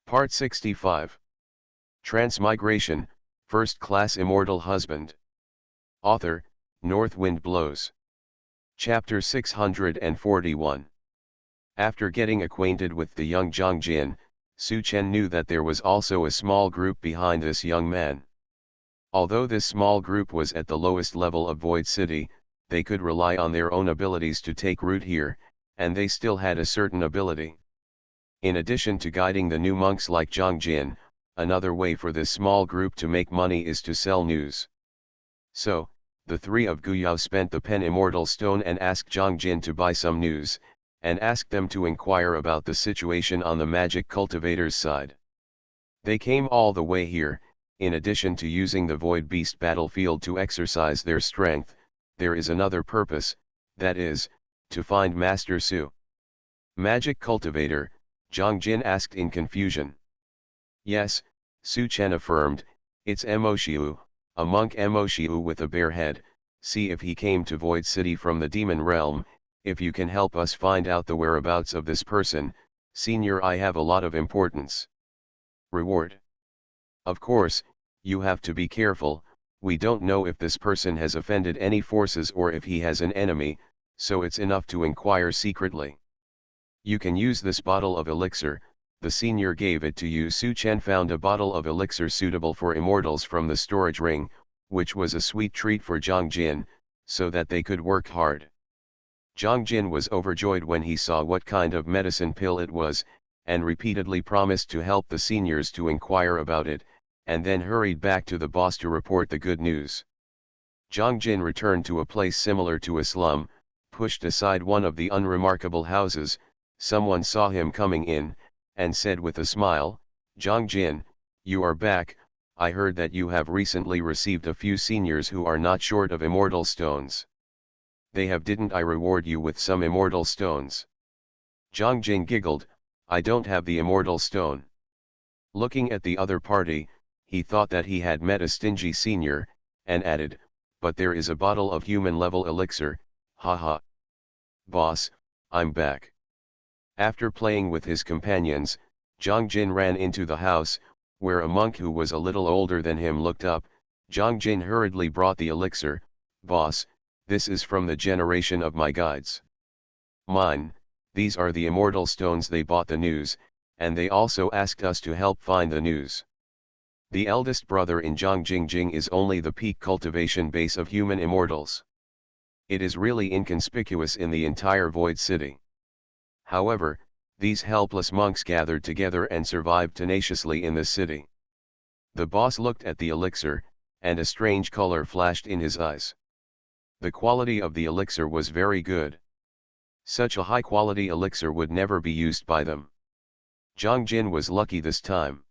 Part 65. Transmigration, First Class Immortal Husband. Author, North Wind Blows. Chapter 641. After getting acquainted with the young Zhang Jin, Su Chen knew that there was also a small group behind this young man. Although this small group was at the lowest level of Void City, they could rely on their own abilities to take root here, and they still had a certain ability. In addition to guiding the new monks like Zhang Jin, another way for this small group to make money is to sell news. So, the three of Guyao spent the pen Immortal Stone and asked Zhang Jin to buy some news, and asked them to inquire about the situation on the magic cultivator's side. They came all the way here. In addition to using the Void Beast battlefield to exercise their strength, there is another purpose, that is, to find Master Su. Magic cultivator, Zhang Jin asked in confusion. Yes, Su Chen affirmed, it's Emoshiu, a monk Emoshiu with a bare head. See if he came to Void City from the demon realm. If you can help us find out the whereabouts of this person, senior, I have a lot of importance. Reward. Of course, you have to be careful. We don't know if this person has offended any forces or if he has an enemy, so it's enough to inquire secretly. You can use this bottle of elixir. The senior gave it to you. Su Chen found a bottle of elixir suitable for immortals from the storage ring, which was a sweet treat for Zhang Jin, so that they could work hard. Zhang Jin was overjoyed when he saw what kind of medicine pill it was, and repeatedly promised to help the seniors to inquire about it, and then hurried back to the boss to report the good news. Zhang Jin returned to a place similar to a slum, pushed aside one of the unremarkable houses. Someone saw him coming in, and said with a smile, Zhang Jin, you are back. I heard that you have recently received a few seniors who are not short of immortal stones. They have. Didn't I reward you with some immortal stones? Zhang Jin giggled, I don't have the immortal stone. Looking at the other party, he thought that he had met a stingy senior, and added, but there is a bottle of human-level elixir, haha. Boss, I'm back. After playing with his companions, Zhang Jin ran into the house, where a monk who was a little older than him looked up. Zhang Jin hurriedly brought the elixir. Boss, this is from the generation of my guides. Mine, these are the immortal stones. They bought the news, and they also asked us to help find the news. The eldest brother in Zhang Jingjing is only the peak cultivation base of human immortals. It is really inconspicuous in the entire Void City. However, these helpless monks gathered together and survived tenaciously in the city. The boss looked at the elixir, and a strange color flashed in his eyes. The quality of the elixir was very good. Such a high-quality elixir would never be used by them. Zhang Jin was lucky this time.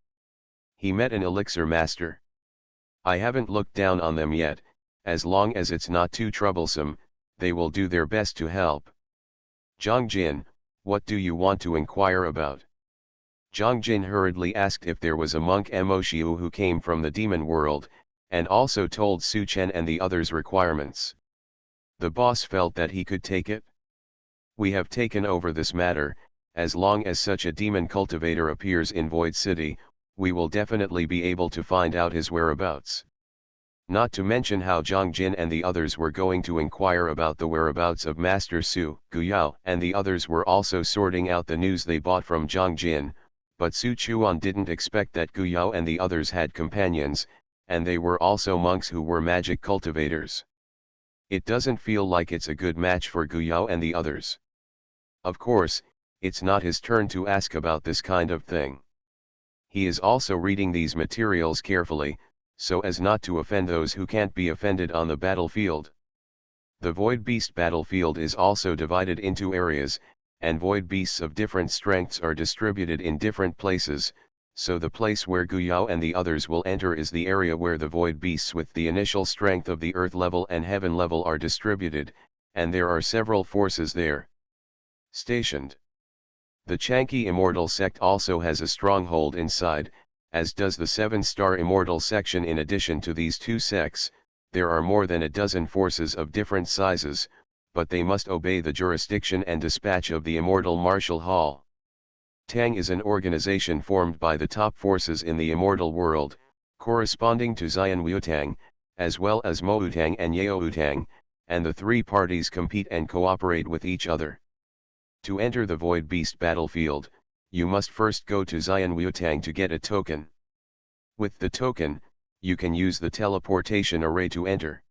He met an elixir master. I haven't looked down on them yet. As long as it's not too troublesome, they will do their best to help. Zhang Jin, what do you want to inquire about? Zhang Jin hurriedly asked if there was a monk Emoshiu who came from the demon world, and also told Su Chen and the others' requirements. The boss felt that he could take it. We have taken over this matter. As long as such a demon cultivator appears in Void City, we will definitely be able to find out his whereabouts. Not to mention how Zhang Jin and the others were going to inquire about the whereabouts of Master Su. Guyao and the others were also sorting out the news they bought from Zhang Jin, but Su Chuan didn't expect that Guyao and the others had companions, and they were also monks who were magic cultivators. It doesn't feel like it's a good match for Guyao and the others. Of course, it's not his turn to ask about this kind of thing. He is also reading these materials carefully, so as not to offend those who can't be offended on the battlefield. The Void Beast battlefield is also divided into areas, and Void Beasts of different strengths are distributed in different places, so the place where Guyao and the others will enter is the area where the Void Beasts with the initial strength of the Earth level and Heaven level are distributed, and there are several forces there stationed. The Chanki Immortal sect also has a stronghold inside, as does the 7-star Immortal section. In addition to these two sects, there are more than a dozen forces of different sizes, but they must obey the jurisdiction and dispatch of the Immortal Martial Hall. Tang is an organization formed by the top forces in the immortal world, corresponding to Xianwutang, as well as Moutang and Yaoutang, and the three parties compete and cooperate with each other. To enter the Void Beast battlefield, you must first go to Xianwutang to get a token. With the token, you can use the teleportation array to enter.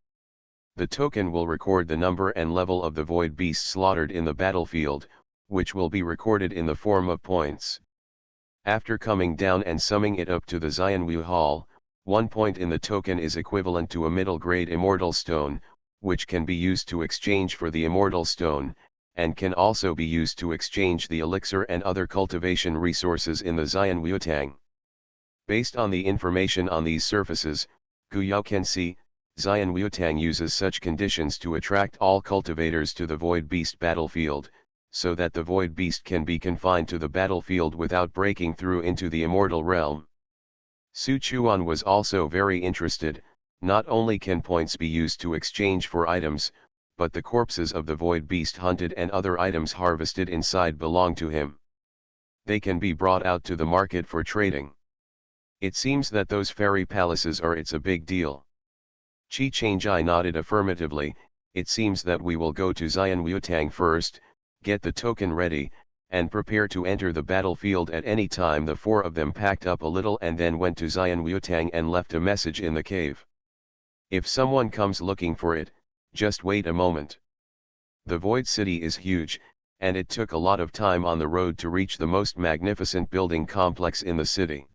The token will record the number and level of the Void Beast slaughtered in the battlefield, which will be recorded in the form of points. After coming down and summing it up to the Xianwu Hall, 1 point in the token is equivalent to a middle-grade Immortal Stone, which can be used to exchange for the Immortal Stone, and can also be used to exchange the elixir and other cultivation resources in the Xianwutang. Based on the information on these surfaces, Guyao can see, Xianwutang uses such conditions to attract all cultivators to the Void Beast battlefield, so that the Void Beast can be confined to the battlefield without breaking through into the immortal realm. Su Chuan was also very interested. Not only can points be used to exchange for items, but the corpses of the Void Beast hunted and other items harvested inside belong to him. They can be brought out to the market for trading. It seems that those fairy palaces are it's a big deal. Chi Changjai nodded affirmatively. It seems that we will go to Xianwutang first, get the token ready, and prepare to enter the battlefield at any time. The four of them packed up a little and then went to Xianwutang and left a message in the cave. If someone comes looking for it, just wait a moment. The Void City is huge, and it took a lot of time on the road to reach the most magnificent building complex in the city.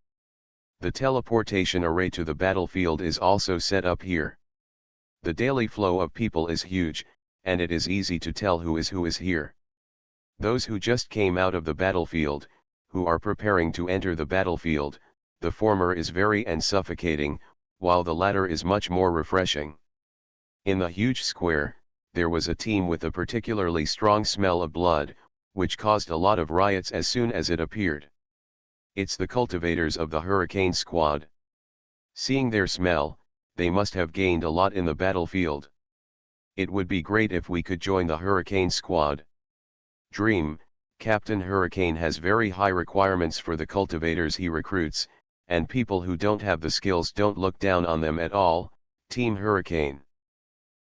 The teleportation array to the battlefield is also set up here. The daily flow of people is huge, and it is easy to tell who is here. Those who just came out of the battlefield, who are preparing to enter the battlefield, the former is very and suffocating, while the latter is much more refreshing. In the huge square, there was a team with a particularly strong smell of blood, which caused a lot of riots as soon as it appeared. It's the cultivators of the Hurricane Squad. Seeing their smell, they must have gained a lot in the battlefield. It would be great if we could join the Hurricane Squad. Dream, Captain Hurricane has very high requirements for the cultivators he recruits, and people who don't have the skills don't look down on them at all. Team Hurricane.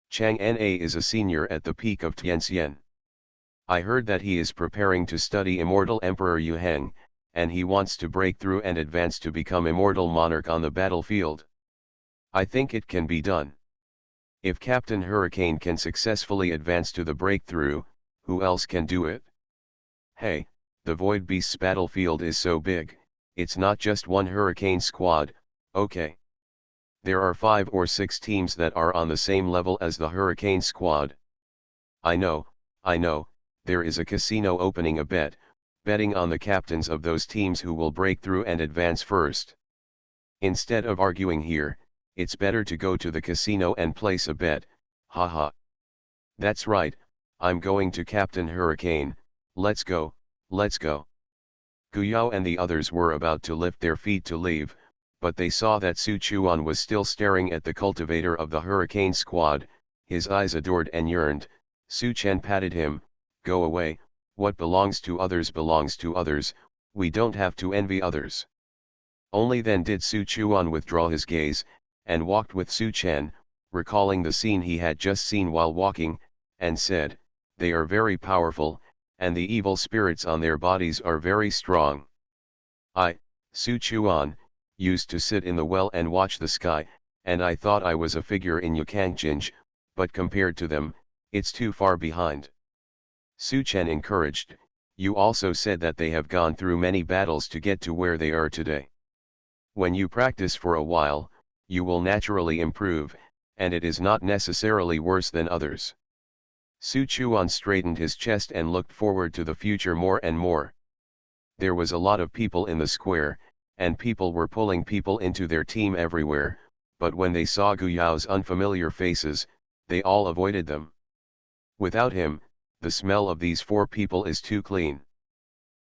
Chang Na is a senior at the peak of Tianxian. I heard that he is preparing to study Immortal Emperor Yu Heng, and he wants to break through and advance to become Immortal Monarch on the battlefield. I think it can be done. If Captain Hurricane can successfully advance to the breakthrough, who else can do it? Hey, the Void Beast's battlefield is so big, it's not just one Hurricane Squad, okay. There are 5 or 6 teams that are on the same level as the Hurricane Squad. I know, there is a casino opening a bet, betting on the captains of those teams who will break through and advance first. Instead of arguing here, it's better to go to the casino and place a bet, haha. That's right, I'm going to Captain Hurricane, let's go, let's go. Guyao and the others were about to lift their feet to leave, but they saw that Su Chuan was still staring at the cultivator of the Hurricane Squad. His eyes adored and yearned. Su Chen patted him, go away, what belongs to others belongs to others, we don't have to envy others. Only then did Su Chuan withdraw his gaze, and walked with Su Chen, recalling the scene he had just seen while walking, and said, they are very powerful, and the evil spirits on their bodies are very strong. I, Su Chuan, used to sit in the well and watch the sky, and I thought I was a figure in Yukangqinj, but compared to them, it's too far behind. Su Chen encouraged, you also said that they have gone through many battles to get to where they are today. When you practice for a while, you will naturally improve, and it is not necessarily worse than others. Su Chuan straightened his chest and looked forward to the future more and more. There was a lot of people in the square, and people were pulling people into their team everywhere, but when they saw Guyao's unfamiliar faces, they all avoided them. Without him, the smell of these 4 people is too clean.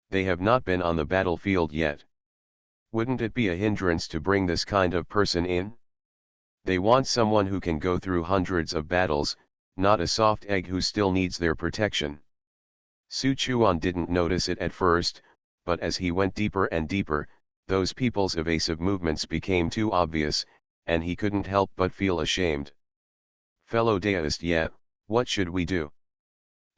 They have not been on the battlefield yet. Wouldn't it be a hindrance to bring this kind of person in? They want someone who can go through hundreds of battles, not a soft egg who still needs their protection. Su Chuan didn't notice it at first, but as he went deeper and deeper, those people's evasive movements became too obvious, and he couldn't help but feel ashamed. Fellow deist, yeah, what should we do?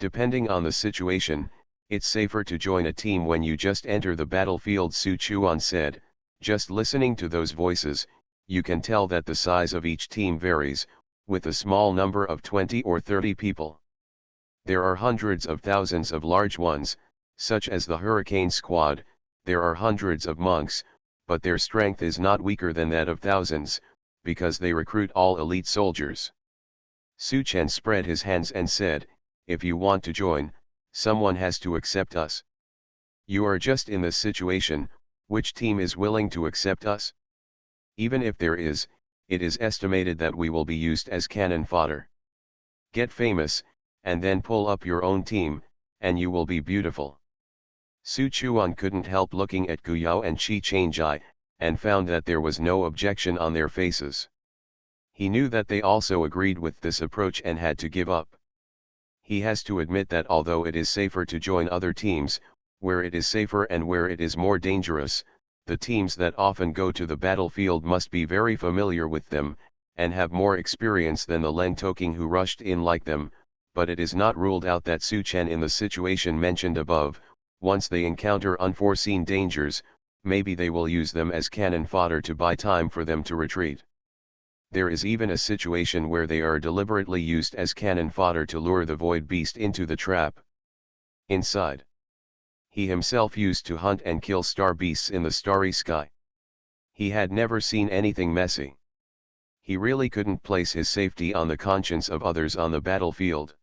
Depending on the situation, it's safer to join a team when you just enter the battlefield, Su Chuan said. Just listening to those voices, you can tell that the size of each team varies, with a small number of 20 or 30 people. There are hundreds of thousands of large ones, such as the Hurricane Squad. There are hundreds of monks, but their strength is not weaker than that of thousands, because they recruit all elite soldiers. Su Chen spread his hands and said, if you want to join, someone has to accept us. You are just in this situation, which team is willing to accept us? Even if there is, it is estimated that we will be used as cannon fodder. Get famous, and then pull up your own team, and you will be beautiful. Su Chuan couldn't help looking at Gu Yao and Qi Changjai, and found that there was no objection on their faces. He knew that they also agreed with this approach and had to give up. He has to admit that although it is safer to join other teams, where it is safer and where it is more dangerous, the teams that often go to the battlefield must be very familiar with them, and have more experience than the Len Toking who rushed in like them, but it is not ruled out that Su Chen in the situation mentioned above, once they encounter unforeseen dangers, maybe they will use them as cannon fodder to buy time for them to retreat. There is even a situation where they are deliberately used as cannon fodder to lure the void beast into the trap. Inside, he himself used to hunt and kill star beasts in the starry sky. He had never seen anything messy. He really couldn't place his safety on the conscience of others on the battlefield.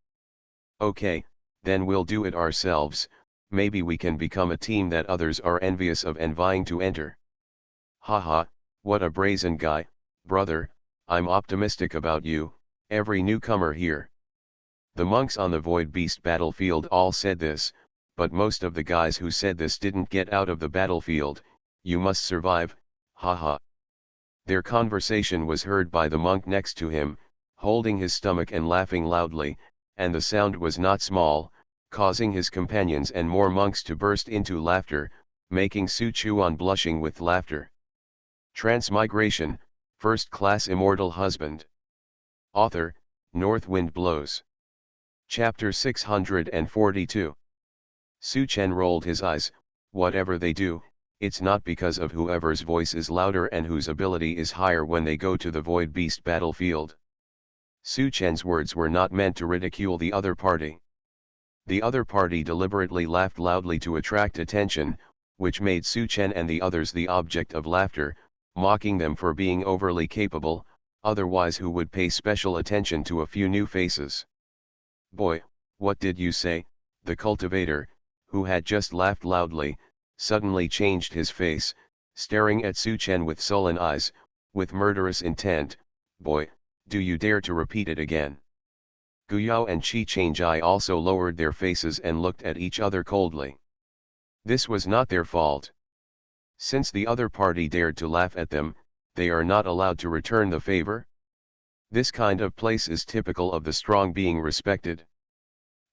Okay, then we'll do it ourselves. Maybe we can become a team that others are envious of and vying to enter. Haha, what a brazen guy, brother. I'm optimistic about you, every newcomer here. The monks on the Void Beast battlefield all said this, but most of the guys who said this didn't get out of the battlefield. You must survive, haha. Their conversation was heard by the monk next to him, holding his stomach and laughing loudly, and the sound was not small, causing his companions and more monks to burst into laughter, making Su Chuan blushing with laughter. Transmigration, First Class Immortal Husband. Author, North Wind Blows. Chapter 642. Su Chen rolled his eyes. Whatever they do, it's not because of whoever's voice is louder and whose ability is higher when they go to the Void Beast battlefield. Su Chen's words were not meant to ridicule the other party. The other party deliberately laughed loudly to attract attention, which made Su Chen and the others the object of laughter, mocking them for being overly capable, otherwise who would pay special attention to a few new faces. Boy, what did you say? The cultivator, who had just laughed loudly, suddenly changed his face, staring at Su Chen with sullen eyes, with murderous intent. Boy, do you dare to repeat it again? Gu Yao and Qi Changjai also lowered their faces and looked at each other coldly. This was not their fault. Since the other party dared to laugh at them, they are not allowed to return the favor? This kind of place is typical of the strong being respected.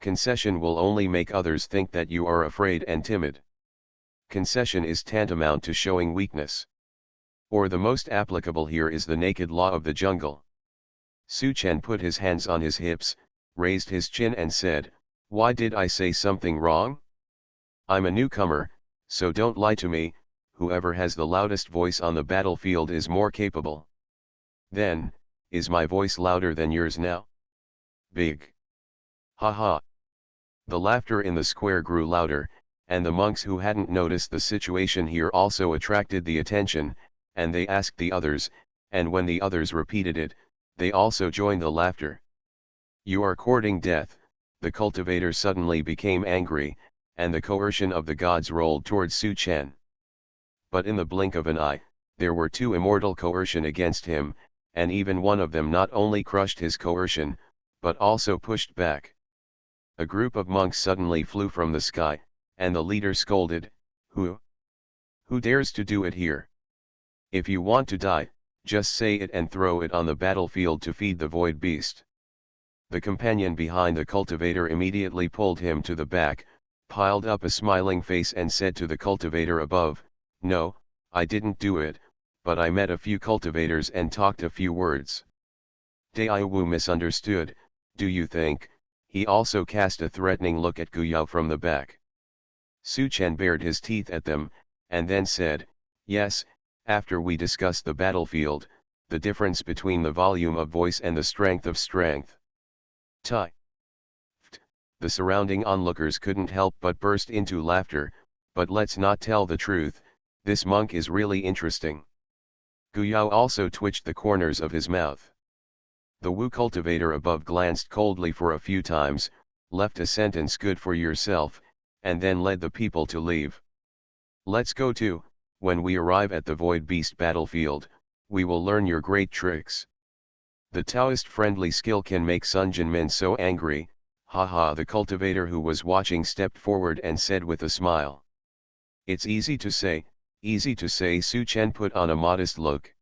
Concession will only make others think that you are afraid and timid. Concession is tantamount to showing weakness. Or the most applicable here is the naked law of the jungle. Su Chen put his hands on his hips, raised his chin and said, "Why did I say something wrong? I'm a newcomer, so don't lie to me. Whoever has the loudest voice on the battlefield is more capable." Then, is my voice louder than yours now? Big. Ha ha. The laughter in the square grew louder, and the monks who hadn't noticed the situation here also attracted the attention, and they asked the others, and when the others repeated it, they also joined the laughter. You are courting death. The cultivator suddenly became angry, and the coercion of the gods rolled towards Su Chen. But in the blink of an eye, there were two immortal coercion against him, and even one of them not only crushed his coercion, but also pushed back. A group of monks suddenly flew from the sky, and the leader scolded, Who dares to do it here? If you want to die, just say it and throw it on the battlefield to feed the void beast." The companion behind the cultivator immediately pulled him to the back, piled up a smiling face and said to the cultivator above, "No, I didn't do it, but I met a few cultivators and talked a few words." Daewoo misunderstood, "Do you think?" He also cast a threatening look at Guyao from the back. Su Chen bared his teeth at them, and then said, "Yes, after we discuss the battlefield, the difference between the volume of voice and the strength of strength." Tai. The surrounding onlookers couldn't help but burst into laughter, but let's not tell the truth, this monk is really interesting. Guyao also twitched the corners of his mouth. The Wu cultivator above glanced coldly for a few times, left a sentence "good for yourself," and then led the people to leave. "Let's go too. When we arrive at the Void Beast battlefield, we will learn your great tricks. The Taoist friendly skill can make Sun Jinmin so angry, haha." The cultivator who was watching stepped forward and said with a smile. "It's easy to say," Su Chen put on a modest look.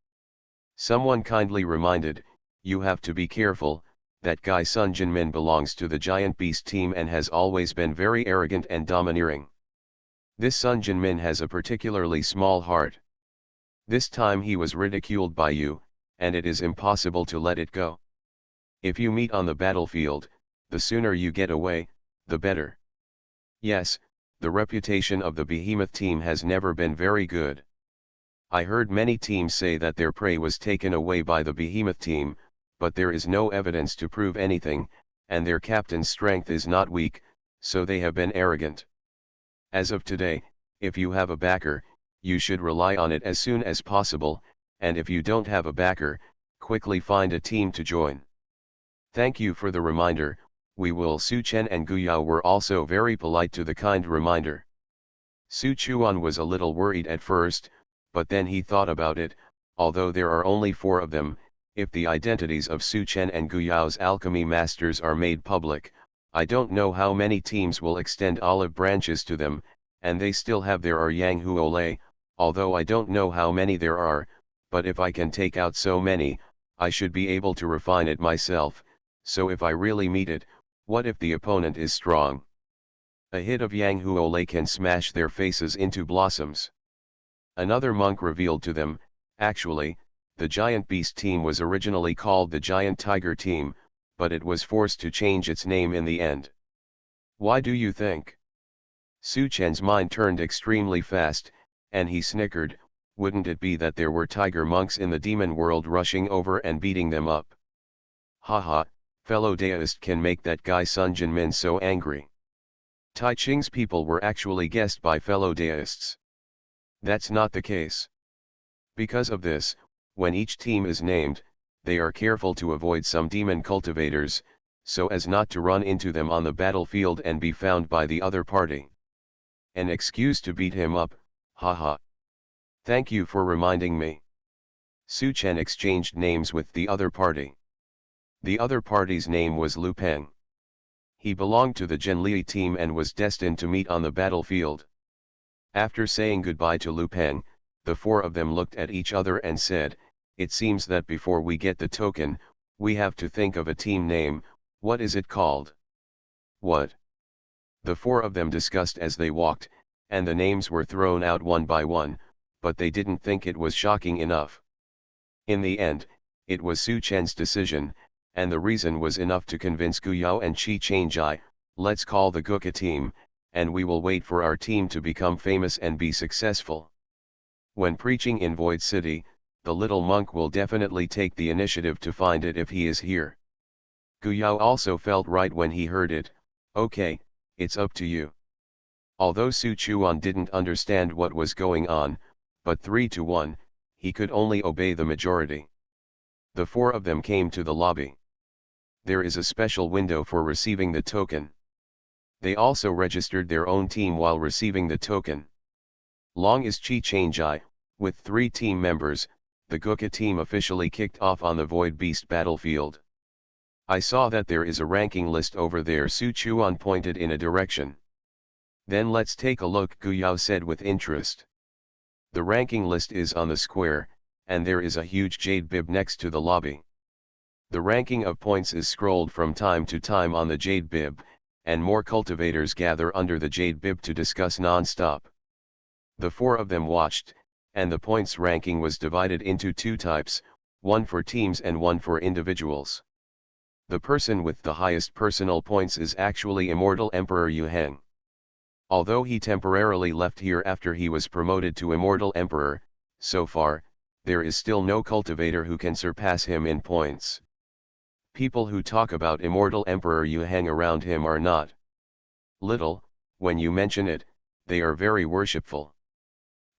Someone kindly reminded, "You have to be careful, that guy Sun Jinmin belongs to the Giant Beast team and has always been very arrogant and domineering. This Sun Jinmin has a particularly small heart. This time he was ridiculed by you, and it is impossible to let it go. If you meet on the battlefield, the sooner you get away, the better." Yes, the reputation of the Behemoth team has never been very good. I heard many teams say that their prey was taken away by the Behemoth team, but there is no evidence to prove anything, and their captain's strength is not weak, so they have been arrogant. As of today, if you have a backer, you should rely on it as soon as possible, and if you don't have a backer, quickly find a team to join. Thank you for the reminder, we will. Su Chen and Guyao were also very polite to the kind reminder. Su Chuan was a little worried at first, but then he thought about it, although there are only 4 of them, if the identities of Su Chen and Guyao's alchemy masters are made public, I don't know how many teams will extend olive branches to them, and they still have their Yang Huole, although I don't know how many there are, but if I can take out so many, I should be able to refine it myself, so if I really meet it, what if the opponent is strong? A hit of Yang Huole can smash their faces into blossoms. Another monk revealed to them, actually, the Giant Beast team was originally called the Giant Tiger team, but it was forced to change its name in the end. Why do you think? Su Chen's mind turned extremely fast, and he snickered, wouldn't it be that there were tiger monks in the demon world rushing over and beating them up? Haha, fellow Daoist can make that guy Sun Jinmin so angry. Tai Ching's people were actually guessed by fellow Daoists. That's not the case. Because of this, when each team is named, they are careful to avoid some demon cultivators, so as not to run into them on the battlefield and be found by the other party. An excuse to beat him up, haha. Thank you for reminding me. Su Chen exchanged names with the other party. The other party's name was Lu Peng. He belonged to the Zhenli team and was destined to meet on the battlefield. After saying goodbye to Lu Peng, the 4 of them looked at each other and said, "It seems that before we get the token, we have to think of a team name. What is it called?" "What?" The 4 of them discussed as they walked, and the names were thrown out one by one, but they didn't think it was shocking enough. In the end, it was Su Chen's decision, and the reason was enough to convince Guyao and Qi Changjai, "Let's call the Guka team, and we will wait for our team to become famous and be successful. When preaching in Void City, the little monk will definitely take the initiative to find it if he is here." Guyao also felt right when he heard it, "Okay, it's up to you." Although Su Chuan didn't understand what was going on, but 3 to 1, he could only obey the majority. The 4 of them came to the lobby. There is a special window for receiving the token. They also registered their own team while receiving the token. Long as Qi Changjai, with 3 team members, the Guka team officially kicked off on the Void Beast battlefield. "I saw that there is a ranking list over there." Su Chuan pointed in a direction. "Then let's take a look," Guyao said with interest. The ranking list is on the square, and there is a huge jade bib next to the lobby. The ranking of points is scrolled from time to time on the jade bib, and more cultivators gather under the jade bib to discuss non-stop. The four of them watched, and the points ranking was divided into two types, one for teams and one for individuals. The person with the highest personal points is actually Immortal Emperor Yu Heng. Although he temporarily left here after he was promoted to Immortal Emperor, so far, there is still no cultivator who can surpass him in points. People who talk about Immortal Emperor Yu Heng around him are not little. When you mention it, they are very worshipful.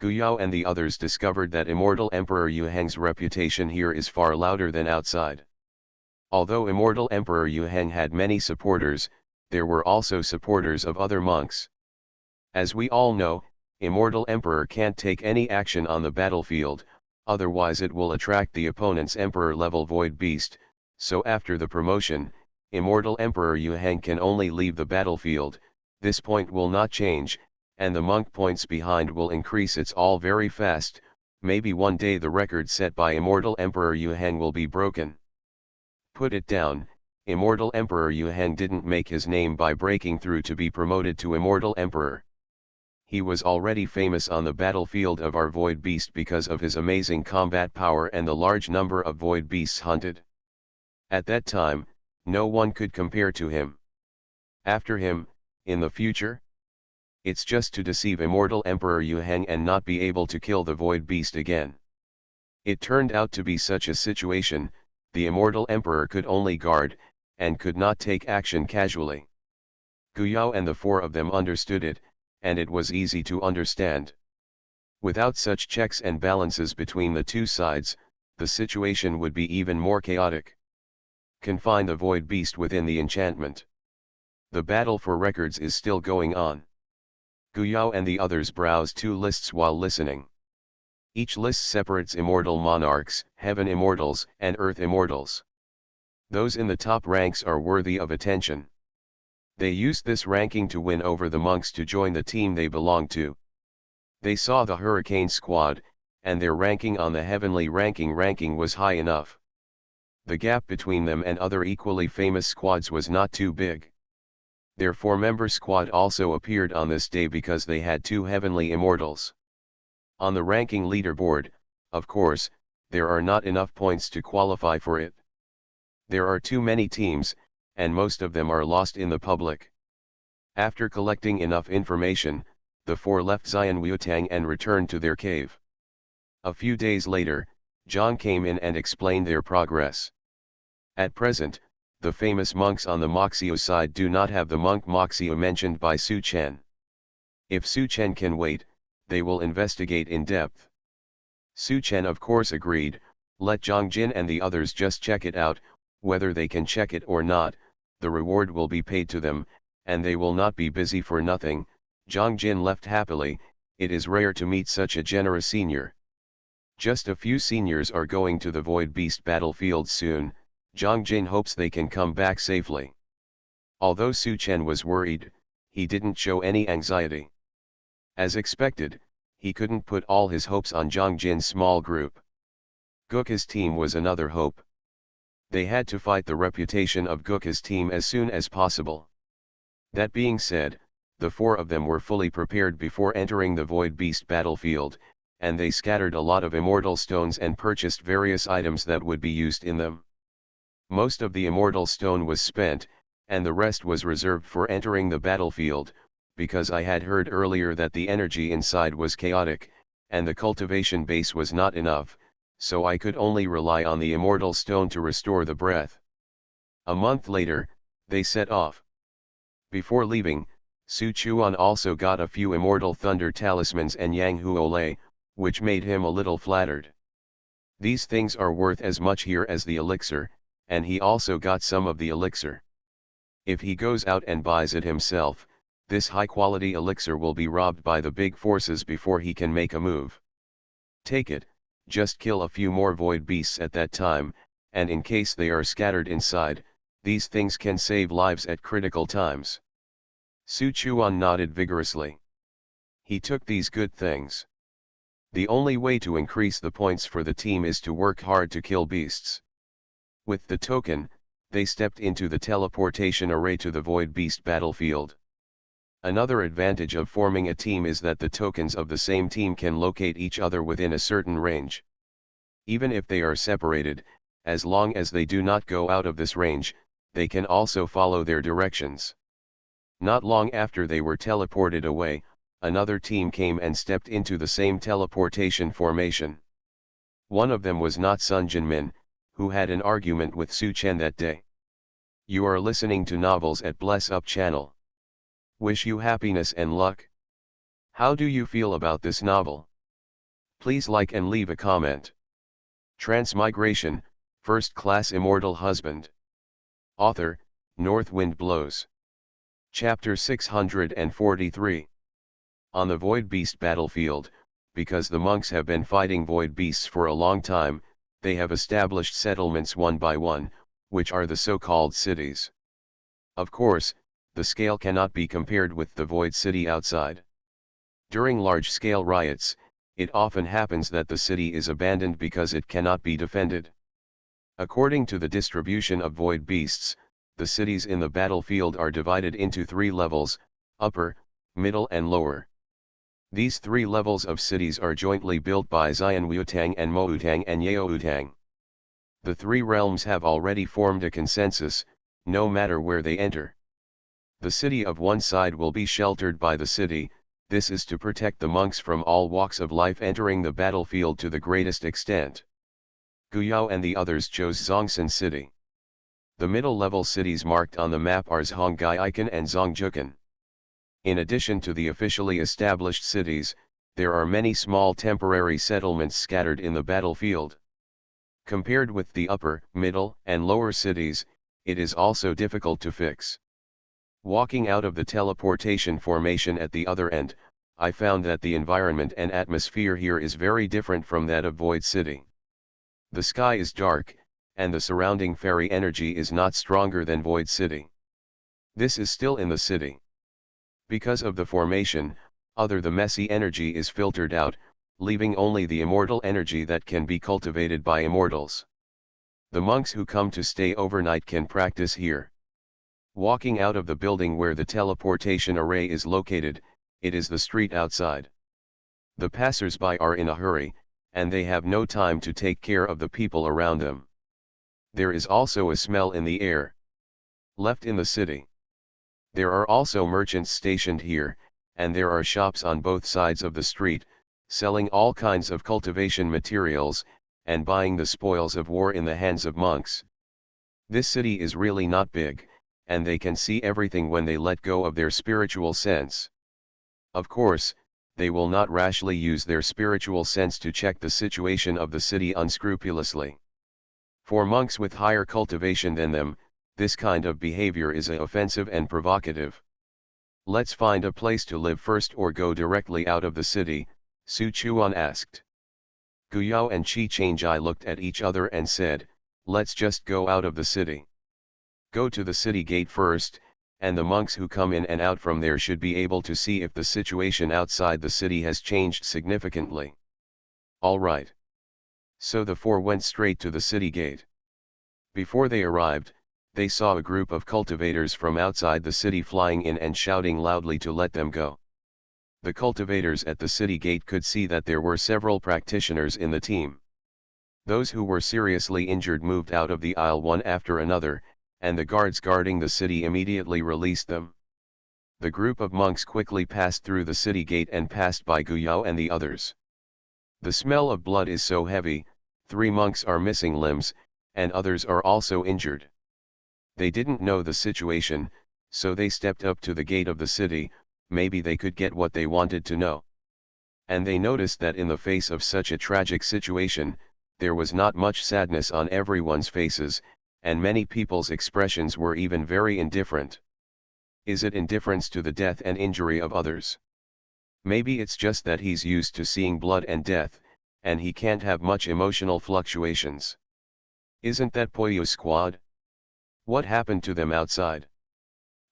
Guyao and the others discovered that Immortal Emperor Yu Heng's reputation here is far louder than outside. Although Immortal Emperor Yu Heng had many supporters, there were also supporters of other monks. As we all know, Immortal Emperor can't take any action on the battlefield, otherwise it will attract the opponent's Emperor-level Void Beast, so after the promotion, Immortal Emperor Yu Heng can only leave the battlefield. This point will not change, and the monk points behind will increase. It's all very fast. Maybe one day the record set by Immortal Emperor Yu Heng will be broken. Put it down, Immortal Emperor Yu Heng didn't make his name by breaking through to be promoted to Immortal Emperor. He was already famous on the battlefield of our Void Beast because of his amazing combat power and the large number of Void Beasts hunted. At that time, no one could compare to him. After him, in the future? It's just to deceive Immortal Emperor Yu Heng and not be able to kill the Void Beast again. It turned out to be such a situation, the Immortal Emperor could only guard, and could not take action casually. Guyao and the four of them understood it, and it was easy to understand. Without such checks and balances between the two sides, the situation would be even more chaotic. Confine the Void Beast within the enchantment. The battle for records is still going on. Guyao and the others browse two lists while listening. Each list separates immortal monarchs, heaven immortals, and earth immortals. Those in the top ranks are worthy of attention. They used this ranking to win over the monks to join the team they belong to. They saw the Hurricane Squad, and their ranking on the heavenly ranking was high enough. The gap between them and other equally famous squads was not too big. Their four-member squad also appeared on this day because they had two heavenly immortals. On the ranking leaderboard, of course, there are not enough points to qualify for it. There are too many teams, and most of them are lost in the public. After collecting enough information, the four left Xian Wuotang and returned to their cave. A few days later, Zhang came in and explained their progress. At present, the famous monks on the Moxio side do not have the monk Moxio mentioned by Su Chen. If Su Chen can wait, they will investigate in depth. Su Chen of course agreed. Let Zhang Jin and the others just check it out. Whether they can check it or not, the reward will be paid to them, and they will not be busy for nothing. Zhang Jin left happily. It is rare to meet such a generous senior. Just a few seniors are going to the Void Beast battlefield soon. Zhang Jin hopes they can come back safely. Although Su Chen was worried, he didn't show any anxiety. As expected, he couldn't put all his hopes on Zhang Jin's small group. Gukha's team was another hope. They had to fight the reputation of Gukha's team as soon as possible. That being said, the four of them were fully prepared before entering the Void Beast battlefield, and they scattered a lot of immortal stones and purchased various items that would be used in them. Most of the immortal stone was spent, and the rest was reserved for entering the battlefield, because I had heard earlier that the energy inside was chaotic, and the cultivation base was not enough, so I could only rely on the immortal stone to restore the breath. A month later, they set off. Before leaving, Su Chuan also got a few immortal thunder talismans and Yang Huolei, which made him a little flattered. These things are worth as much here as the elixir, and he also got some of the elixir. If he goes out and buys it himself, this high-quality elixir will be robbed by the big forces before he can make a move. Take it, just kill a few more void beasts at that time, and in case they are scattered inside, these things can save lives at critical times. Su Chuan nodded vigorously. He took these good things. The only way to increase the points for the team is to work hard to kill beasts. With the token, They stepped into the teleportation array to the Void Beast battlefield. Another advantage of forming a team is that the tokens of the same team can locate each other within a certain range. Even if they are separated, as long as they do not go out of this range, they can also follow their directions. Not long after they were teleported away, another team came and stepped into the same teleportation formation. One of them was not Sun Jinmin, who had an argument with Su Chen that day. You are listening to Novels at Bless Up channel. Wish you happiness and luck. How do you feel about this novel? Please like and leave a comment. Transmigration, First Class Immortal Husband. Author, North Wind Blows. Chapter 643. On the Void Beast battlefield, because the monks have been fighting Void Beasts for a long time, they have established settlements one by one, which are the so-called cities. Of course, the scale cannot be compared with the Void City outside. During large-scale riots, it often happens that the city is abandoned because it cannot be defended. According to the distribution of Void Beasts, the cities in the battlefield are divided into 3 levels, upper, middle and lower. These 3 levels of cities are jointly built by Xianwutang and Moutang and Yaoutang. The 3 realms have already formed a consensus, no matter where they enter. The city of one side will be sheltered by the city. This is to protect the monks from all walks of life entering the battlefield to the greatest extent. Guyao and the others chose Zhongshan City. The middle-level cities marked on the map are Zhonggaikan and Zhongjukan. In addition to the officially established cities, there are many small temporary settlements scattered in the battlefield. Compared with the upper, middle, and lower cities, it is also difficult to fix. Walking out of the teleportation formation at the other end, I found that the environment and atmosphere here is very different from that of Void City. The sky is dark, and the surrounding fairy energy is not stronger than Void City. This is still in the city. Because of the formation, the messy energy is filtered out, leaving only the immortal energy that can be cultivated by immortals. The monks who come to stay overnight can practice here. Walking out of the building where the teleportation array is located, it is the street outside. The passers-by are in a hurry, and they have no time to take care of the people around them. There is also a smell in the air. Left in the city. There are also merchants stationed here, and there are shops on both sides of the street, selling all kinds of cultivation materials, and buying the spoils of war in the hands of monks. This city is really not big, and they can see everything when they let go of their spiritual sense. Of course, they will not rashly use their spiritual sense to check the situation of the city unscrupulously. For monks with higher cultivation than them, this kind of behavior is offensive and provocative. Let's find a place to live first or go directly out of the city, Su Chuan asked. Guyao and Qi Changjai looked at each other and said, let's just go out of the city. Go to the city gate first, and the monks who come in and out from there should be able to see if the situation outside the city has changed significantly. All right. So the 4 went straight to the city gate. Before they arrived, they saw a group of cultivators from outside the city flying in and shouting loudly to let them go. The cultivators at the city gate could see that there were several practitioners in the team. Those who were seriously injured moved out of the aisle one after another, and the guards guarding the city immediately released them. The group of monks quickly passed through the city gate and passed by Guyao and the others. The smell of blood is so heavy, 3 monks are missing limbs, and others are also injured. They didn't know the situation, so they stepped up to the gate of the city. Maybe they could get what they wanted to know. And they noticed that in the face of such a tragic situation, there was not much sadness on everyone's faces, and many people's expressions were even very indifferent. Is it indifference to the death and injury of others? Maybe it's just that he's used to seeing blood and death, and he can't have much emotional fluctuations. Isn't that Poyo Squad? What happened to them outside?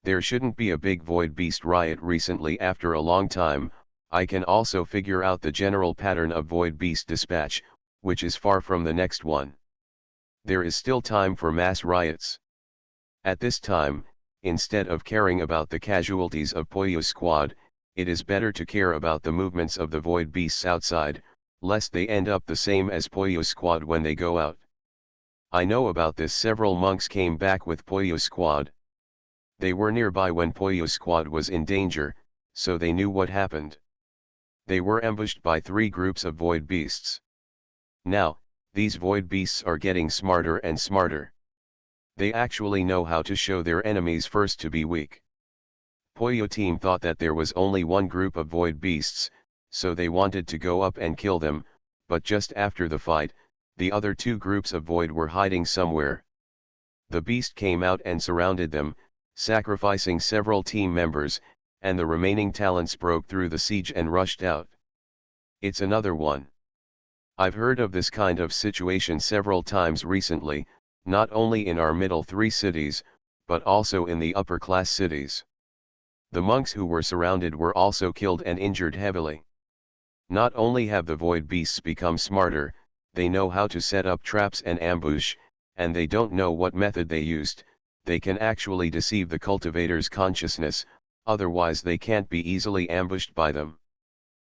There shouldn't be a big Void Beast riot recently after a long time. I can also figure out the general pattern of Void Beast dispatch, which is far from the next one. There is still time for mass riots. At this time, instead of caring about the casualties of Poyo squad, it is better to care about the movements of the void beasts outside, lest they end up the same as Poyo squad when they go out. I know about this. Several monks came back with Poyo squad. They were nearby when Poyo squad was in danger, so they knew what happened. They were ambushed by 3 groups of void beasts. Now, these void beasts are getting smarter and smarter. They actually know how to show their enemies first to be weak. Poyo team thought that there was only one group of void beasts, so they wanted to go up and kill them, but just after the fight, the other 2 groups of void were hiding somewhere. The beast came out and surrounded them, sacrificing several team members, and the remaining talents broke through the siege and rushed out. It's another one. I've heard of this kind of situation several times recently, not only in our middle 3 cities, but also in the upper class cities. The monks who were surrounded were also killed and injured heavily. Not only have the void beasts become smarter, they know how to set up traps and ambush, and they don't know what method they used. They can actually deceive the cultivator's consciousness, otherwise they can't be easily ambushed by them.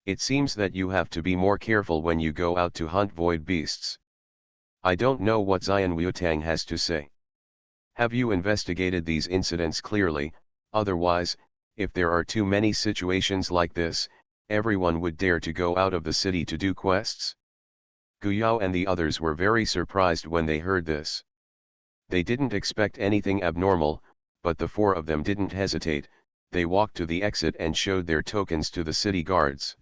It seems that you have to be more careful when you go out to hunt void beasts. I don't know what Xian Wuotang has to say. Have you investigated these incidents clearly? Otherwise, if there are too many situations like this, everyone would dare to go out of the city to do quests? Guyao and the others were very surprised when they heard this. They didn't expect anything abnormal, but the 4 of them didn't hesitate. They walked to the exit and showed their tokens to the city guards.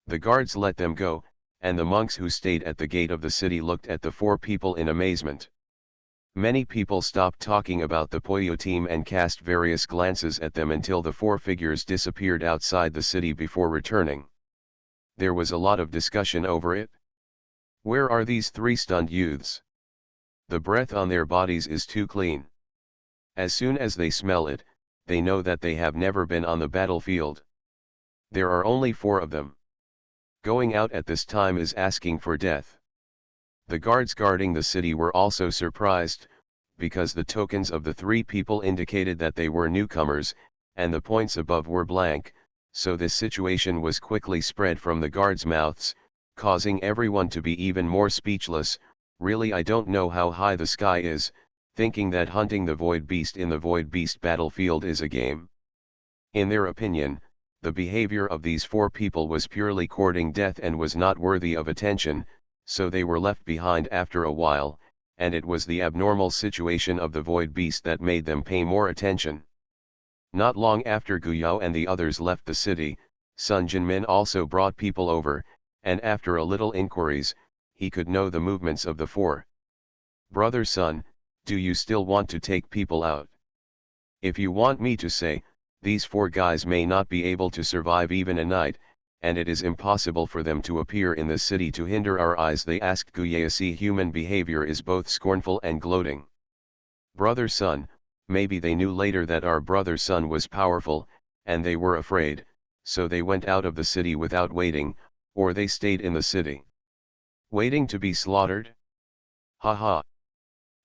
The guards let them go, and the monks who stayed at the gate of the city looked at the 4 people in amazement. Many people stopped talking about the Poyo team and cast various glances at them until the 4 figures disappeared outside the city before returning. There was a lot of discussion over it. Where are these 3 stunned youths? The breath on their bodies is too clean. As soon as they smell it, they know that they have never been on the battlefield. There are only 4 of them. Going out at this time is asking for death. The guards guarding the city were also surprised, because the tokens of the 3 people indicated that they were newcomers, and the points above were blank, so this situation was quickly spread from the guards' mouths, causing everyone to be even more speechless. Really, I don't know how high the sky is, thinking that hunting the void beast in the void beast battlefield is a game. In their opinion, the behavior of these 4 people was purely courting death and was not worthy of attention, so they were left behind after a while, and it was the abnormal situation of the void beast that made them pay more attention. Not long after Guyao and the others left the city, Sun Jinmin also brought people over, and after a little inquiries, he could know the movements of the 4. Brother Sun, do you still want to take people out? If you want me to say, these 4 guys may not be able to survive even a night, and it is impossible for them to appear in the city to hinder our eyes, they asked Guyao. Human behavior is both scornful and gloating. Brother Sun, maybe they knew later that our brother Sun was powerful, and they were afraid, so they went out of the city without waiting, or they stayed in the city. Waiting to be slaughtered? Haha.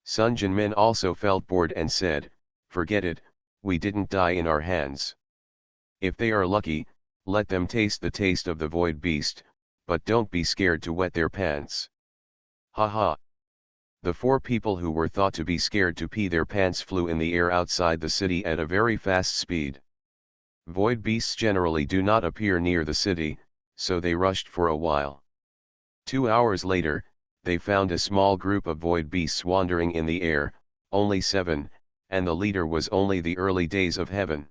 Sun Jinmin also felt bored and said, forget it, we didn't die in our hands. If they are lucky, let them taste the taste of the void beast, but don't be scared to wet their pants. Haha. The 4 people who were thought to be scared to pee their pants flew in the air outside the city at a very fast speed. Void beasts generally do not appear near the city, so they rushed for a while. 2 hours later, they found a small group of void beasts wandering in the air, only 7, and the leader was only the early days of heaven.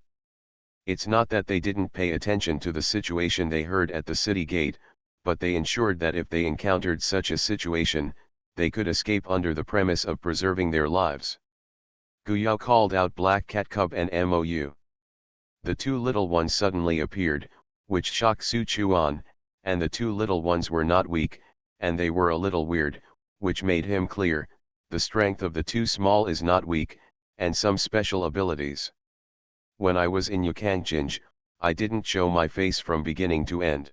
It's not that they didn't pay attention to the situation they heard at the city gate, but they ensured that if they encountered such a situation, they could escape under the premise of preserving their lives. Guyao called out Black Cat Cub and Mou. The 2 little ones suddenly appeared, which shocked Su Chuan, and the 2 little ones were not weak, and they were a little weird, which made him clear, the strength of the 2 small is not weak, and some special abilities. When I was in Yukangchinj, I didn't show my face from beginning to end.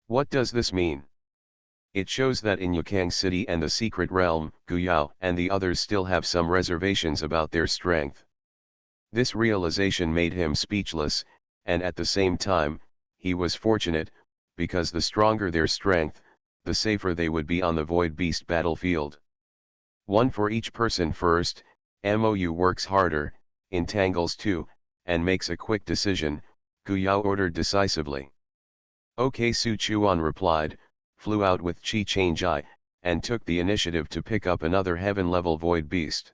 What does this mean? It shows that in Yukang City and the secret realm, Guyao and the others still have some reservations about their strength. This realization made him speechless, and at the same time, he was fortunate, because the stronger their strength, the safer they would be on the Void Beast battlefield. One for each person first. Mou works harder, entangles too, and makes a quick decision, Guyao ordered decisively. OK, Su Chuan replied, flew out with Chi Changjai, and took the initiative to pick up another heaven-level Void Beast.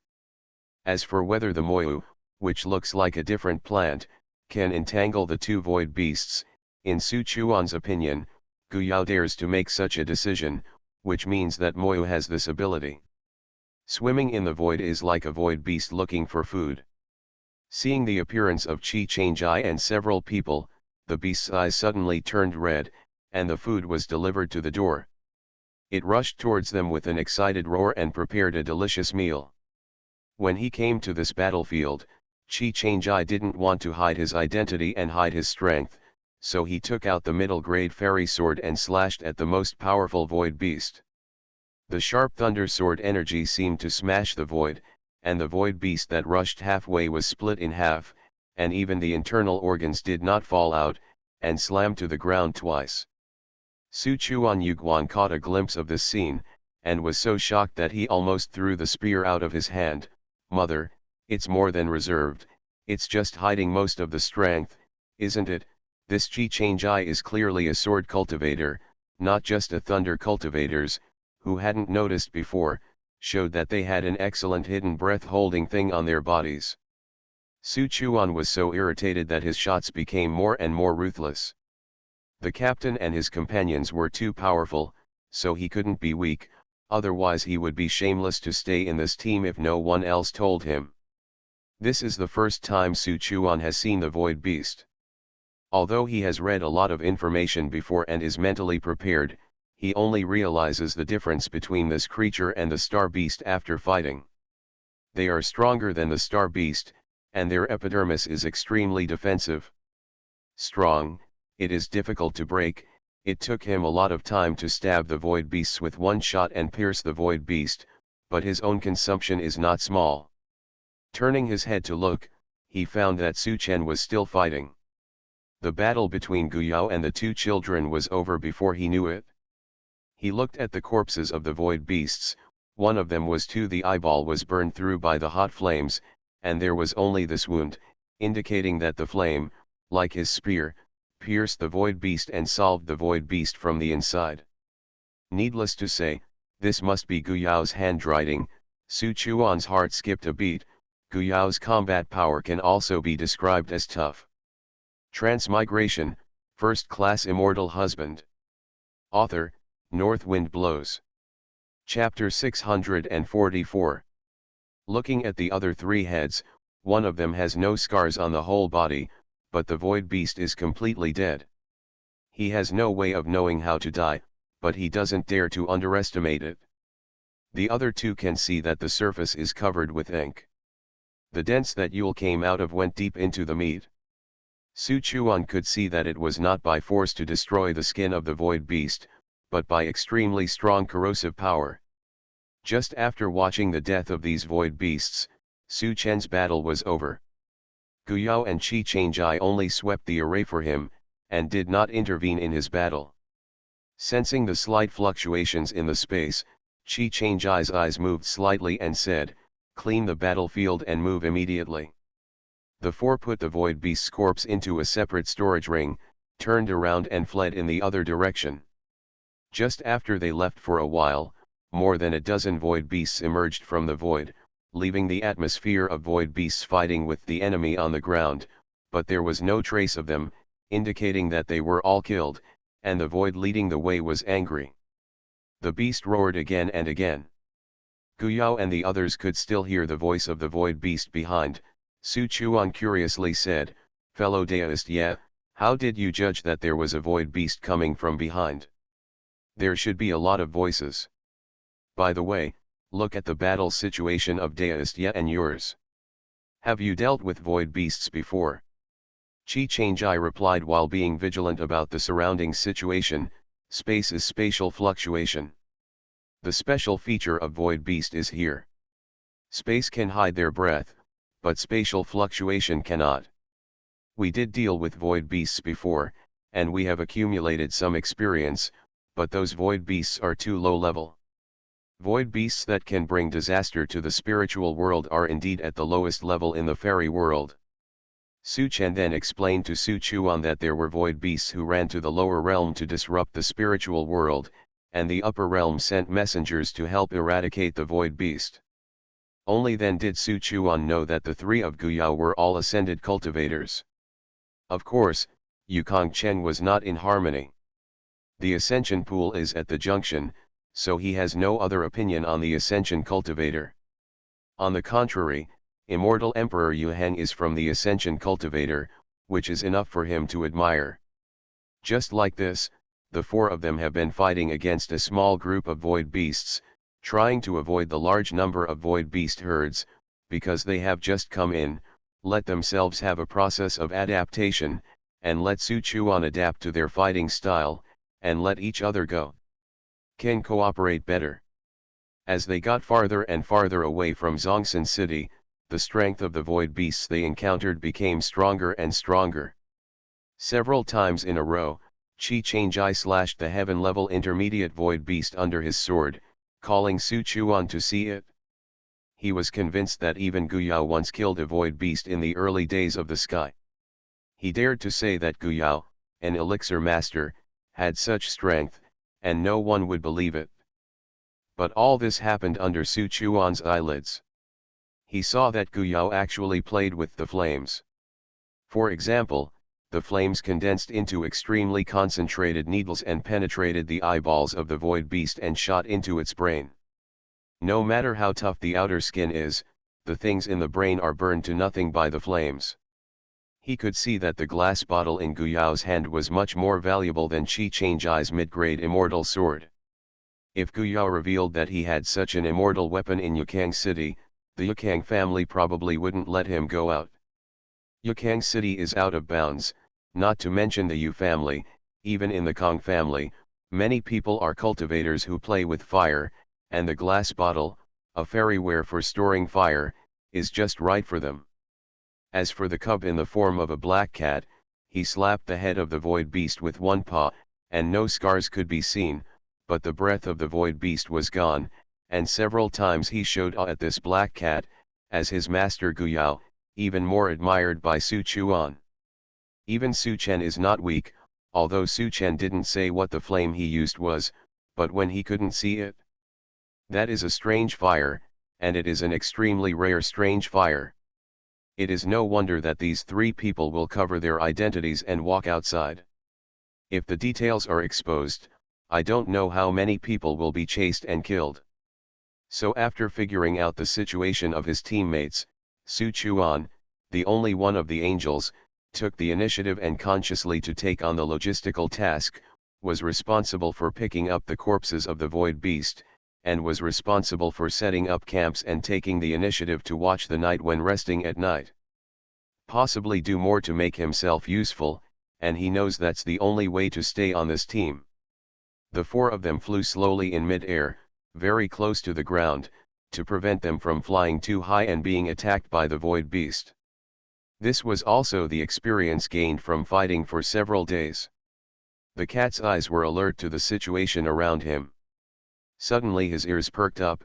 As for whether the Moyu, which looks like a different plant, can entangle the two Void Beasts, in Su Chuan's opinion, Guyao dares to make such a decision, which means that Moyu has this ability. Swimming in the void is like a void beast looking for food. Seeing the appearance of Chi Changjai and several people, the beast's eyes suddenly turned red, and the food was delivered to the door. It rushed towards them with an excited roar and prepared a delicious meal. When he came to this battlefield, Chi Changjai didn't want to hide his identity and hide his strength, so he took out the middle-grade fairy sword and slashed at the most powerful void beast. The sharp thunder sword energy seemed to smash the void, and the void beast that rushed halfway was split in half, and even the internal organs did not fall out, and slammed to the ground twice. Su Chuan Yuguan caught a glimpse of this scene, and was so shocked that he almost threw the spear out of his hand. Mother, it's more than reserved, it's just hiding most of the strength, isn't it? This Chi Changjai is clearly a sword cultivator, not just a thunder cultivators, who hadn't noticed before, showed that they had an excellent hidden breath-holding thing on their bodies. Su Chuan was so irritated that his shots became more and more ruthless. The captain and his companions were too powerful, so he couldn't be weak, otherwise he would be shameless to stay in this team if no one else told him. This is the first time Su Chuan has seen the Void Beast. Although he has read a lot of information before and is mentally prepared, he only realizes the difference between this creature and the Star Beast after fighting. They are stronger than the Star Beast, and their epidermis is extremely defensive. Strong, it is difficult to break. It took him a lot of time to stab the Void Beasts with one shot and pierce the Void Beast, but his own consumption is not small. Turning his head to look, he found that Su Chen was still fighting. The battle between Guyao and the two children was over before he knew it. He looked at the corpses of the Void Beasts. One of them was too. The eyeball was burned through by the hot flames, and there was only this wound, indicating that the flame, like his spear, pierced the Void Beast and solved the Void Beast from the inside. Needless to say, this must be Guyao's handwriting. Su Chuan's heart skipped a beat. Guyao's combat power can also be described as tough. Transmigration, First Class Immortal Husband. Author, North Wind Blows. Chapter 644. Looking at the other three heads, one of them has no scars on the whole body, but the Void Beast is completely dead. He has no way of knowing how to die, but he doesn't dare to underestimate it. The other two can see that the surface is covered with ink. The dents that Yule came out of went deep into the meat. Su Chuan could see that it was not by force to destroy the skin of the Void Beast, but by extremely strong corrosive power. Just after watching the death of these Void Beasts, Su Chen's battle was over. Guyao and Chi Changjai only swept the array for him, and did not intervene in his battle. Sensing the slight fluctuations in the space, Chi Changjai's eyes moved slightly and said, "Clean the battlefield and move immediately." The four put the Void Beast's corpse into a separate storage ring, turned around and fled in the other direction. Just after they left for a while, more than a dozen Void Beasts emerged from the void, leaving the atmosphere of Void Beasts fighting with the enemy on the ground, but there was no trace of them, indicating that they were all killed, and the void leading the way was angry. The beast roared again and again. Guyao and the others could still hear the voice of the Void Beast behind. Su Chuan curiously said, "Fellow Daoist, how did you judge that there was a Void Beast coming from behind? There should be a lot of voices. By the way, look at the battle situation of Daoist and yours. Have you dealt with Void Beasts before?" Chi Changjai replied while being vigilant about the surrounding situation, Space is spatial fluctuation. The special feature of void beast is here. Space can hide their breath, but spatial fluctuation cannot. We did deal with void beasts before, and we have accumulated some experience, but those void beasts are too low level. Void beasts that can bring disaster to the spiritual world are indeed at the lowest level in the fairy world. Su Chen then explained to Su Chuan that there were void beasts who ran to the lower realm to disrupt the spiritual world, and the upper realm sent messengers to help eradicate the void beast. Only then did Su Chuan know that the three of Guyao were all ascended cultivators. Of course, Yukong Chen was not in harmony. The ascension pool is at the junction, so he has no other opinion on the ascension cultivator. On the contrary, Immortal Emperor Yu Heng is from the Ascension Cultivator, which is enough for him to admire. Just like this, the four of them have been fighting against a small group of void beasts, trying to avoid the large number of void beast herds, because they have just come in, let themselves have a process of adaptation, and let Su Chuan adapt to their fighting style, and let each other go. Can cooperate better. As they got farther and farther away from Zhongshan City, the strength of the void beasts they encountered became stronger and stronger. Several times in a row, Qi Changjai slashed the heaven-level intermediate void beast under his sword, calling Su Chuan to see it. He was convinced that even Guyao once killed a void beast in the early days of the sky. He dared to say that Guyao, an elixir master, had such strength, and no one would believe it. But all this happened under Su Chuan's eyelids. He saw that Guyao actually played with the flames. For example, the flames condensed into extremely concentrated needles and penetrated the eyeballs of the void beast and shot into its brain. No matter how tough the outer skin is, the things in the brain are burned to nothing by the flames. He could see that the glass bottle in Guyao's hand was much more valuable than Qi Changjai's mid-grade immortal sword. If Guyao revealed that he had such an immortal weapon in Yukang City, the Yukang family probably wouldn't let him go out. Yukang City is out of bounds, not to mention the Yu family. Even in the Kong family, many people are cultivators who play with fire, and the glass bottle, a fairyware for storing fire, is just right for them. As for the cub in the form of a black cat, he slapped the head of the void beast with one paw, and no scars could be seen, but the breath of the void beast was gone, and several times he showed awe at this black cat, as his master Guyao, even more admired by Su Chuan. Even Su Chen is not weak, although Su Chen didn't say what the flame he used was, but when he couldn't see it. That is a strange fire, and it is an extremely rare strange fire. It is no wonder that these three people will cover their identities and walk outside. If the details are exposed, I don't know how many people will be chased and killed. So after figuring out the situation of his teammates, Su Chuan, the only one of the angels, took the initiative and consciously to take on the logistical task, was responsible for picking up the corpses of the void beast, and was responsible for setting up camps and taking the initiative to watch the night when resting at night. Possibly do more to make himself useful, and he knows that's the only way to stay on this team. The four of them flew slowly in mid-air, very close to the ground, to prevent them from flying too high and being attacked by the void beast. This was also the experience gained from fighting for several days. The cat's eyes were alert to the situation around him. Suddenly his ears perked up,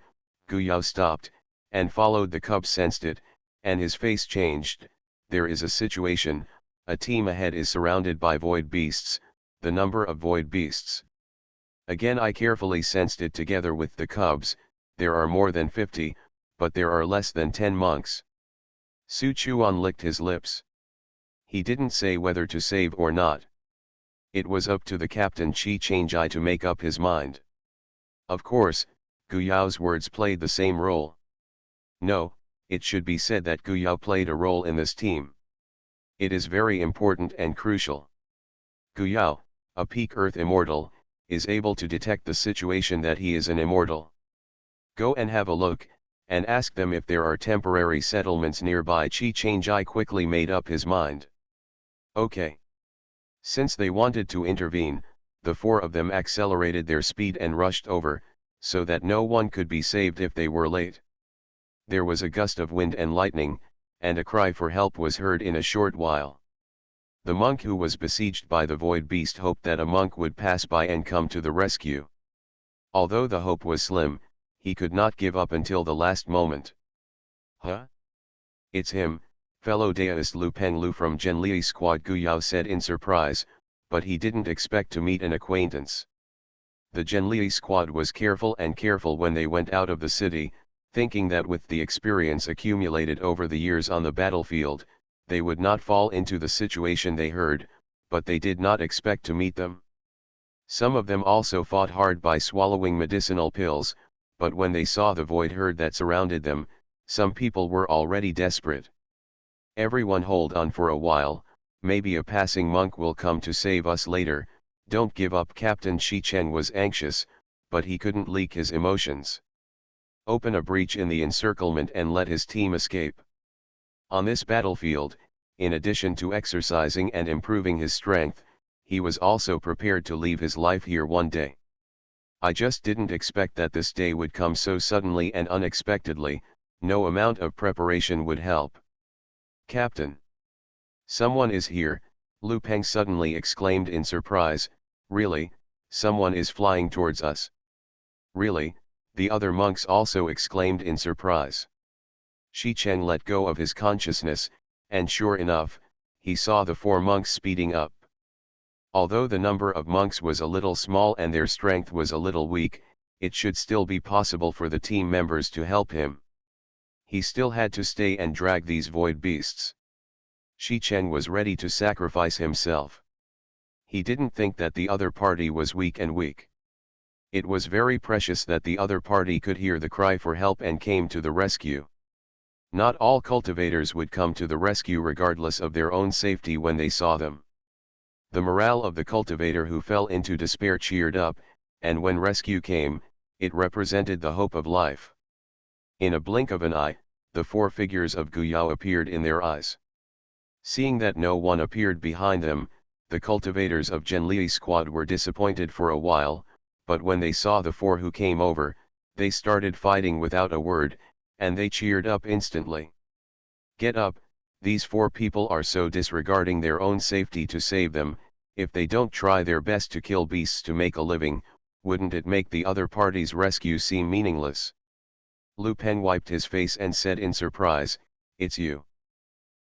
Guyao stopped, and followed the cub sensed it, and his face changed. There is a situation, a team ahead is surrounded by void beasts, the number of void beasts. Again I carefully sensed it together with the cubs, there are more than 50, but there are less than 10 monks. Su Chuan licked his lips. He didn't say whether to save or not. It was up to the captain Qi Changjai to make up his mind. Of course, Guyao's words played the same role. No, it should be said that Guyao played a role in this team. It is very important and crucial. Guyao, a peak Earth immortal, is able to detect the situation that he is an immortal. Go and have a look, and ask them if there are temporary settlements nearby. Qi Changjai quickly made up his mind. Okay. Since they wanted to intervene, the four of them accelerated their speed and rushed over, so that no one could be saved if they were late. There was a gust of wind and lightning, and a cry for help was heard in a short while. The monk who was besieged by the void beast hoped that a monk would pass by and come to the rescue. Although the hope was slim, he could not give up until the last moment. Huh? It's him, fellow deist Lu Penglu from Genli's squad, Guyao said in surprise, but he didn't expect to meet an acquaintance. The Genli squad was careful when they went out of the city, thinking that with the experience accumulated over the years on the battlefield, they would not fall into the situation they heard, but they did not expect to meet them. Some of them also fought hard by swallowing medicinal pills, but when they saw the void herd that surrounded them, some people were already desperate. Everyone hold on for a while, maybe a passing monk will come to save us later. Don't give up. Captain Shi Cheng was anxious, but he couldn't leak his emotions. Open a breach in the encirclement and let his team escape. On this battlefield, in addition to exercising and improving his strength, he was also prepared to leave his life here one day. I just didn't expect that this day would come so suddenly and unexpectedly. No amount of preparation would help. Captain! Someone is here, Lu Peng suddenly exclaimed in surprise. Really, someone is flying towards us. Really, the other monks also exclaimed in surprise. Shi Cheng let go of his consciousness, and sure enough, he saw the four monks speeding up. Although the number of monks was a little small and their strength was a little weak, it should still be possible for the team members to help him. He still had to stay and drag these void beasts. Shi Cheng was ready to sacrifice himself. He didn't think that the other party was weak. It was very precious that the other party could hear the cry for help and came to the rescue. Not all cultivators would come to the rescue regardless of their own safety when they saw them. The morale of the cultivator who fell into despair cheered up, and when rescue came, it represented the hope of life. In a blink of an eye, the four figures of Guyao appeared in their eyes. Seeing that no one appeared behind them, the cultivators of Genli's squad were disappointed for a while, but when they saw the four who came over, they started fighting without a word, and they cheered up instantly. Get up, these four people are so disregarding their own safety to save them. If they don't try their best to kill beasts to make a living, wouldn't it make the other party's rescue seem meaningless? Lu Peng wiped his face and said in surprise, "It's you."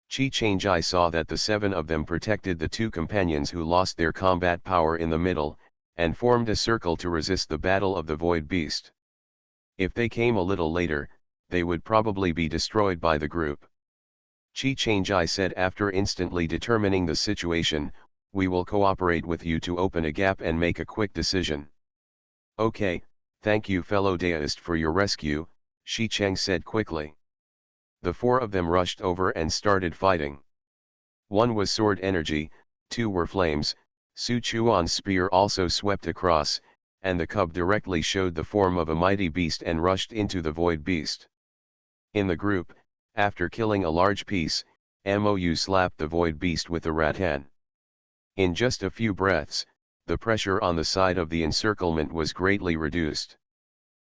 Qi Changjai saw that the seven of them protected the two companions who lost their combat power in the middle, and formed a circle to resist the battle of the void beast. If they came a little later, they would probably be destroyed by the group. Qi Changjai said after instantly determining the situation, "We will cooperate with you to open a gap and make a quick decision." "Okay, thank you fellow deist for your rescue," Shi Cheng said quickly. The four of them rushed over and started fighting. One was sword energy, two were flames, Su Chuan's spear also swept across, and the cub directly showed the form of a mighty beast and rushed into the void beast. In the group, after killing a large piece, Mou slapped the void beast with a rattan. In just a few breaths, the pressure on the side of the encirclement was greatly reduced.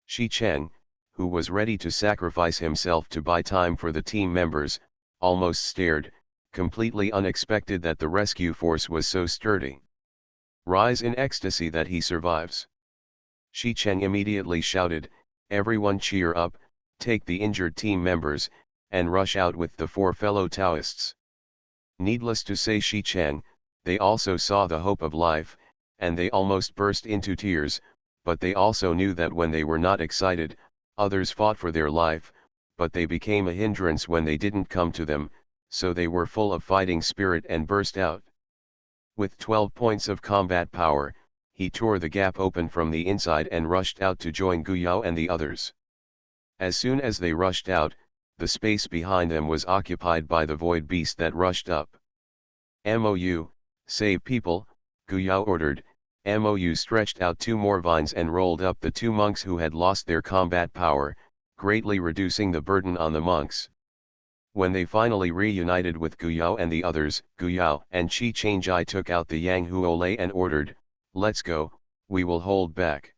Shi Cheng, who was ready to sacrifice himself to buy time for the team members, almost stared, completely unexpected that the rescue force was so sturdy. Rise in ecstasy that he survives. Shi Cheng immediately shouted, "Everyone cheer up, take the injured team members, and rush out with the four fellow Taoists." Needless to say, Shi Cheng, they also saw the hope of life, and they almost burst into tears, but they also knew that when they were not excited, others fought for their life, but they became a hindrance when they didn't come to them, so they were full of fighting spirit and burst out. With 12 points of combat power, he tore the gap open from the inside and rushed out to join Guyao and the others. As soon as they rushed out, the space behind them was occupied by the void beast that rushed up. "Mou, save people," Guyao ordered. Mou stretched out two more vines and rolled up the two monks who had lost their combat power, greatly reducing the burden on the monks. When they finally reunited with Guyao and the others, Guyao and Qi Changjai took out the Yang Huolei and ordered, Let's go, we will hold back.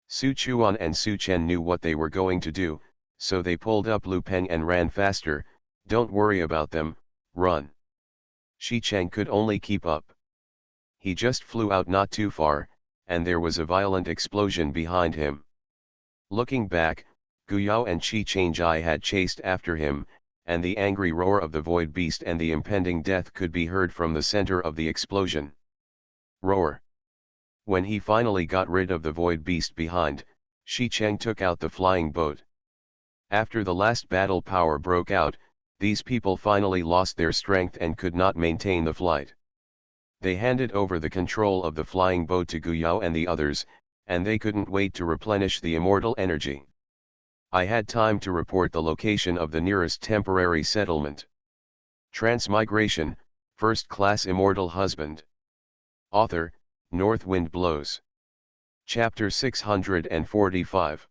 Su Chuan and Su Chen knew what they were going to do, so they pulled up Lu Peng and ran faster. Don't worry about them, run. Shi Cheng could only keep up. He just flew out not too far, and there was a violent explosion behind him. Looking back, Guyao and Qi Changjai had chased after him, and the angry roar of the void beast and the impending death could be heard from the center of the explosion. Roar. When he finally got rid of the void beast behind, Shi Cheng took out the flying boat. After the last battle power broke out, these people finally lost their strength and could not maintain the flight. They handed over the control of the flying boat to Guyao and the others, and they couldn't wait to replenish the immortal energy. I had time to report the location of the nearest temporary settlement. Transmigration, First Class Immortal Husband. Author, North Wind Blows. Chapter 645.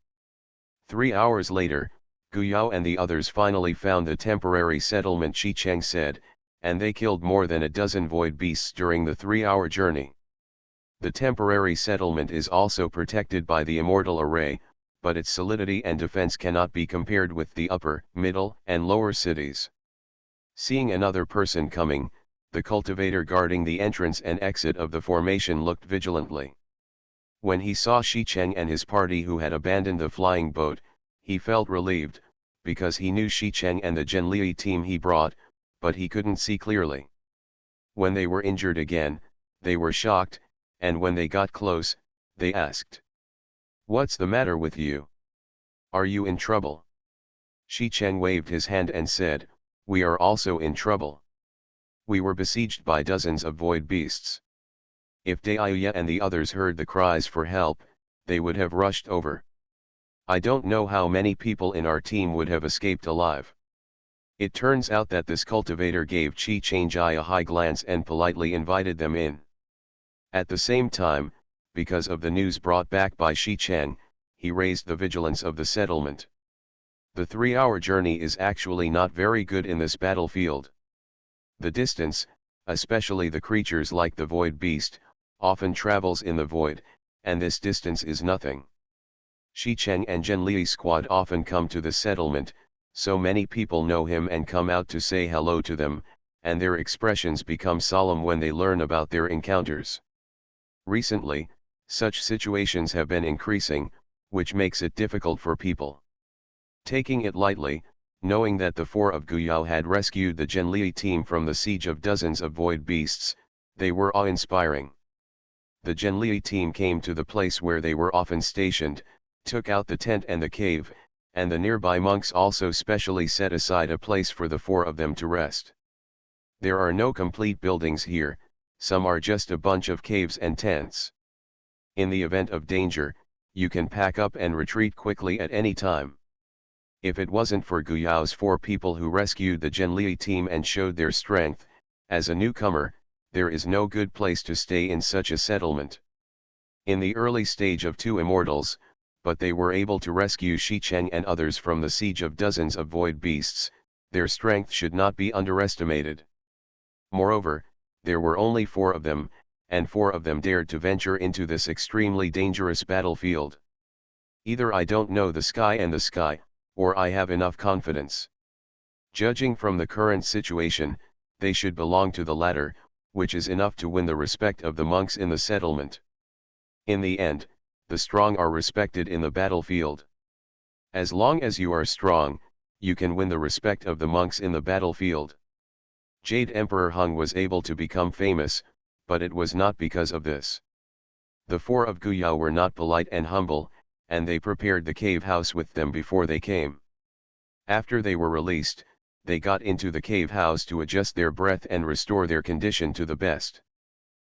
3 hours later, Guyao and the others finally found the temporary settlement, Shi Cheng said, and they killed more than a dozen void beasts during the 3-hour journey. The temporary settlement is also protected by the immortal array, but its solidity and defense cannot be compared with the upper, middle, and lower cities. Seeing another person coming, the cultivator guarding the entrance and exit of the formation looked vigilantly. When he saw Shi Cheng and his party who had abandoned the flying boat, he felt relieved, because he knew Shi Cheng and the Zhenlei team he brought, but he couldn't see clearly. When they were injured again, they were shocked, and when they got close, they asked, "What's the matter with you? Are you in trouble?" Shi Cheng waved his hand and said, "We are also in trouble. We were besieged by dozens of void beasts. If Daiya and the others heard the cries for help, they would have rushed over. I don't know how many people in our team would have escaped alive." It turns out that this cultivator gave Qi Changjai a high glance and politely invited them in. At the same time, because of the news brought back by Shi Cheng, he raised the vigilance of the settlement. The 3-hour journey is actually not very good in this battlefield. The distance, especially the creatures like the void beast, often travels in the void, and this distance is nothing. Shi Cheng and Zhenli's squad often come to the settlement, so many people know him and come out to say hello to them, and their expressions become solemn when they learn about their encounters. Recently, such situations have been increasing, which makes it difficult for people. Taking it lightly, knowing that the 4 of Guyao had rescued the Zhenlei team from the siege of dozens of void beasts, they were awe-inspiring. The Zhenlei team came to the place where they were often stationed, took out the tent and the cave, and the nearby monks also specially set aside a place for the 4 of them to rest. There are no complete buildings here, some are just a bunch of caves and tents. In the event of danger, you can pack up and retreat quickly at any time. If it wasn't for Guyao's 4 people who rescued the Zhenlei team and showed their strength, as a newcomer, there is no good place to stay in such a settlement. In the early stage of 2 immortals, but they were able to rescue Shi Cheng and others from the siege of dozens of void beasts, their strength should not be underestimated. Moreover, there were only 4 of them, and 4 of them dared to venture into this extremely dangerous battlefield. Either I don't know the sky, or I have enough confidence. Judging from the current situation, they should belong to the latter, which is enough to win the respect of the monks in the settlement. In the end, the strong are respected in the battlefield. As long as you are strong, you can win the respect of the monks in the battlefield. Jade Emperor Hung was able to become famous, but it was not because of this. The 4 of Guyao were not polite and humble, and they prepared the cave house with them before they came. After they were released, they got into the cave house to adjust their breath and restore their condition to the best.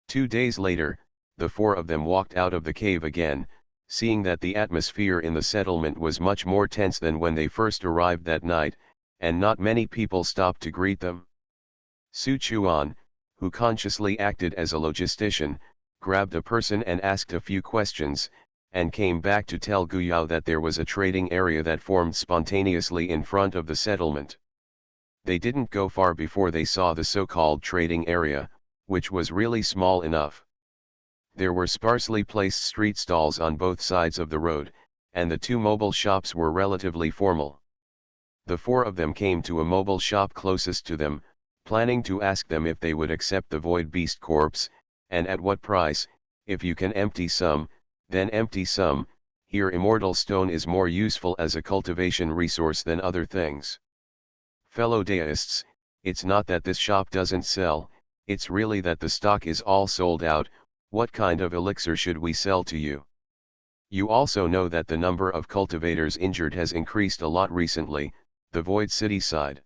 2 days later, the 4 of them walked out of the cave again, seeing that the atmosphere in the settlement was much more tense than when they first arrived that night, and not many people stopped to greet them. Su Chuan, who consciously acted as a logistician, grabbed a person and asked a few questions, and came back to tell Guyao that there was a trading area that formed spontaneously in front of the settlement. They didn't go far before they saw the so-called trading area, which was really small enough. There were sparsely placed street stalls on both sides of the road, and the two mobile shops were relatively formal. The four of them came to a mobile shop closest to them, planning to ask them if they would accept the void beast corpse, and at what price. If you can empty some, then empty some. Here immortal stone is more useful as a cultivation resource than other things. Fellow deists, it's not that this shop doesn't sell, it's really that the stock is all sold out. What kind of elixir should we sell to you? You also know that the number of cultivators injured has increased a lot recently. The Void City side.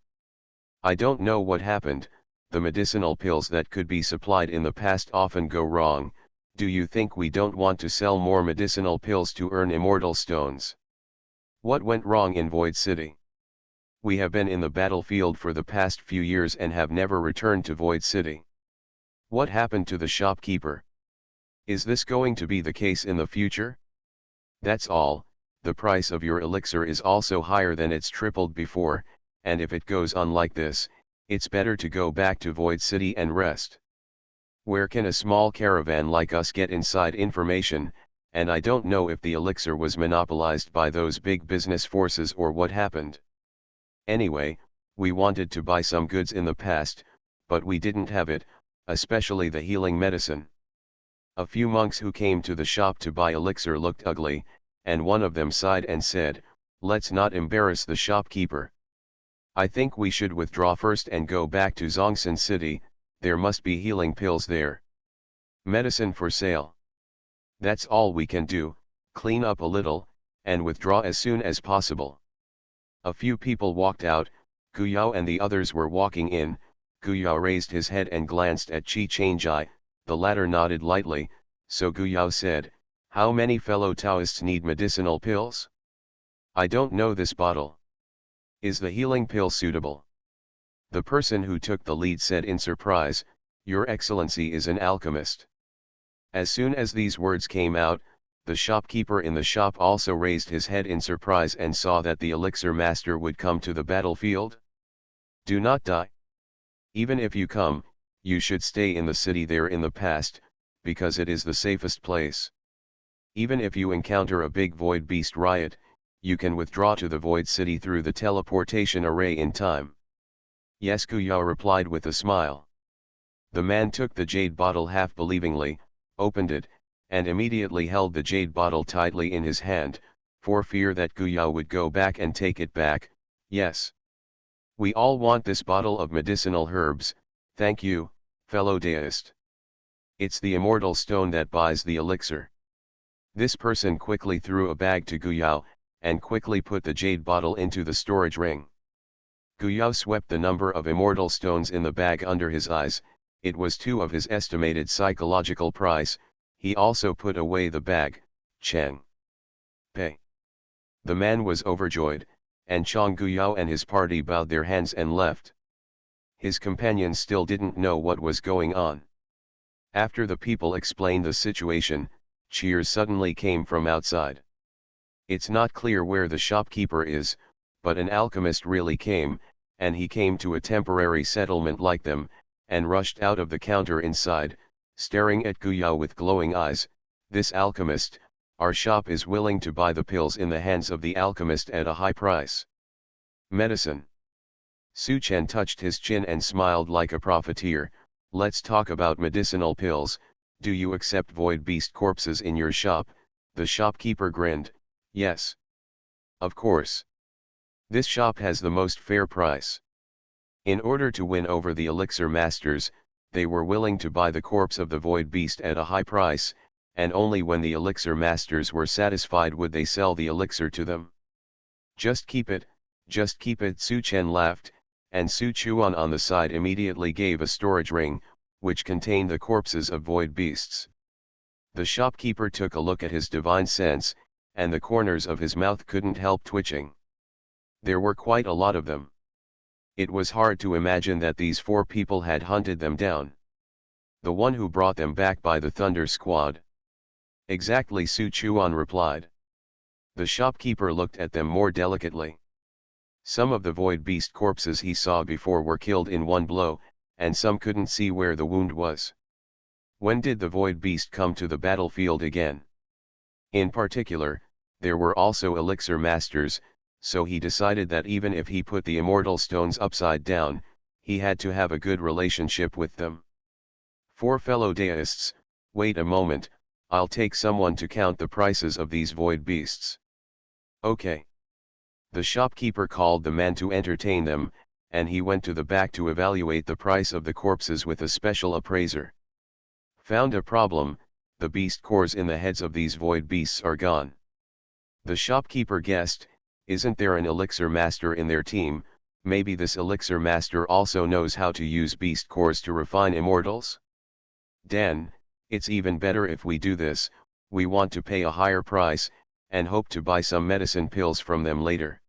I don't know what happened. The medicinal pills that could be supplied in the past often go wrong. Do you think we don't want to sell more medicinal pills to earn immortal stones? What went wrong in Void City? We have been in the battlefield for the past few years and have never returned to Void City. What happened to the shopkeeper? Is this going to be the case in the future? That's all. The price of your elixir is also higher than it's tripled before, and if it goes on like this, it's better to go back to Void City and rest. Where can a small caravan like us get inside information? And I don't know if the elixir was monopolized by those big business forces or what happened. Anyway, we wanted to buy some goods in the past, but we didn't have it, especially the healing medicine. A few monks who came to the shop to buy elixir looked ugly, and one of them sighed and said, "Let's not embarrass the shopkeeper. I think we should withdraw first and go back to Zhongsan City. There must be healing pills there. Medicine for sale. That's all we can do, clean up a little, and withdraw as soon as possible." A few people walked out. Guyao and the others were walking in. Guyao raised his head and glanced at Chi Changjai. The latter nodded lightly, so Guyao said, "How many fellow Taoists need medicinal pills? I don't know this bottle. Is the healing pill suitable?" The person who took the lead said in surprise, "Your Excellency is an alchemist." As soon as these words came out, the shopkeeper in the shop also raised his head in surprise and saw that the elixir master would come to the battlefield. "Do not die. Even if you come, you should stay in the city there in the past, because it is the safest place. Even if you encounter a big void beast riot, you can withdraw to the void city through the teleportation array in time." "Yes," Guyao replied with a smile. The man took the jade bottle half believingly, opened it, and immediately held the jade bottle tightly in his hand, for fear that Guyao would go back and take it back. "Yes. We all want this bottle of medicinal herbs, thank you, fellow deist. It's the immortal stone that buys the elixir." This person quickly threw a bag to Guyao, and quickly put the jade bottle into the storage ring. Guyao swept the number of immortal stones in the bag under his eyes. It was 2 of his estimated psychological price. He also put away the bag. "Cheng. Pay." The man was overjoyed, and Chang Guyao and his party bowed their hands and left. His companions still didn't know what was going on. After the people explained the situation, cheers suddenly came from outside. It's not clear where the shopkeeper is, but an alchemist really came, and he came to a temporary settlement like them, and rushed out of the counter inside, staring at Guyao with glowing eyes. "This alchemist, our shop is willing to buy the pills in the hands of the alchemist at a high price." Medicine. Su Chen touched his chin and smiled like a profiteer. "Let's talk about medicinal pills. Do you accept void beast corpses in your shop?" The shopkeeper grinned. "Yes. Of course. This shop has the most fair price." In order to win over the elixir masters, they were willing to buy the corpse of the void beast at a high price, and only when the elixir masters were satisfied would they sell the elixir to them. Just keep it, Su Chen laughed, and Su Chuan on the side immediately gave a storage ring, which contained the corpses of void beasts. The shopkeeper took a look at his divine sense, and the corners of his mouth couldn't help twitching. There were quite a lot of them. It was hard to imagine that these 4 people had hunted them down. The one who brought them back by the Thunder Squad. "Exactly," Su Chuan replied. The shopkeeper looked at them more delicately. Some of the void beast corpses he saw before were killed in one blow, and some couldn't see where the wound was. When did the Void Beast come to the battlefield again? In particular, there were also elixir masters, so he decided that even if he put the immortal stones upside down, he had to have a good relationship with them. For fellow deists, wait a moment, I'll take someone to count the prices of these void beasts. Okay. The shopkeeper called the man to entertain them, and he went to the back to evaluate the price of the corpses with a special appraiser. Found a problem, the beast cores in the heads of these void beasts are gone. The shopkeeper guessed, isn't there an elixir master in their team? Maybe this elixir master also knows how to use beast cores to refine immortals? Dan, it's even better if we do this, we want to pay a higher price, and hope to buy some medicine pills from them later.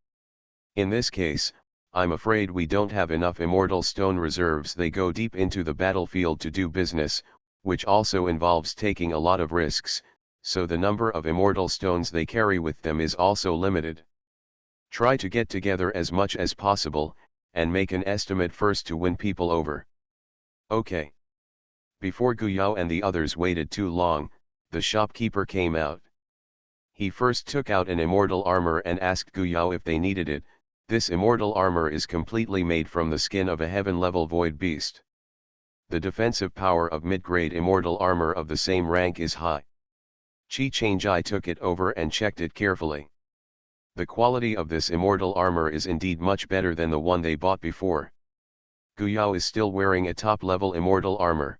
In this case, I'm afraid we don't have enough immortal stone reserves. They go deep into the battlefield to do business, which also involves taking a lot of risks, so the number of immortal stones they carry with them is also limited. Try to get together as much as possible, and make an estimate first to win people over. Okay. Before Guyao and the others waited too long, the shopkeeper came out. He first took out an immortal armor and asked Guyao if they needed it. This immortal armor is completely made from the skin of a heaven-level void beast. The defensive power of mid-grade immortal armor of the same rank is high. Chi Changjai took it over and checked it carefully. The quality of this immortal armor is indeed much better than the one they bought before. Guyao is still wearing a top-level immortal armor.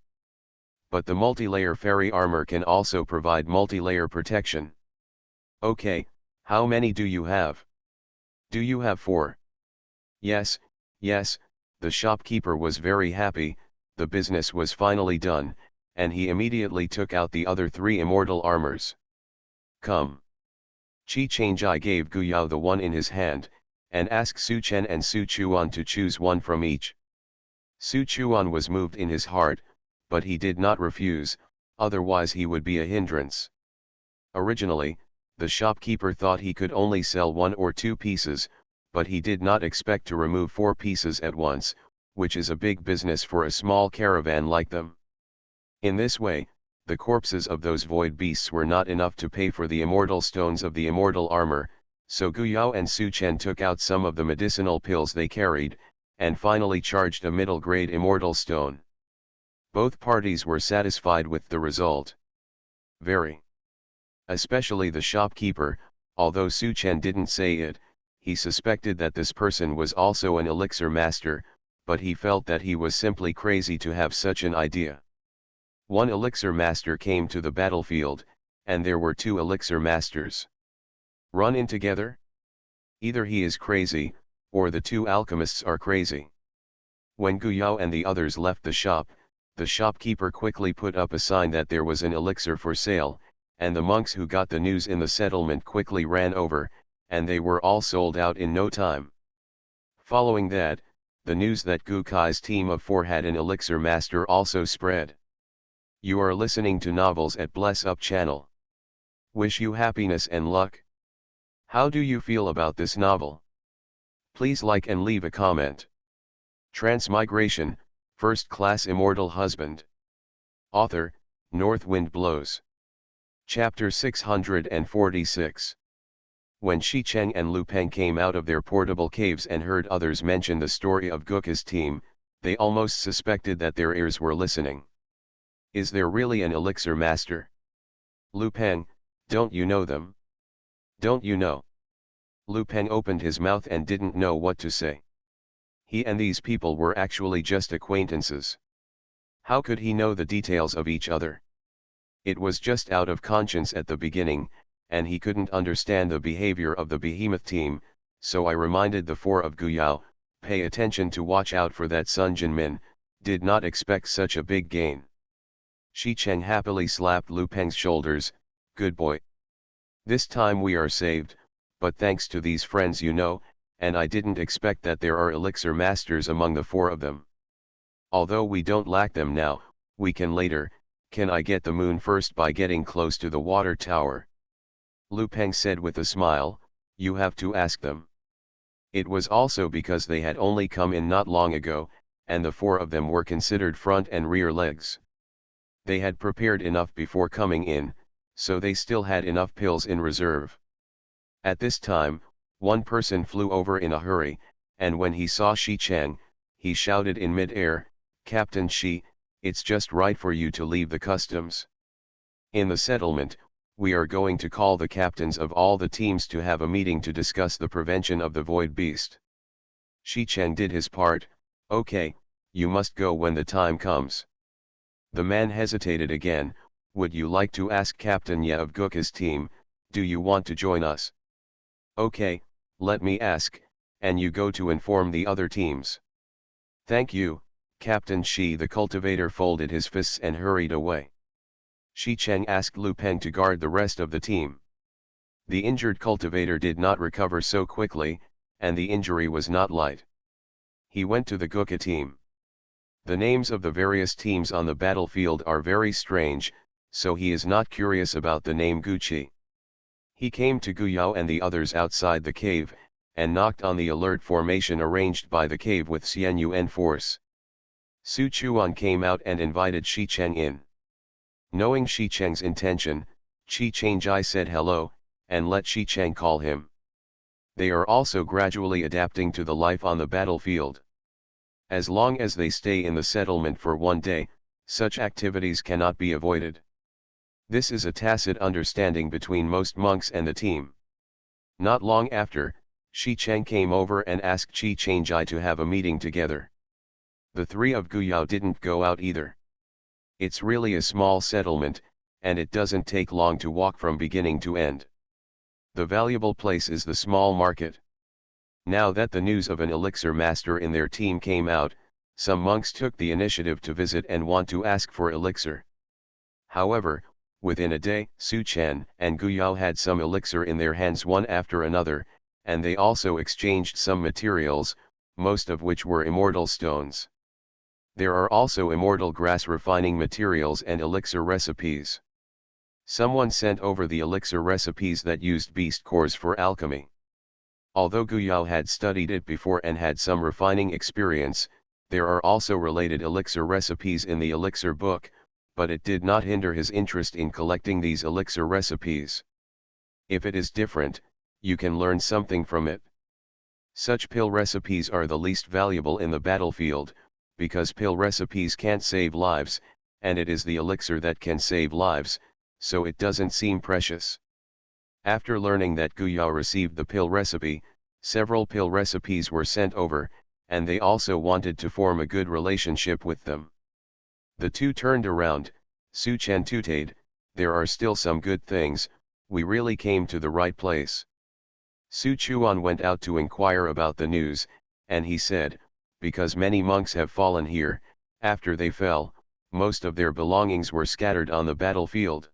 But the multi-layer fairy armor can also provide multi-layer protection. Okay, how many do you have? Do you have 4? Yes, yes, the shopkeeper was very happy, the business was finally done, and he immediately took out the other 3 immortal armors. Come. Chi Changjai gave Guyao the one in his hand, and asked Su Chen and Su Chuan to choose one from each. Su Chuan was moved in his heart, but he did not refuse, otherwise he would be a hindrance. Originally, the shopkeeper thought he could only sell 1 or 2 pieces, but he did not expect to remove 4 pieces at once, which is a big business for a small caravan like them. In this way, the corpses of those void beasts were not enough to pay for the immortal stones of the immortal armor, so Guyao and Su Chen took out some of the medicinal pills they carried, and finally charged a middle-grade immortal stone. Both parties were satisfied with the result. Very. Especially the shopkeeper, although Su Chen didn't say it, he suspected that this person was also an elixir master, but he felt that he was simply crazy to have such an idea. One elixir master came to the battlefield, and there were 2 elixir masters. Run in together? Either he is crazy, or the 2 alchemists are crazy. When Guyao and the others left the shop, the shopkeeper quickly put up a sign that there was an elixir for sale, and the monks who got the news in the settlement quickly ran over, and they were all sold out in no time. Following that, the news that Gu Kai's team of 4 had an elixir master also spread. You are listening to Novels at Bless Up channel. Wish you happiness and luck. How do you feel about this novel? Please like and leave a comment. Transmigration, First Class Immortal Husband. Author, North Wind Blows. Chapter 646. When Shi Cheng and Lu Peng came out of their portable caves and heard others mention the story of Guka's team, they almost suspected that their ears were listening. Is there really an elixir master? Lu Peng, don't you know them? Don't you know? Lu Peng opened his mouth and didn't know what to say. He and these people were actually just acquaintances. How could he know the details of each other? It was just out of conscience at the beginning, and he couldn't understand the behavior of the behemoth team, so I reminded the 4 of Guyao, pay attention to watch out for that Sun Jinmin, did not expect such a big gain. Shi Cheng happily slapped Lu Peng's shoulders, good boy. This time we are saved, but thanks to these friends you know, and I didn't expect that there are elixir masters among the 4 of them. Although we don't lack them now, we can later. Can I get the moon first by getting close to the water tower? Lu Peng said with a smile, you have to ask them. It was also because they had only come in not long ago, and the 4 of them were considered front and rear legs. They had prepared enough before coming in, so they still had enough pills in reserve. At this time, one person flew over in a hurry, and when he saw Shi Chang, he shouted in mid-air, "Captain Shi, it's just right for you to leave the customs. In the settlement, we are going to call the captains of all the teams to have a meeting to discuss the prevention of the void beast." Shi Chang did his part. "Okay, you must go when the time comes." The man hesitated again. "Would you like to ask Captain Ye of Guk's team, do you want to join us?" "Okay, let me ask, and you go to inform the other teams." "Thank you, Captain Shi." The cultivator folded his fists and hurried away. Shi Chang asked Lu Peng to guard the rest of the team. The injured cultivator did not recover so quickly, and the injury was not light. He went to the Gukha team. The names of the various teams on the battlefield are very strange, so he is not curious about the name Gucci. He came to Gu Yao and the others outside the cave, and knocked on the alert formation arranged by the cave with Xian Yuan force. Su Chuan came out and invited Shi Cheng in. Knowing Shi Cheng's intention, Chi Changjai said hello, and let Shi Cheng call him. They are also gradually adapting to the life on the battlefield. As long as they stay in the settlement for one day, such activities cannot be avoided. This is a tacit understanding between most monks and the team. Not long after, Shi Cheng came over and asked Chi Changjai to have a meeting together. The three of Guyao didn't go out either. It's really a small settlement, and it doesn't take long to walk from beginning to end. The valuable place is the small market. Now that the news of an elixir master in their team came out, some monks took the initiative to visit and want to ask for elixir. However, within a day, Su Chen and Gu Yao had some elixir in their hands one after another, and they also exchanged some materials, most of which were immortal stones. There are also immortal grass refining materials and elixir recipes. Someone sent over the elixir recipes that used beast cores for alchemy. Although Gu Yao had studied it before and had some refining experience, there are also related elixir recipes in the elixir book, but it did not hinder his interest in collecting these elixir recipes. If it is different, you can learn something from it. Such pill recipes are the least valuable in the battlefield, because pill recipes can't save lives, and it is the elixir that can save lives, so it doesn't seem precious. After learning that Gu Yao received the pill recipe, several pill recipes were sent over, and they also wanted to form a good relationship with them. The two turned around. Su Chen tooted, "There are still some good things, we really came to the right place." Su Chuan went out to inquire about the news, and he said, "Because many monks have fallen here, after they fell, most of their belongings were scattered on the battlefield.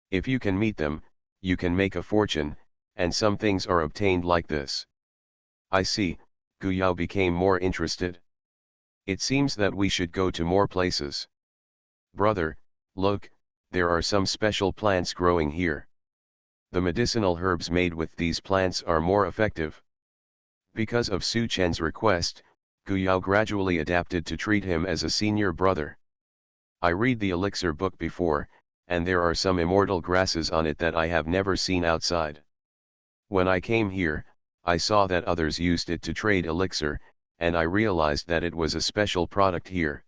If you can meet them, you can make a fortune, and some things are obtained like this." "I see." Gu Yao became more interested. "It seems that we should go to more places." "Brother, look, there are some special plants growing here. The medicinal herbs made with these plants are more effective." Because of Su Chen's request, Gu Yao gradually adapted to treat him as a senior brother. "I read the elixir book before, and there are some immortal grasses on it that I have never seen outside. When I came here, I saw that others used it to trade elixir, and I realized that it was a special product here."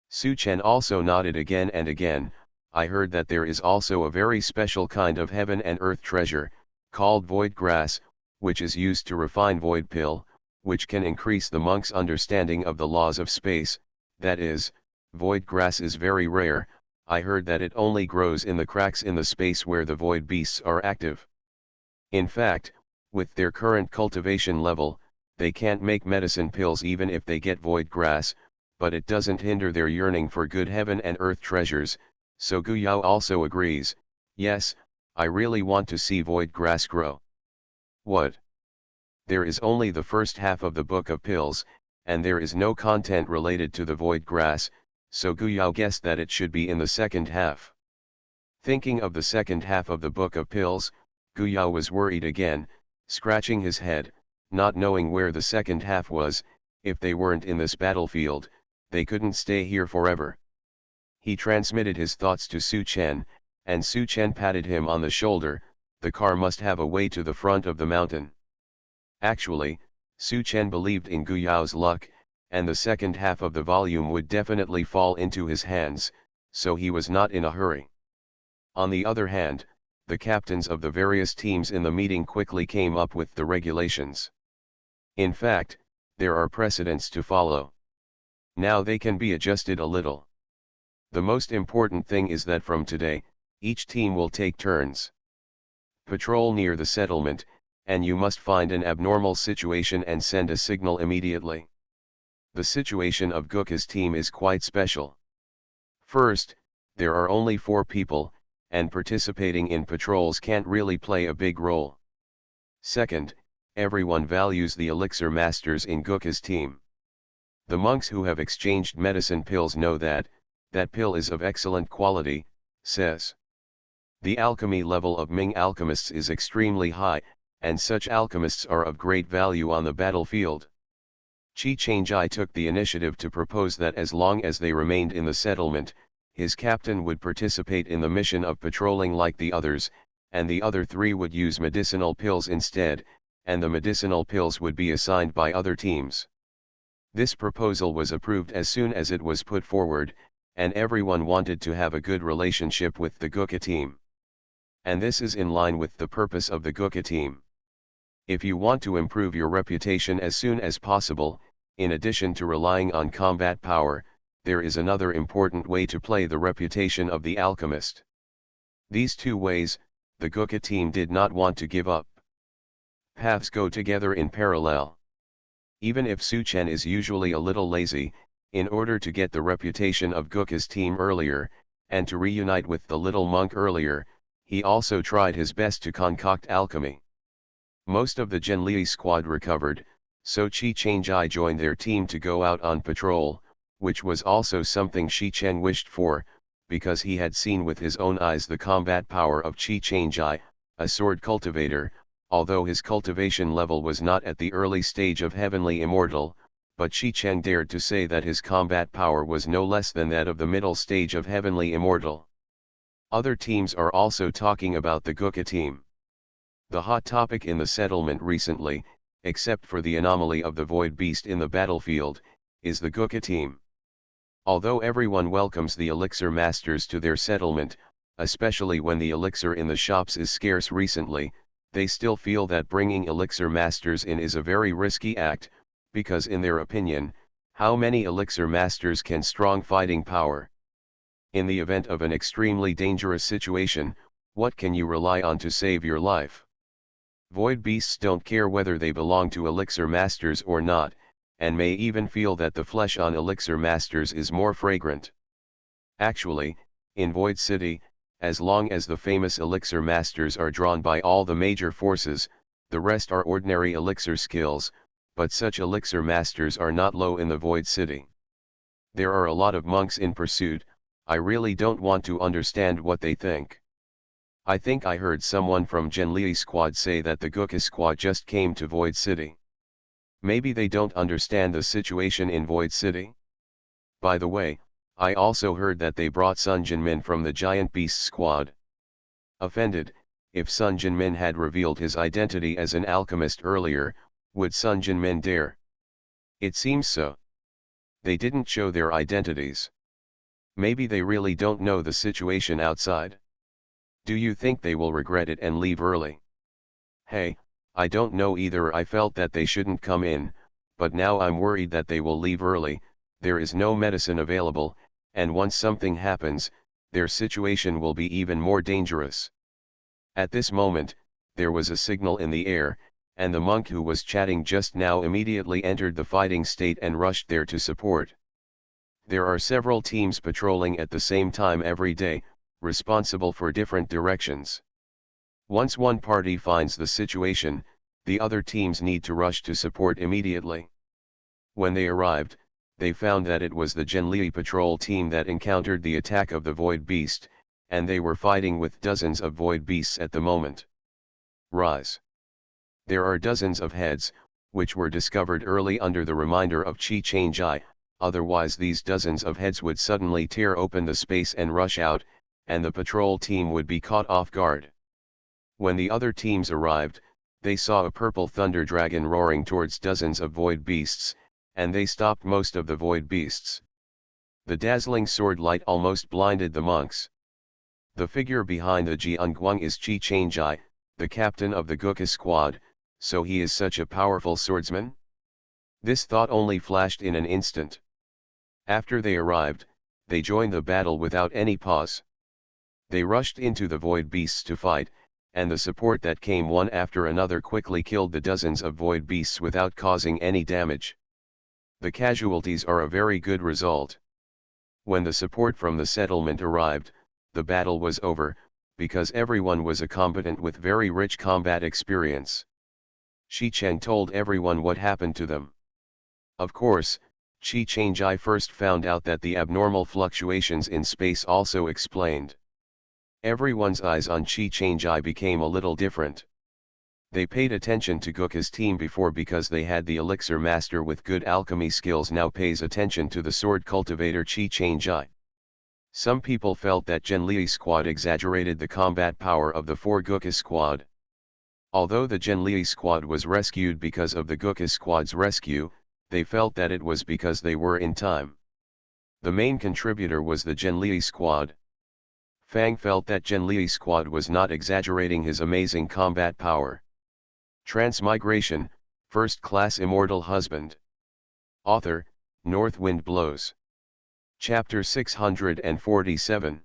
Su Chen also nodded again and again. "I heard that there is also a very special kind of heaven and earth treasure, called void grass, which is used to refine void pill, which can increase the monk's understanding of the laws of space. That is, void grass is very rare. I heard that it only grows in the cracks in the space where the void beasts are active. In fact, with their current cultivation level, they can't make medicine pills even if they get void grass, but it doesn't hinder their yearning for good heaven and earth treasures." So Gu Yao also agrees, "Yes, I really want to see void grass grow." "What? There is only the first half of the book of pills, and there is no content related to the void grass, so Gu Yao guessed that it should be in the second half." Thinking of the second half of the book of pills, Gu Yao was worried again, scratching his head, not knowing where the second half was. If they weren't in this battlefield, they couldn't stay here forever. He transmitted his thoughts to Su Chen, and Su Chen patted him on the shoulder. The car must have a way to the front of the mountain. Actually, Su Chen believed in Gu Yao's luck, and the second half of the volume would definitely fall into his hands, so he was not in a hurry. On the other hand, the captains of the various teams in the meeting quickly came up with the regulations. In fact, there are precedents to follow. Now they can be adjusted a little. The most important thing is that from today, each team will take turns. Patrol near the settlement, and you must find an abnormal situation and send a signal immediately. The situation of Guk's team is quite special. First, there are only 4 people, and participating in patrols can't really play a big role. Second, everyone values the elixir masters in Guk's team. The monks who have exchanged medicine pills know that pill is of excellent quality, says. The alchemy level of Ming alchemists is extremely high, and such alchemists are of great value on the battlefield. Qi Changjai took the initiative to propose that as long as they remained in the settlement, his captain would participate in the mission of patrolling like the others, and the other 3 would use medicinal pills instead, and the medicinal pills would be assigned by other teams. This proposal was approved as soon as it was put forward, and everyone wanted to have a good relationship with the Gukha team. And this is in line with the purpose of the Gukha team. If you want to improve your reputation as soon as possible, in addition to relying on combat power, there is another important way to play the reputation of the alchemist. These 2 ways, the Gukha team did not want to give up. Paths go together in parallel. Even if Su Chen is usually a little lazy, in order to get the reputation of Guk's team earlier, and to reunite with the little monk earlier, he also tried his best to concoct alchemy. Most of the Zhenlei squad recovered, so Qi Changjai joined their team to go out on patrol, which was also something Shi Chen wished for, because he had seen with his own eyes the combat power of Qi Changjai, a sword cultivator, although his cultivation level was not at the early stage of Heavenly Immortal, but Shi Chen dared to say that his combat power was no less than that of the middle stage of Heavenly Immortal. Other teams are also talking about the Gukha team. The hot topic in the settlement recently, except for the anomaly of the Void Beast in the battlefield, is the Gukha team. Although everyone welcomes the elixir masters to their settlement, especially when the elixir in the shops is scarce recently, they still feel that bringing elixir masters in is a very risky act, because in their opinion, how many elixir masters can strong fighting power? In the event of an extremely dangerous situation, what can you rely on to save your life? Void beasts don't care whether they belong to elixir masters or not, and may even feel that the flesh on elixir masters is more fragrant. Actually, in Void City, as long as the famous elixir masters are drawn by all the major forces, the rest are ordinary elixir skills, but such elixir masters are not low in the Void City. There are a lot of monks in pursuit. I really don't want to understand what they think. I think I heard someone from Zhenlei squad say that the Gukha squad just came to Void City. Maybe they don't understand the situation in Void City? By the way, I also heard that they brought Sun Jinmin from the Giant Beast squad. Offended, if Sun Jinmin had revealed his identity as an alchemist earlier, would Sun Jinmin dare? It seems so. They didn't show their identities. Maybe they really don't know the situation outside. Do you think they will regret it and leave early? Hey, I don't know either. I felt that they shouldn't come in, but now I'm worried that they will leave early. There is no medicine available, and once something happens, their situation will be even more dangerous. At this moment, there was a signal in the air, and the monk who was chatting just now immediately entered the fighting state and rushed there to support. There are several teams patrolling at the same time every day, responsible for different directions. Once one party finds the situation, the other teams need to rush to support immediately. When they arrived, they found that it was the Zhenlei patrol team that encountered the attack of the Void Beast, and they were fighting with dozens of Void Beasts at the moment. Rise. There are dozens of heads, which were discovered early under the reminder of Qi Changjai, otherwise these dozens of heads would suddenly tear open the space and rush out, and the patrol team would be caught off guard. When the other teams arrived, they saw a purple thunder dragon roaring towards dozens of void beasts, and they stopped most of the void beasts. The dazzling sword light almost blinded the monks. The figure behind the Jianguang is Qi Changjai, the captain of the Gukha squad, so he is such a powerful swordsman? This thought only flashed in an instant. After they arrived, they joined the battle without any pause. They rushed into the void beasts to fight, and the support that came one after another quickly killed the dozens of void beasts without causing any damage. The casualties are a very good result. When the support from the settlement arrived, the battle was over, because everyone was a combatant with very rich combat experience. Shi Cheng told everyone what happened to them. Of course, Qi Changjai first found out that the abnormal fluctuations in space also explained. Everyone's eyes on Qi Changjai became a little different. They paid attention to Gukha's team before because they had the elixir master with good alchemy skills now pays attention to the sword cultivator Qi Changjai. Some people felt that Zhenli's squad exaggerated the combat power of the 4 Gukha squad. Although the Zhenli squad was rescued because of the Gukha squad's rescue, they felt that it was because they were in time. The main contributor was the Zhenli squad. Fang felt that Zhenli squad was not exaggerating his amazing combat power. Transmigration, First Class Immortal Husband. Author, North Wind Blows. Chapter 647.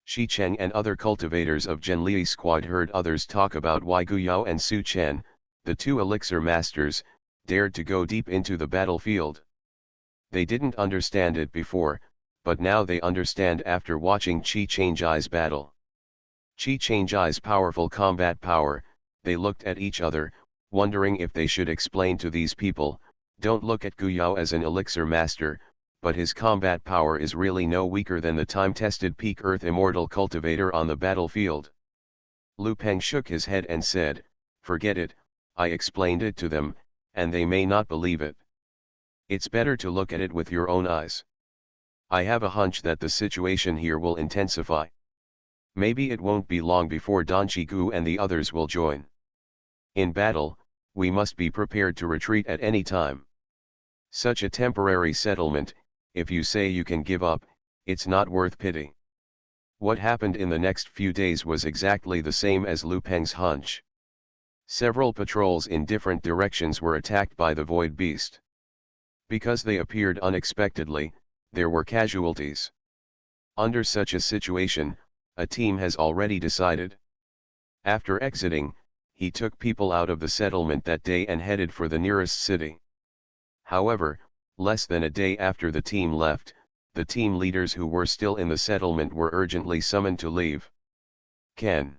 Shi Cheng and other cultivators of Zhenli squad heard others talk about why Guyao and Su Chen, the 2 elixir masters, dared to go deep into the battlefield. They didn't understand it before, but now they understand after watching Qi Changjai's battle. Qi Changjai's powerful combat power, they looked at each other, wondering if they should explain to these people, don't look at Guyao as an elixir master, but his combat power is really no weaker than the time-tested peak Earth Immortal cultivator on the battlefield. Lu Peng shook his head and said, forget it, I explained it to them, and they may not believe it. It's better to look at it with your own eyes. I have a hunch that the situation here will intensify. Maybe it won't be long before Don Gu and the others will join. In battle, we must be prepared to retreat at any time. Such a temporary settlement, if you say you can give up, it's not worth pity. What happened in the next few days was exactly the same as Lu Peng's hunch. Several patrols in different directions were attacked by the Void Beast. Because they appeared unexpectedly, there were casualties. Under such a situation, a team has already decided. After exiting, he took people out of the settlement that day and headed for the nearest city. However, less than a day after the team left, the team leaders who were still in the settlement were urgently summoned to leave. Ken.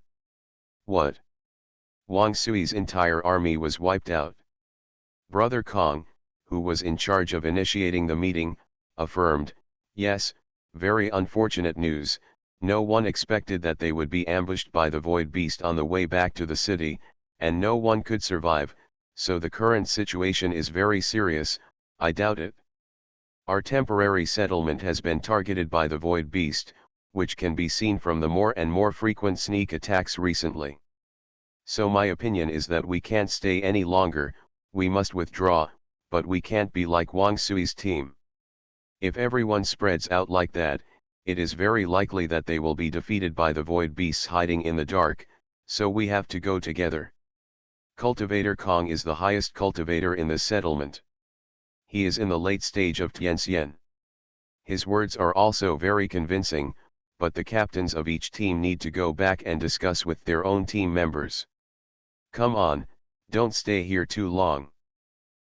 What? Wang Sui's entire army was wiped out. Brother Kong, who was in charge of initiating the meeting, affirmed, yes, very unfortunate news. No one expected that they would be ambushed by the Void Beast on the way back to the city, and no one could survive, so the current situation is very serious, I doubt it. Our temporary settlement has been targeted by the Void Beast, which can be seen from the more and more frequent sneak attacks recently. So my opinion is that we can't stay any longer, we must withdraw, but we can't be like Wang Sui's team. If everyone spreads out like that, it is very likely that they will be defeated by the Void Beasts hiding in the dark, so we have to go together. Cultivator Kong is the highest cultivator in this settlement. He is in the late stage of Tianxian. His words are also very convincing, but the captains of each team need to go back and discuss with their own team members. Come on, don't stay here too long.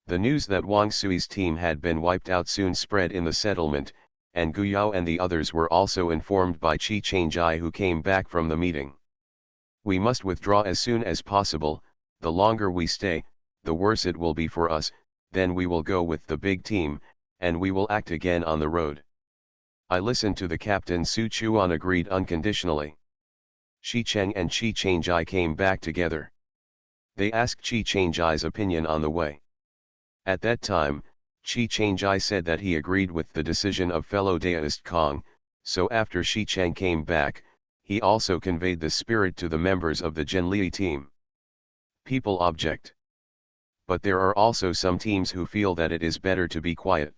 The news that Wang Sui's team had been wiped out soon spread in the settlement, and Guyao and the others were also informed by Qi Changjai, who came back from the meeting. We must withdraw as soon as possible. The longer we stay, the worse it will be for us, then we will go with the big team, and we will act again on the road. I listened to the captain. Su Chuan agreed unconditionally. Shi Cheng and Qi Changjai came back together. They asked Qi Changjai's opinion on the way. At that time, Chi Chang-ji said that he agreed with the decision of fellow deist Kong, so after Shi Chang came back, he also conveyed the spirit to the members of the Zhenli team. People object. But there are also some teams who feel that it is better to be quiet.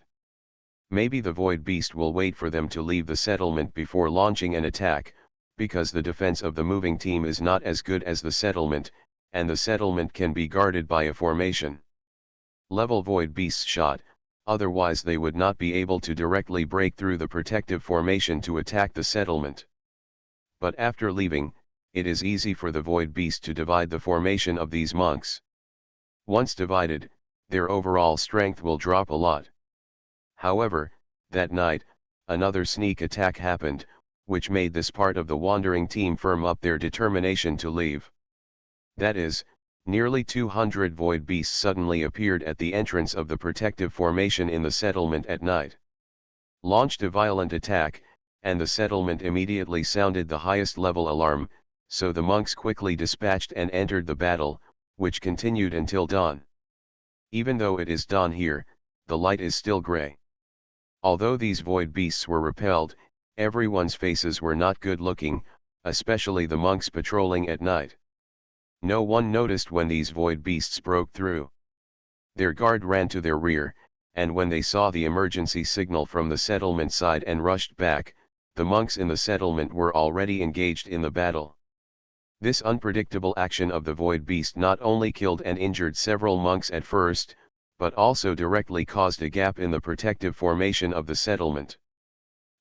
Maybe the Void Beast will wait for them to leave the settlement before launching an attack, because the defense of the moving team is not as good as the settlement, and the settlement can be guarded by a formation level Void Beast shot, otherwise they would not be able to directly break through the protective formation to attack the settlement. But after leaving, it is easy for the Void Beast to divide the formation of these monks. Once divided, their overall strength will drop a lot. However, that night, another sneak attack happened, which made this part of the wandering team firm up their determination to leave. That is, nearly 200 Void Beasts suddenly appeared at the entrance of the protective formation in the settlement at night. Launched a violent attack, and the settlement immediately sounded the highest level alarm, so the monks quickly dispatched and entered the battle, which continued until dawn. Even though it is dawn here, the light is still gray. Although these Void Beasts were repelled, everyone's faces were not good looking, especially the monks patrolling at night. No one noticed when these Void Beasts broke through. Their guard ran to their rear, and when they saw the emergency signal from the settlement side and rushed back, the monks in the settlement were already engaged in the battle. This unpredictable action of the Void Beast not only killed and injured several monks at first, but also directly caused a gap in the protective formation of the settlement.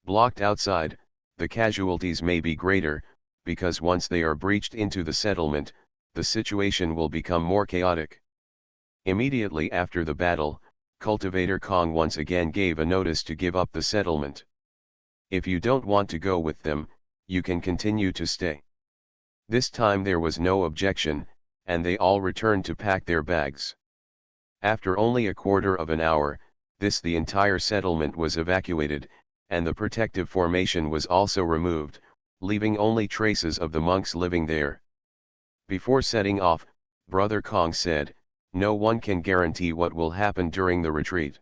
Blocked outside, the casualties may be greater, because once they are breached into the settlement, the situation will become more chaotic. Immediately after the battle, Cultivator Kong once again gave a notice to give up the settlement. If you don't want to go with them, you can continue to stay. This time there was no objection, and they all returned to pack their bags. After only a quarter of an hour, the entire settlement was evacuated, and the protective formation was also removed, leaving only traces of the monks living there. Before setting off, Brother Kong said, "No one can guarantee what will happen during the retreat.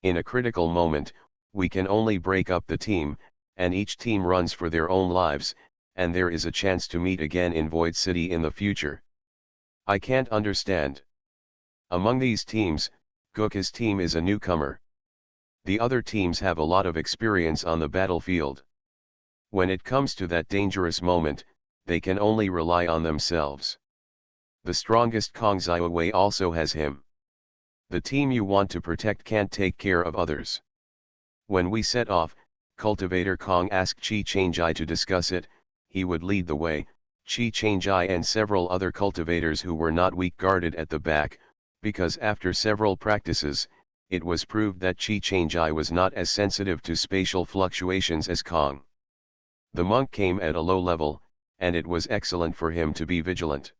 In a critical moment, we can only break up the team, and each team runs for their own lives, and there is a chance to meet again in Void City in the future. I can't understand. Among these teams, Guk's team is a newcomer. The other teams have a lot of experience on the battlefield. When it comes to that dangerous moment, they can only rely on themselves. The strongest Kong Yaoi also has him. The team you want to protect can't take care of others." When we set off, Cultivator Kong asked Chi Chang-ji to discuss it. He would lead the way. Chi Chang-ji and several other cultivators who were not weak guarded at the back, because after several practices, it was proved that Chi Chang-ji was not as sensitive to spatial fluctuations as Kong. The monk came at a low level, and it was excellent for him to be vigilant.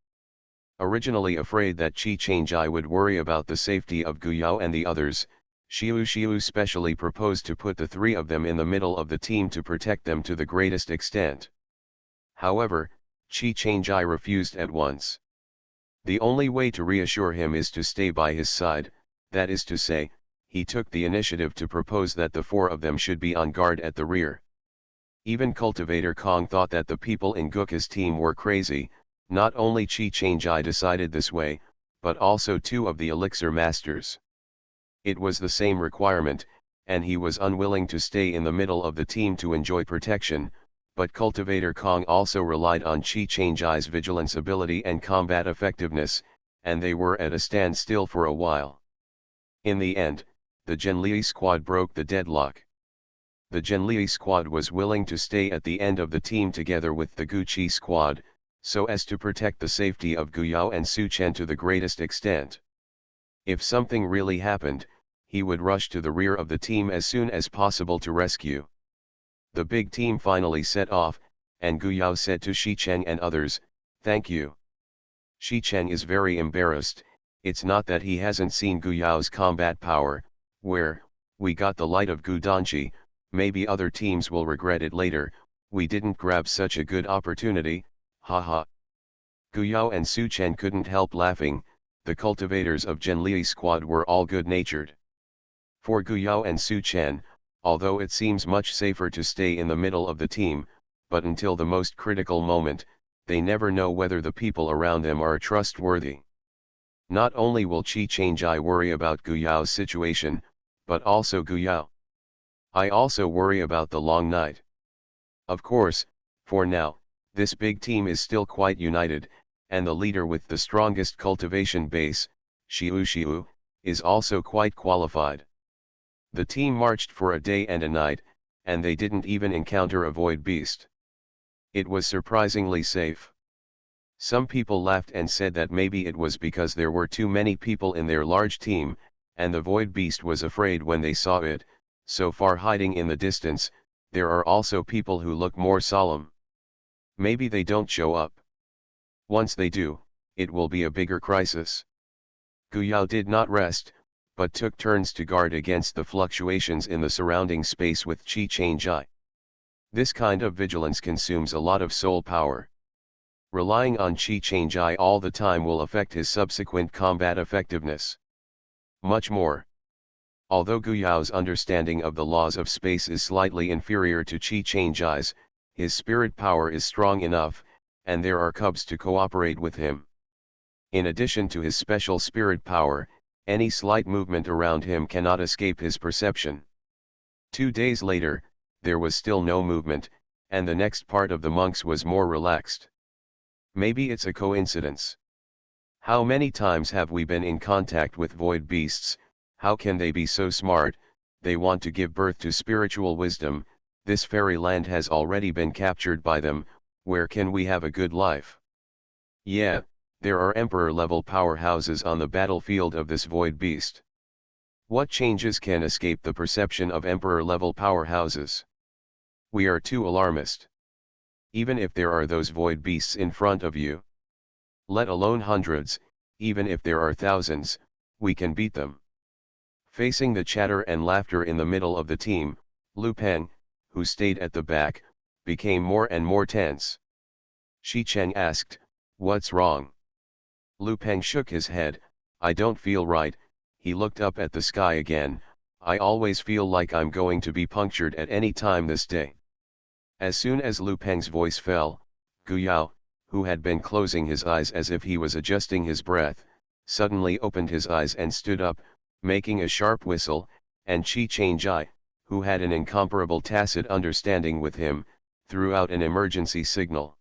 Originally afraid that Chi Chang-ji would worry about the safety of Guyao and the others, Xiu specially proposed to put the three of them in the middle of the team to protect them to the greatest extent. However, Chi Chang-ji refused at once. The only way to reassure him is to stay by his side, that is to say, he took the initiative to propose that the four of them should be on guard at the rear. Even Cultivator Kong thought that the people in Guk's team were crazy. Not only Chi Chang-ji decided this way, but also two of the elixir masters. It was the same requirement, and he was unwilling to stay in the middle of the team to enjoy protection, but Cultivator Kong also relied on Chi Chang-ji's vigilance ability and combat effectiveness, and they were at a standstill for a while. In the end, the Zhenli squad broke the deadlock. The Zhenli squad was willing to stay at the end of the team together with the Guqi squad, so as to protect the safety of Guyao and Su Chen to the greatest extent. If something really happened, he would rush to the rear of the team as soon as possible to rescue. The big team finally set off, and Guyao said to Shicheng and others, "Thank you." Shicheng is very embarrassed. It's not that he hasn't seen Guyao's combat power, we got the light of Gudanchi, maybe other teams will regret it later, we didn't grab such a good opportunity, haha. Guyao and Su Chen couldn't help laughing. The cultivators of Zhenli squad were all good-natured. For Guyao and Su Chen, although it seems much safer to stay in the middle of the team, but until the most critical moment, they never know whether the people around them are trustworthy. Not only will Chi Changjai worry about Guyao's situation, but also Guyao. I also worry about the long night. Of course, for now, this big team is still quite united, and the leader with the strongest cultivation base, Xiu, is also quite qualified. The team marched for a day and a night, and they didn't even encounter a void beast. It was surprisingly safe. Some people laughed and said that maybe it was because there were too many people in their large team, and the void beast was afraid when they saw it, so far hiding in the distance. There are also people who look more solemn. Maybe they don't show up. Once they do, it will be a bigger crisis. Guyao did not rest, but took turns to guard against the fluctuations in the surrounding space with Chi Changjai. This kind of vigilance consumes a lot of soul power. Relying on Chi Changjai all the time will affect his subsequent combat effectiveness. Much more. Although Guyao's understanding of the laws of space is slightly inferior to Chi Changjai's, his spirit power is strong enough, and there are cubs to cooperate with him. In addition to his special spirit power, any slight movement around him cannot escape his perception. 2 days later, there was still no movement, and the next part of the monks was more relaxed. Maybe it's a coincidence. How many times have we been in contact with void beasts? How can they be so smart? They want to give birth to spiritual wisdom. This fairy land has already been captured by them. Where can we have a good life? Yeah, there are emperor-level powerhouses on the battlefield of this void beast. What changes can escape the perception of emperor-level powerhouses? We are too alarmist. Even if there are those void beasts in front of you, let alone hundreds, even if there are thousands, we can beat them. Facing the chatter and laughter in the middle of the team, Lu Peng, who stayed at the back, became more and more tense. Shi Cheng asked, "What's wrong?" Lu Peng shook his head, "I don't feel right." He looked up at the sky again. "I always feel like I'm going to be punctured at any time this day." As soon as Lu Peng's voice fell, Guyao, who had been closing his eyes as if he was adjusting his breath, suddenly opened his eyes and stood up, making a sharp whistle, and Chi Changjai, who had an incomparable tacit understanding with him, threw out an emergency signal.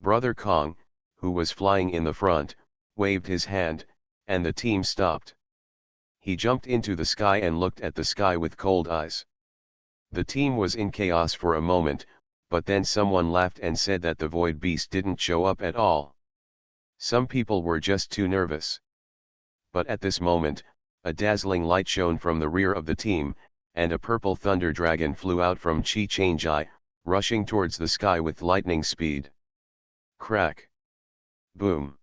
Brother Kong, who was flying in the front, waved his hand, and the team stopped. He jumped into the sky and looked at the sky with cold eyes. The team was in chaos for a moment, but then someone laughed and said that the void beast didn't show up at all. Some people were just too nervous. But at this moment, a dazzling light shone from the rear of the team, and a purple thunder dragon flew out from Chi Changjai, rushing towards the sky with lightning speed. Crack! Boom!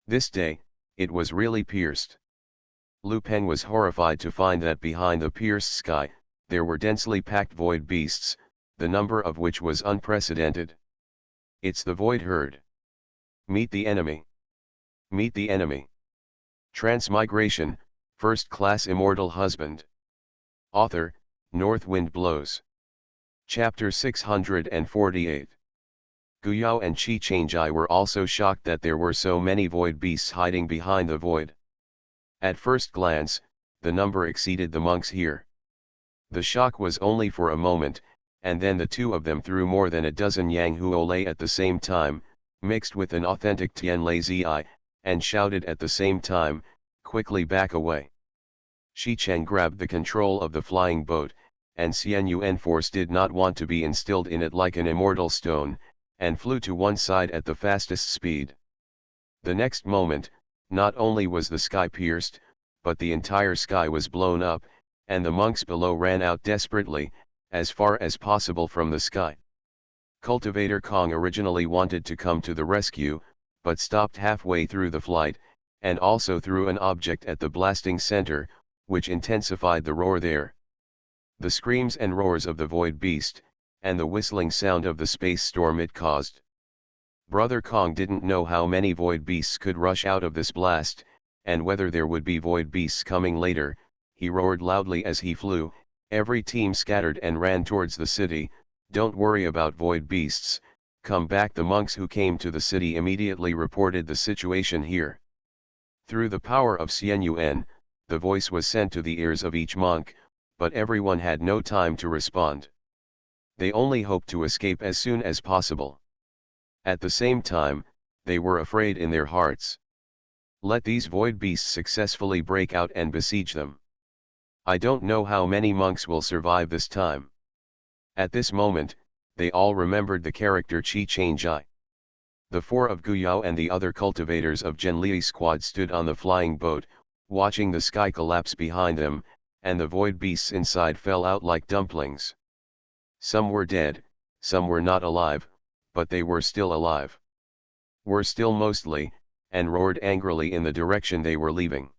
This day, it was really pierced. Lu Peng was horrified to find that behind the pierced sky, there were densely packed void beasts, the number of which was unprecedented. It's the void herd. Meet the enemy. Meet the enemy. Transmigration, First Class Immortal Husband. Author, North Wind Blows. Chapter 648. Guyao and Chi Changjai were also shocked that there were so many void beasts hiding behind the void. At first glance, the number exceeded the monks here. The shock was only for a moment, and then the two of them threw more than a dozen Yang Huolei at the same time, mixed with an authentic Tianlei Zi, and shouted at the same time, "Quickly back away." Shi Cheng grabbed the control of the flying boat, and Xian Yuan force did not want to be instilled in it like an immortal stone, and flew to one side at the fastest speed. The next moment, not only was the sky pierced, but the entire sky was blown up, and the monks below ran out desperately, as far as possible from the sky. Cultivator Kong originally wanted to come to the rescue, but stopped halfway through the flight, and also threw an object at the blasting center, which intensified the roar there. The screams and roars of the void beast, and the whistling sound of the space storm it caused. Brother Kong didn't know how many void beasts could rush out of this blast, and whether there would be void beasts coming later. he roared loudly as he flew. Every team scattered and ran towards the city. Don't worry about void beasts, come back. The monks who came to the city immediately reported the situation here. Through the power of Xian Yuan, the voice was sent to the ears of each monk, but everyone had no time to respond. They only hoped to escape as soon as possible. At the same time, they were afraid in their hearts. Let these void beasts successfully break out and besiege them. I don't know how many monks will survive this time. At this moment, they all remembered the character Qi Changjai. The four of Guyao and the other cultivators of Zhenli's squad stood on the flying boat, watching the sky collapse behind them, and the void beasts inside fell out like dumplings. Some were dead, some were not alive, but they were still alive. Were still mostly, and roared angrily in the direction they were leaving.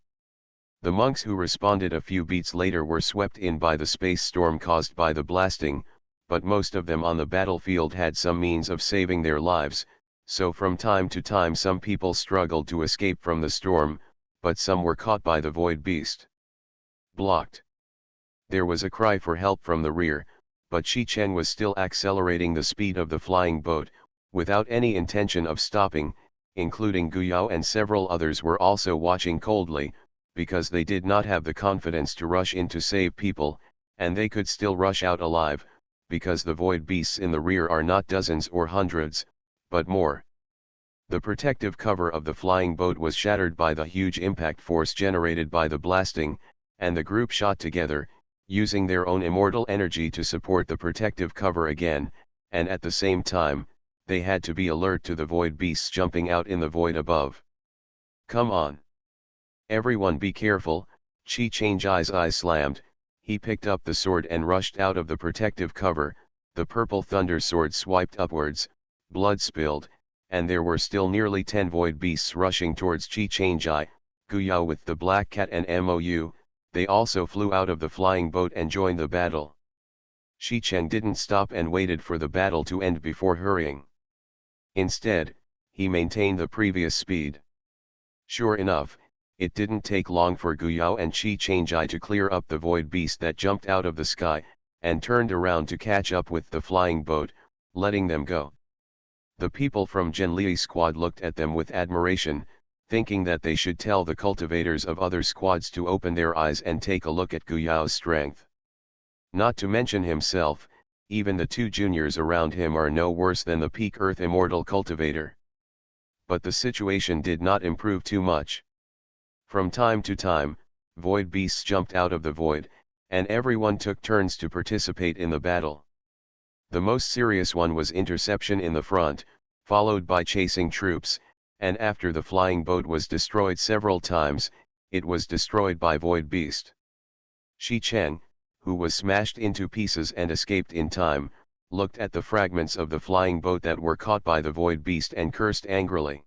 The monks who responded a few beats later were swept in by the space storm caused by the blasting, but most of them on the battlefield had some means of saving their lives, so from time to time some people struggled to escape from the storm, but some were caught by the void beast. Blocked. There was a cry for help from the rear, but Shi Chen was still accelerating the speed of the flying boat, without any intention of stopping, including Guyao and several others were also watching coldly, because they did not have the confidence to rush in to save people, and they could still rush out alive, because the void beasts in the rear are not dozens or hundreds, but more. The protective cover of the flying boat was shattered by the huge impact force generated by the blasting, and the group shot together, using their own immortal energy to support the protective cover again, and at the same time, they had to be alert to the void beasts jumping out in the void above. Come on. Everyone be careful. Qi Changjai's eyes slammed, he picked up the sword and rushed out of the protective cover. The purple thunder sword swiped upwards, blood spilled, and there were still nearly 10 void beasts rushing towards Qi Changjai. Guyao with the black cat and Mou, they also flew out of the flying boat and joined the battle. Shi Cheng didn't stop and waited for the battle to end before hurrying. Instead, he maintained the previous speed. Sure enough, it didn't take long for Guyao and Qi Changjai to clear up the void beast that jumped out of the sky, and turned around to catch up with the flying boat, letting them go. The people from Zhenli's squad looked at them with admiration, thinking that they should tell the cultivators of other squads to open their eyes and take a look at Guyao's strength. Not to mention himself, even the two juniors around him are no worse than the peak Earth Immortal cultivator. But the situation did not improve too much. From time to time, void beasts jumped out of the void, and everyone took turns to participate in the battle. The most serious one was interception in the front, followed by chasing troops, and after the flying boat was destroyed several times, it was destroyed by void beast. Shi Chen, who was smashed into pieces and escaped in time, looked at the fragments of the flying boat that were caught by the void beast and cursed angrily.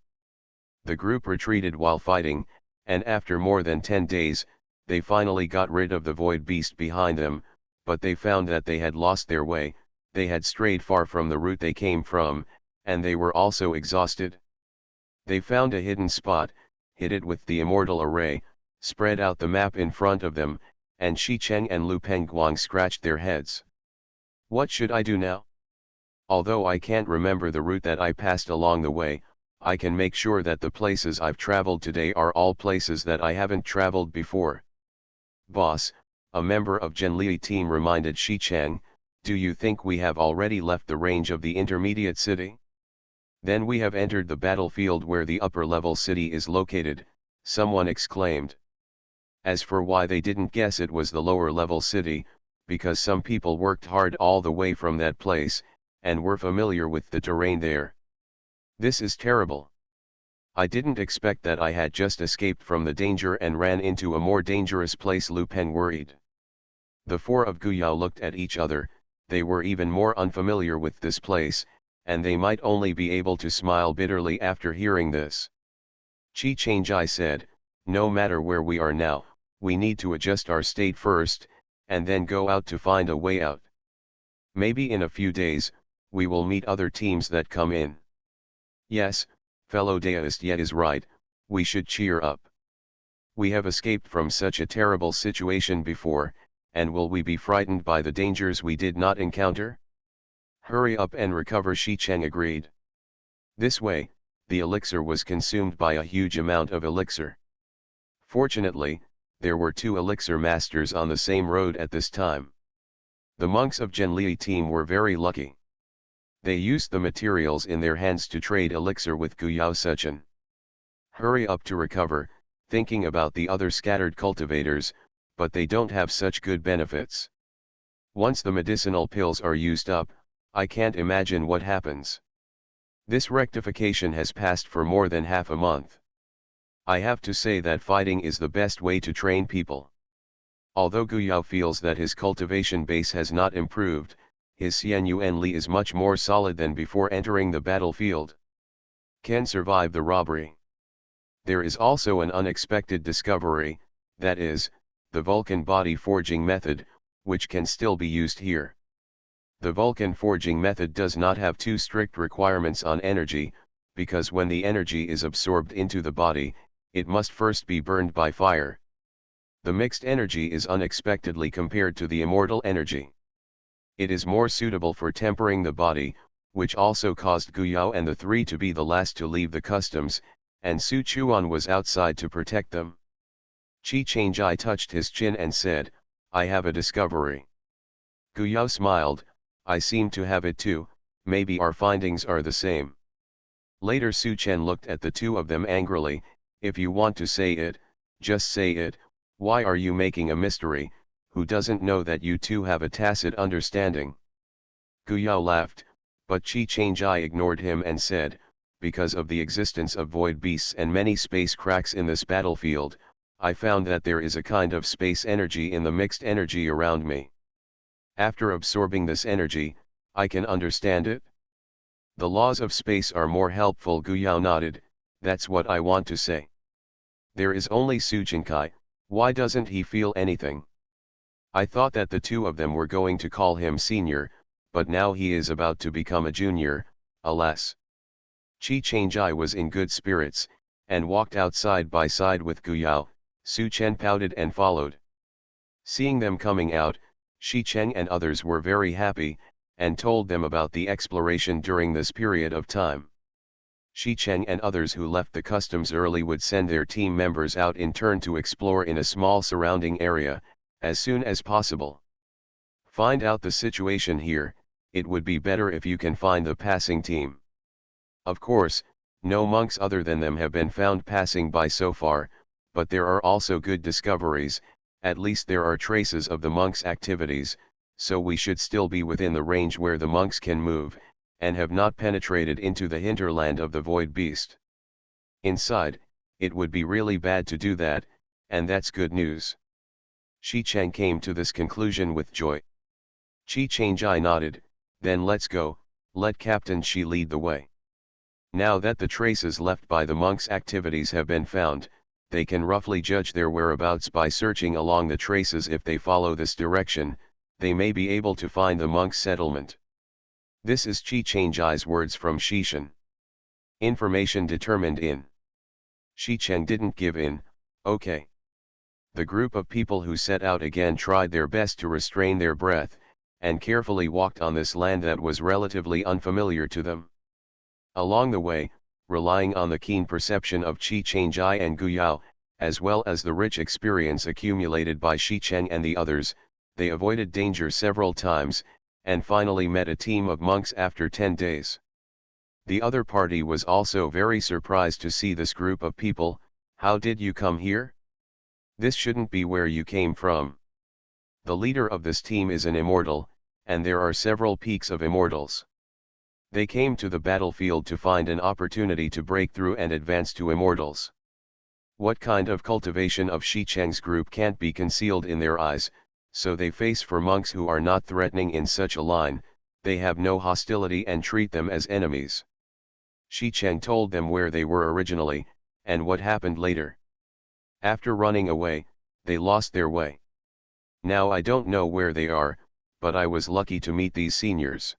The group retreated while fighting, and after more than 10 days, they finally got rid of the void beast behind them, but they found that they had lost their way, they had strayed far from the route they came from, and they were also exhausted. They found a hidden spot, hit it with the immortal array, spread out the map in front of them, and Shi Cheng and Lu Pengguang scratched their heads. What should I do now? Although I can't remember the route that I passed along the way, I can make sure that the places I've traveled today are all places that I haven't traveled before. Boss, a member of Zhenli team reminded Shi Cheng, do you think we have already left the range of the intermediate city? Then we have entered the battlefield where the upper-level city is located, someone exclaimed. As for why they didn't guess it was the lower-level city, because some people worked hard all the way from that place, and were familiar with the terrain there. This is terrible. I didn't expect that I had just escaped from the danger and ran into a more dangerous place. Lu Pen worried. The four of Guyao looked at each other, they were even more unfamiliar with this place, and they might only be able to smile bitterly after hearing this. Qi Changjai said, no matter where we are now, we need to adjust our state first, and then go out to find a way out. Maybe in a few days, we will meet other teams that come in. Yes, fellow Daoist Yet is right, we should cheer up. We have escaped from such a terrible situation before, and will we be frightened by the dangers we did not encounter? Hurry up and recover, Shi Cheng agreed. This way, the elixir was consumed by a huge amount of elixir. Fortunately, there were 2 elixir masters on the same road at this time. The monks of Zhenli team were very lucky. They used the materials in their hands to trade elixir with Guyao Suchen. Hurry up to recover, thinking about the other scattered cultivators, but they don't have such good benefits. Once the medicinal pills are used up, I can't imagine what happens. This rectification has passed for more than half a month. I have to say that fighting is the best way to train people. Although Guyao feels that his cultivation base has not improved, his Xianyuan Li is much more solid than before entering the battlefield. Can survive the robbery. There is also an unexpected discovery, that is, the Vulcan body forging method, which can still be used here. The Vulcan forging method does not have too strict requirements on energy, because when the energy is absorbed into the body, it must first be burned by fire. The mixed energy is unexpectedly compared to the immortal energy. It is more suitable for tempering the body, which also caused Guyao and the 3 to be the last to leave the customs, and Su Chuan was outside to protect them. Qi Changjai touched his chin and said, I have a discovery. Guyao smiled, I seem to have it too, maybe our findings are the same. Later Su Chen looked at the 2 of them angrily, if you want to say it, just say it, why are you making a mystery, who doesn't know that you 2 have a tacit understanding? Guyao laughed, but Qi Changjai ignored him and said, because of the existence of void beasts and many space cracks in this battlefield, I found that there is a kind of space energy in the mixed energy around me. After absorbing this energy, I can understand it. The laws of space are more helpful. Guyao nodded, that's what I want to say. There is only Su Chenkai, why doesn't he feel anything? I thought that the 2 of them were going to call him senior, but now he is about to become a junior, alas. Qi Changjai was in good spirits, and walked out side by side with Guyao. Su Chen pouted and followed. Seeing them coming out, Shi Cheng and others were very happy, and told them about the exploration during this period of time. Shi Cheng and others who left the customs early would send their team members out in turn to explore in a small surrounding area, as soon as possible. Find out the situation here, it would be better if you can find the passing team. Of course, no monks other than them have been found passing by so far, but there are also good discoveries, at least there are traces of the monks' activities, so we should still be within the range where the monks can move, and have not penetrated into the hinterland of the void beast. Inside, it would be really bad to do that, and that's good news. Shi Cheng came to this conclusion with joy. Qi Changjai nodded, then let's go, let Captain Shi lead the way. Now that the traces left by the monks' activities have been found, they can roughly judge their whereabouts by searching along the traces. If they follow this direction, they may be able to find the monks' settlement. This is Qi Changjai's words from Shishan. Information determined in. Shi Cheng didn't give in, okay. The group of people who set out again tried their best to restrain their breath, and carefully walked on this land that was relatively unfamiliar to them. Along the way, relying on the keen perception of Qi Changjai and Guyao, as well as the rich experience accumulated by Shi Cheng and the others, they avoided danger several times, and finally met a team of monks after 10 days. The other party was also very surprised to see this group of people. How did you come here? This shouldn't be where you came from. The leader of this team is an immortal, and there are several peaks of immortals. They came to the battlefield to find an opportunity to break through and advance to immortals. What kind of cultivation of Shi Cheng's group can't be concealed in their eyes, so they face for monks who are not threatening in such a line, they have no hostility and treat them as enemies. Shi Cheng told them where they were originally, and what happened later. After running away, they lost their way. Now I don't know where they are, but I was lucky to meet these seniors.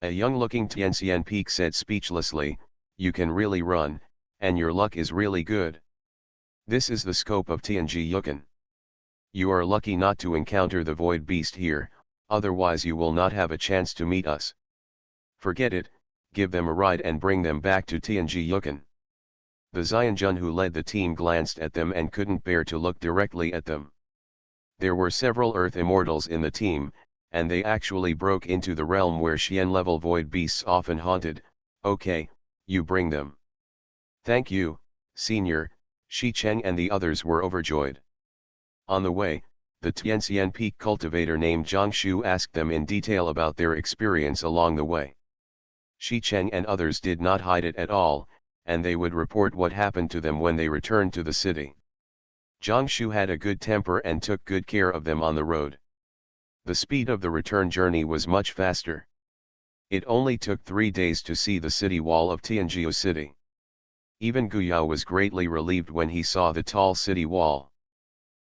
A young-looking Tianxian Peak said speechlessly, you can really run, and your luck is really good. This is the scope of Tianji Yukan. You are lucky not to encounter the void beast here, otherwise you will not have a chance to meet us. Forget it, give them a ride and bring them back to Tianji Yukan. The Xianjun who led the team glanced at them and couldn't bear to look directly at them. There were several Earth Immortals in the team, and they actually broke into the realm where Xian-level void beasts often haunted. Okay, you bring them. Thank you, Senior. Shi Cheng and the others were overjoyed. On the way, the Tianxian Peak cultivator named Zhang Shu asked them in detail about their experience along the way. Shi Cheng and others did not hide it at all, and they would report what happened to them when they returned to the city. Zhang Shu had a good temper and took good care of them on the road. The speed of the return journey was much faster. It only took 3 days to see the city wall of Tianjiu City. Even Guyao was greatly relieved when he saw the tall city wall.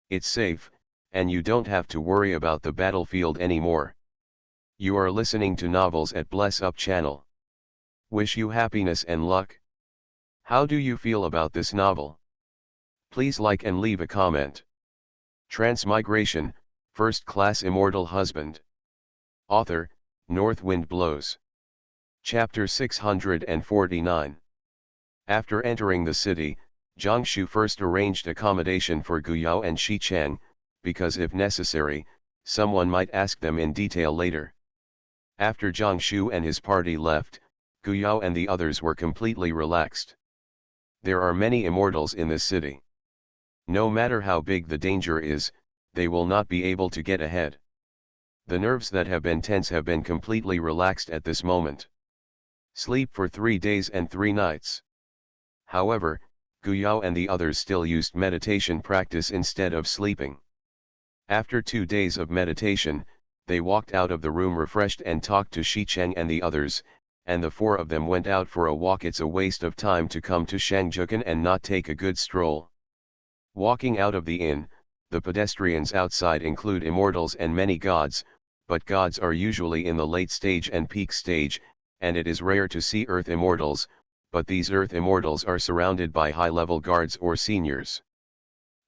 It's safe, and you don't have to worry about the battlefield anymore. You are listening to novels at Bless Up channel. Wish you happiness and luck. How do you feel about this novel? Please like and leave a comment. Transmigration, First Class Immortal Husband. Author, North Wind Blows. Chapter 649. After entering the city, Zhang Shu first arranged accommodation for Guyao and Shi Cheng, because if necessary, someone might ask them in detail later. After Zhang Shu and his party left, Guyao and the others were completely relaxed. There are many immortals in this city. No matter how big the danger is, they will not be able to get ahead. The nerves that have been tense have been completely relaxed at this moment. Sleep for 3 days and 3 nights. However, Guyao and the others still used meditation practice instead of sleeping. After 2 days of meditation, they walked out of the room refreshed and talked to Shi Cheng and the others, and the 4 of them went out for a walk. It's a waste of time to come to Shangjukan and not take a good stroll. Walking out of the inn, the pedestrians outside include immortals and many gods, but gods are usually in the late stage and peak stage, and it is rare to see Earth Immortals, but these Earth Immortals are surrounded by high-level guards or seniors.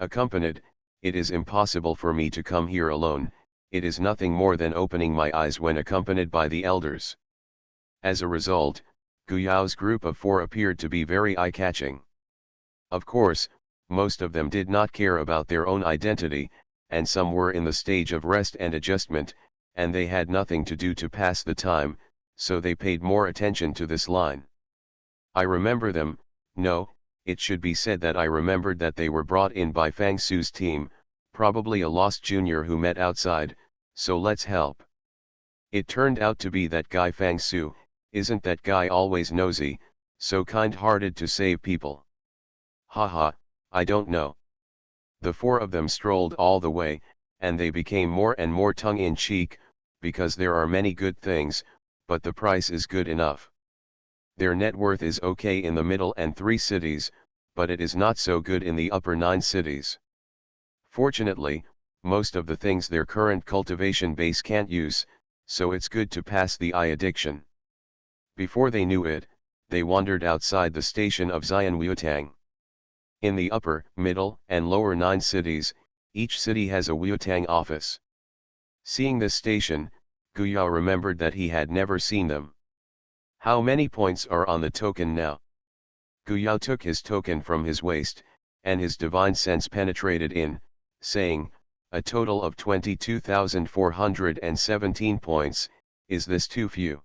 Accompanied, it is impossible for me to come here alone, it is nothing more than opening my eyes when accompanied by the elders. As a result, Guyao's group of 4 appeared to be very eye-catching. Of course, most of them did not care about their own identity, and some were in the stage of rest and adjustment, and they had nothing to do to pass the time, so they paid more attention to this line. I remember them. No, it should be said that I remembered that they were brought in by Fang Su's team, probably a lost junior who met outside, so let's help. It turned out to be that guy Fang Su. Isn't that guy always nosy, so kind-hearted to save people? Haha, I don't know. The 4 of them strolled all the way, and they became more and more tongue-in-cheek, because there are many good things, but the price is good enough. Their net worth is okay in the middle and 3 cities, but it is not so good in the upper 9 cities. Fortunately, most of the things their current cultivation base can't use, so it's good to pass the eye addiction. Before they knew it, they wandered outside the station of Xianwutang. In the upper, middle, and lower 9 cities, each city has a Wutang office. Seeing this station, Guyao remembered that he had never seen them. How many points are on the token now? Guyao took his token from his waist, and his divine sense penetrated in, saying, a total of 22,417 points, is this too few?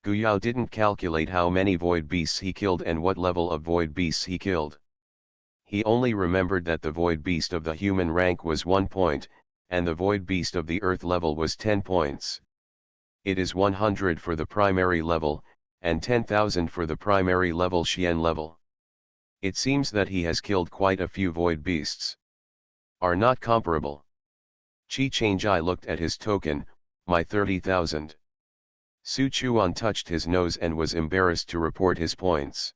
Guyao didn't calculate how many void beasts he killed and what level of void beasts he killed. He only remembered that the void beast of the human rank was 1 point, and the void beast of the earth level was 10 points. It is 100 for the primary level, and 10,000 for the primary level Xian level. It seems that he has killed quite a few void beasts. Are not comparable. Qi Changjai looked at his token, my 30,000. Su Chuan touched his nose and was embarrassed to report his points.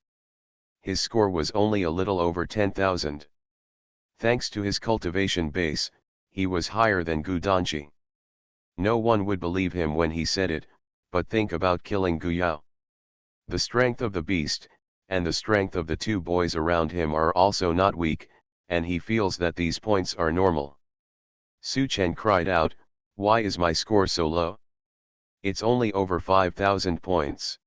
His score was only a little over 10,000. Thanks to his cultivation base, he was higher than Gu Danji. No one would believe him when he said it, but think about killing Guyao. The strength of the beast, and the strength of the 2 boys around him are also not weak, and he feels that these points are normal. Su Chen cried out, "Why is my score so low? It's only over 5,000 points.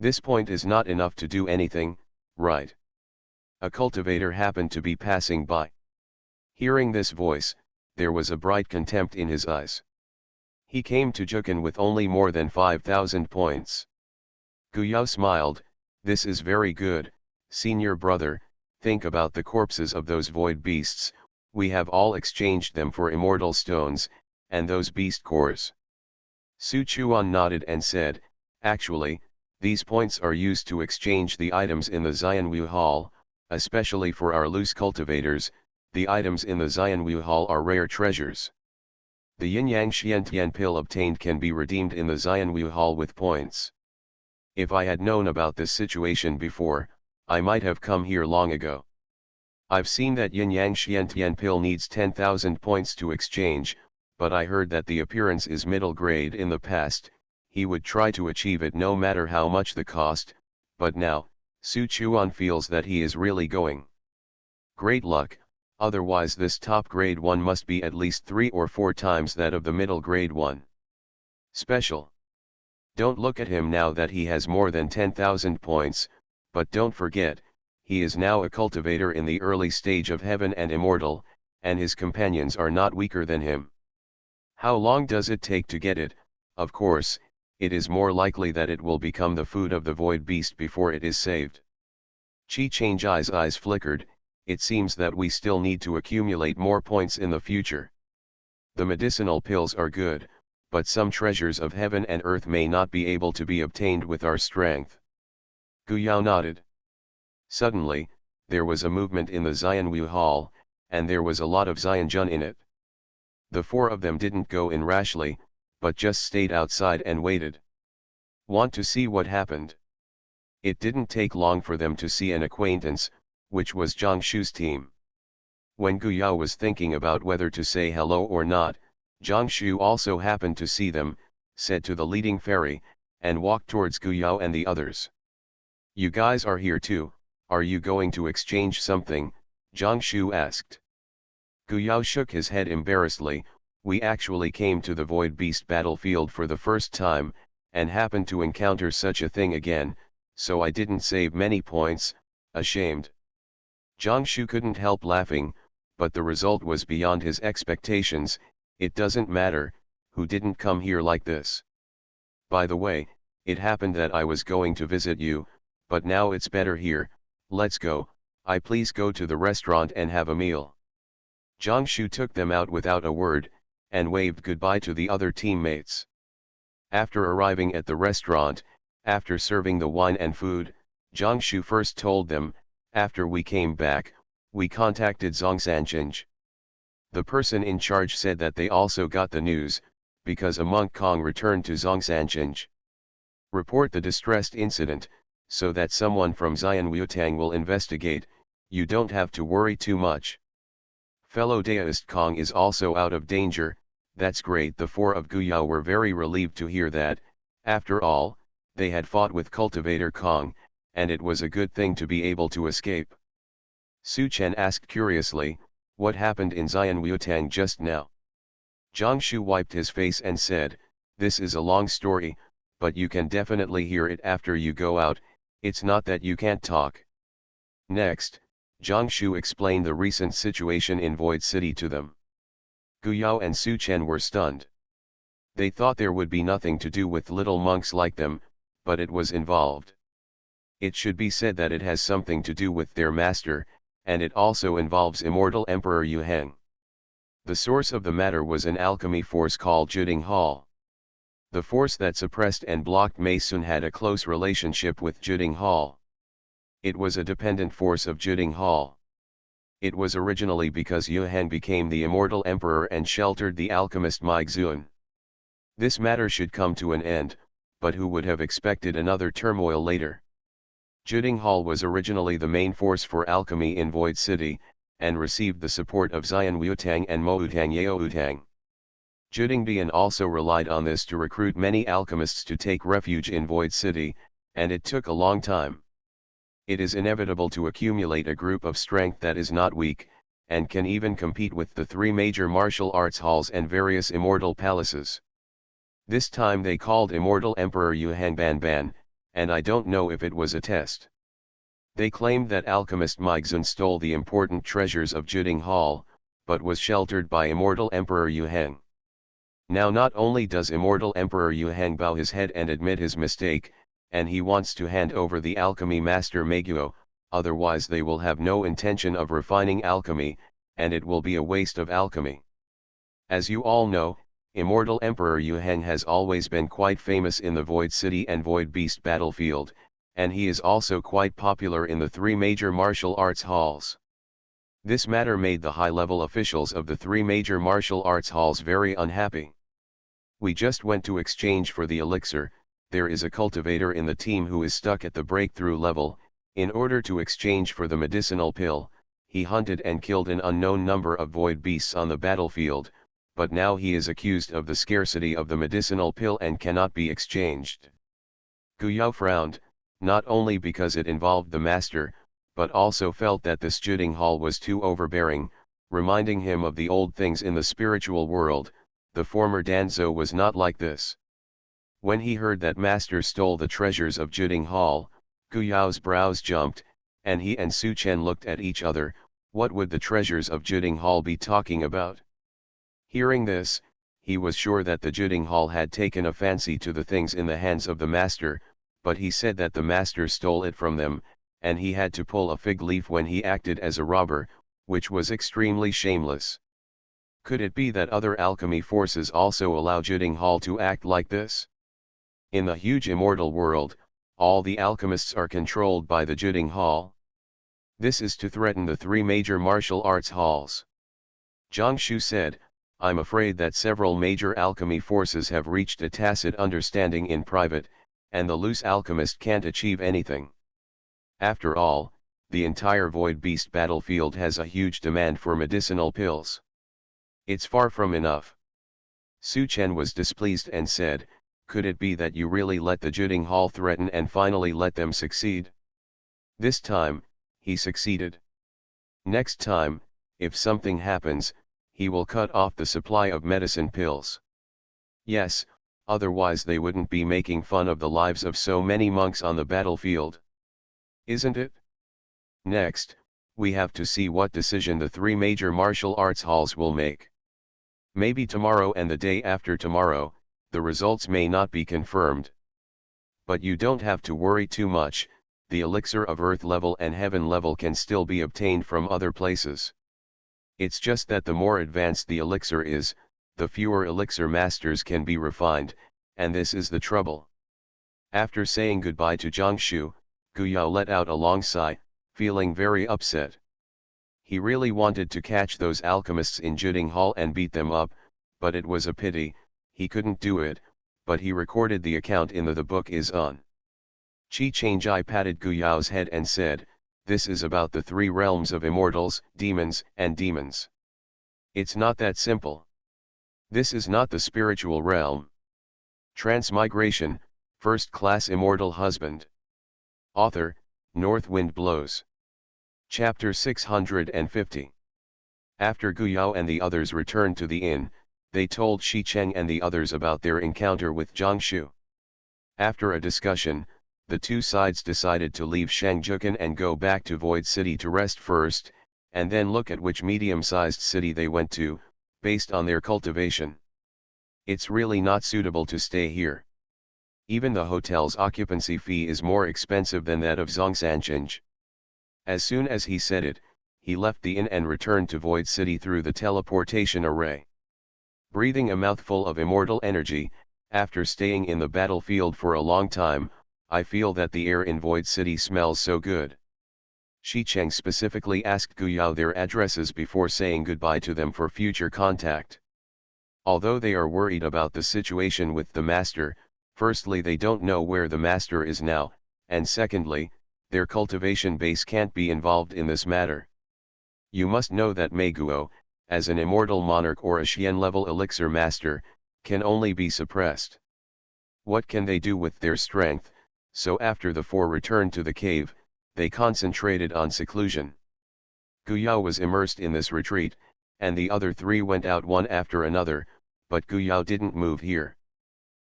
This point is not enough to do anything, right?" A cultivator happened to be passing by. Hearing this voice, there was a bright contempt in his eyes. He came to Jukan with only more than 5,000 points. Guyao smiled, "This is very good, senior brother. Think about the corpses of those void beasts. We have all exchanged them for immortal stones, and those beast cores." Su Chuan nodded and said, "Actually, these points are used to exchange the items in the Xianwu Hall, especially for our loose cultivators. The items in the Xianwu Hall are rare treasures. The Yin-Yang Xiantian pill obtained can be redeemed in the Xianwu Hall with points. If I had known about this situation before, I might have come here long ago. I've seen that Yin-Yang Xiantian pill needs 10,000 points to exchange, but I heard that the appearance is middle grade in the past. He would try to achieve it no matter how much the cost, but now, Su Chuan feels that he is really going. Great luck, otherwise this top grade one must be at least 3 or 4 times that of the middle grade one. Special. Don't look at him now that he has more than 10,000 points, but don't forget, he is now a cultivator in the early stage of heaven and immortal, and his companions are not weaker than him. How long does it take to get it? Of course, it is more likely that it will become the food of the void beast before it is saved. Chi Changai's eyes flickered. It seems that we still need to accumulate more points in the future. The medicinal pills are good, but some treasures of heaven and earth may not be able to be obtained with our strength. Guyao nodded. Suddenly, there was a movement in the Xianwu Hall, and there was a lot of Xianjun in it. The 4 of them didn't go in rashly, but just stayed outside and waited. Want to see what happened? It didn't take long for them to see an acquaintance, which was Zhang Shu's team. When Guyao was thinking about whether to say hello or not, Zhang Shu also happened to see them, said to the leading fairy, and walked towards Guyao and the others. "You guys are here too, are you going to exchange something?" Zhang Shu asked. Guyao shook his head embarrassedly. "We actually came to the Void Beast battlefield for the first time, and happened to encounter such a thing again, so I didn't save many points, ashamed." Zhang Shu couldn't help laughing, but the result was beyond his expectations. "It doesn't matter, who didn't come here like this. By the way, it happened that I was going to visit you, but now it's better here. Let's go. I please go to the restaurant and have a meal." Zhang Shu took them out without a word, and waved goodbye to the other teammates. After arriving at the restaurant, after serving the wine and food, Zhang Shu first told them, "After we came back, we contacted Zhongsanjinj. The person in charge said that they also got the news, because a monk Kong returned to Zhongsanjinj. Report the distressed incident, so that someone from Xianwutang will investigate. You don't have to worry too much. Fellow Daoist Kong is also out of danger." That's great. The 4 of Guyao were very relieved to hear that. After all, they had fought with Cultivator Kong, and it was a good thing to be able to escape. Su Chen asked curiously, "What happened in Xianwutang just now?" Zhang Shu wiped his face and said, "This is a long story, but you can definitely hear it after you go out. It's not that you can't talk." Next, Zhang Shu explained the recent situation in Void City to them. Guyao and Su Chen were stunned. They thought there would be nothing to do with little monks like them, but it was involved. It should be said that it has something to do with their master, and it also involves Immortal Emperor Yu Heng. The source of the matter was an alchemy force called Juding Hall. The force that suppressed and blocked Mei Sun had a close relationship with Juding Hall. It was a dependent force of Juding Hall. It was originally because Yu Heng became the Immortal Emperor and sheltered the alchemist Mai Xuan. This matter should come to an end, but who would have expected another turmoil later? Juding Hall was originally the main force for alchemy in Void City, and received the support of Xianwutang and Moutang Yaoutang. Juding Bian also relied on this to recruit many alchemists to take refuge in Void City, and it took a long time. It is inevitable to accumulate a group of strength that is not weak, and can even compete with the 3 major martial arts halls and various immortal palaces. This time they called Immortal Emperor Yuhang Banban, and I don't know if it was a test. They claimed that alchemist Migzun stole the important treasures of Juding Hall, but was sheltered by Immortal Emperor Yuhang. Now not only does Immortal Emperor Yuhang bow his head and admit his mistake, and he wants to hand over the alchemy master Meiguo, otherwise they will have no intention of refining alchemy, and it will be a waste of alchemy. As you all know, Immortal Emperor Yuhang has always been quite famous in the Void City and Void Beast battlefield, and he is also quite popular in the 3 major martial arts halls. This matter made the high-level officials of the 3 major martial arts halls very unhappy. We just went to exchange for the elixir, there is a cultivator in the team who is stuck at the breakthrough level. In order to exchange for the medicinal pill, he hunted and killed an unknown number of void beasts on the battlefield, but now he is accused of the scarcity of the medicinal pill and cannot be exchanged. Gu Yao frowned, not only because it involved the master, but also felt that this Juding Hall was too overbearing, reminding him of the old things in the spiritual world. The former Danzo was not like this. When he heard that master stole the treasures of Juding Hall, Gu Yao's brows jumped, and he and Su Chen looked at each other. What would the treasures of Juding Hall be talking about? Hearing this, he was sure that the Juding Hall had taken a fancy to the things in the hands of the master, but he said that the master stole it from them, and he had to pull a fig leaf when he acted as a robber, which was extremely shameless. Could it be that other alchemy forces also allow Juding Hall to act like this? In the huge immortal world, all the alchemists are controlled by the Juding Hall. This is to threaten the 3 major martial arts halls. Zhang Shu said, I'm afraid that several major alchemy forces have reached a tacit understanding in private, and the loose alchemist can't achieve anything. After all, the entire Void Beast battlefield has a huge demand for medicinal pills. It's far from enough. Su Chen was displeased and said, could it be that you really let the Juding Hall threaten and finally let them succeed? This time, he succeeded. Next time, if something happens, he will cut off the supply of medicine pills. Yes, otherwise they wouldn't be making fun of the lives of so many monks on the battlefield. Isn't it? Next, we have to see what decision the 3 major martial arts halls will make. Maybe tomorrow and the day after tomorrow, the results may not be confirmed. But you don't have to worry too much, the elixir of earth level and heaven level can still be obtained from other places. It's just that the more advanced the elixir is, the fewer elixir masters can be refined, and this is the trouble. After saying goodbye to Zhang Shu, Gu Yao let out a long sigh, feeling very upset. He really wanted to catch those alchemists in Juding Hall and beat them up, but it was a pity, he couldn't do it, but he recorded the account in the book is on. Qi Changjai patted Gu Yao's head and said, this is about the 3 realms of immortals, demons, and demons. It's not that simple. This is not the spiritual realm. Transmigration, First Class Immortal Husband. Author, North Wind Blows. Chapter 650. After Gu Yao and the others returned to the inn, they told Shi Cheng and the others about their encounter with Zhang Shu. After a discussion, the 2 sides decided to leave Shangjukan and go back to Void City to rest first, and then look at which medium-sized city they went to, based on their cultivation. It's really not suitable to stay here. Even the hotel's occupancy fee is more expensive than that of Zhongshanchanj. As soon as he said it, he left the inn and returned to Void City through the teleportation array. Breathing a mouthful of immortal energy, after staying in the battlefield for a long time, I feel that the air in Void City smells so good. Shi Cheng specifically asked Gu Yao their addresses before saying goodbye to them for future contact. Although they are worried about the situation with the master, firstly they don't know where the master is now, and secondly, their cultivation base can't be involved in this matter. You must know that Meiguo, as an immortal monarch or a Xian-level elixir master, can only be suppressed. What can they do with their strength? So after the 4 returned to the cave, they concentrated on seclusion. Guyao was immersed in this retreat, and the other three went out one after another, but Guyao didn't move here.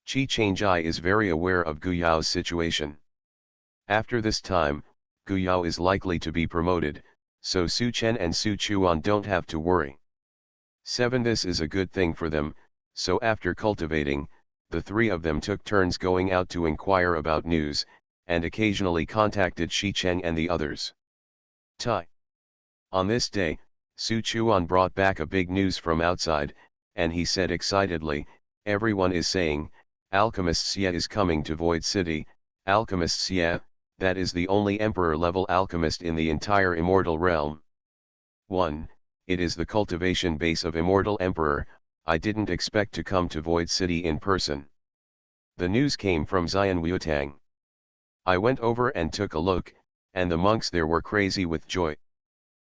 Qi Changjai is very aware of Guyao's situation. After this time, Guyao is likely to be promoted, so Su Chen and Su Chuan don't have to worry. 7. This is a good thing for them, so after cultivating, the three of them took turns going out to inquire about news, and occasionally contacted Shi Cheng and the others. Tai. On this day, Su Chuan brought back a big news from outside, and he said excitedly, "Everyone is saying, Alchemist Xie is coming to Void City. Alchemist Xie, that is the only emperor-level alchemist in the entire immortal realm. 1. It is the cultivation base of Immortal Emperor. I didn't expect to come to Void City in person." The news came from Xian Wuotang. I went over and took a look, and the monks there were crazy with joy.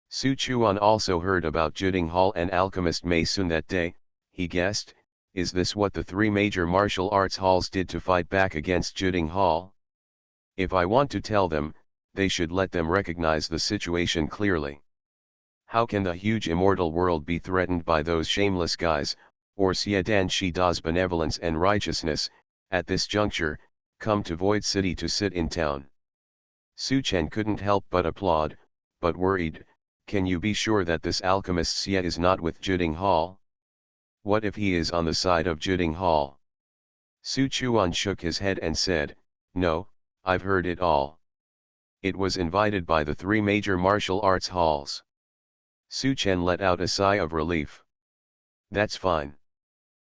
Su Chuan also heard about Juding Hall and Alchemist Mei Sun that day. He guessed, is this what the three major martial arts halls did to fight back against Juding Hall? If I want to tell them, they should let them recognize the situation clearly. How can the huge immortal world be threatened by those shameless guys, or Xie Dan Shi Da's benevolence and righteousness, at this juncture, come to Void City to sit in town? Su Chen couldn't help but applaud, but worried, can you be sure that this alchemist Xie is not with Juding Hall? What if he is on the side of Juding Hall? Su Chuan shook his head and said, no, I've heard it all. It was invited by the three major martial arts halls. Su Chen let out a sigh of relief. That's fine.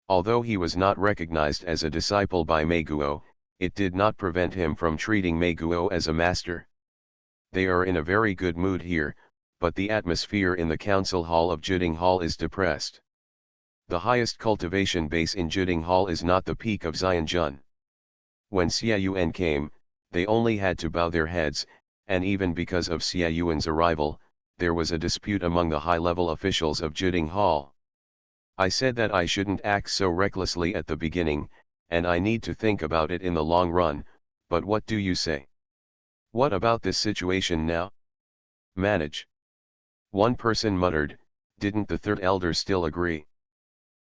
Although he was not recognized as a disciple by Meiguo, it did not prevent him from treating Meiguo as a master. They are in a very good mood here, but the atmosphere in the council hall of Juding Hall is depressed. The highest cultivation base in Juding Hall is not the peak of Xianjun. When Xie Yuan came, they only had to bow their heads, and even because of Xie Yuan's arrival, there was a dispute among the high-level officials of Juding Hall. I said that I shouldn't act so recklessly at the beginning, and I need to think about it in the long run, but what do you say? What about this situation now? Manage. One person muttered, didn't the third elder still agree?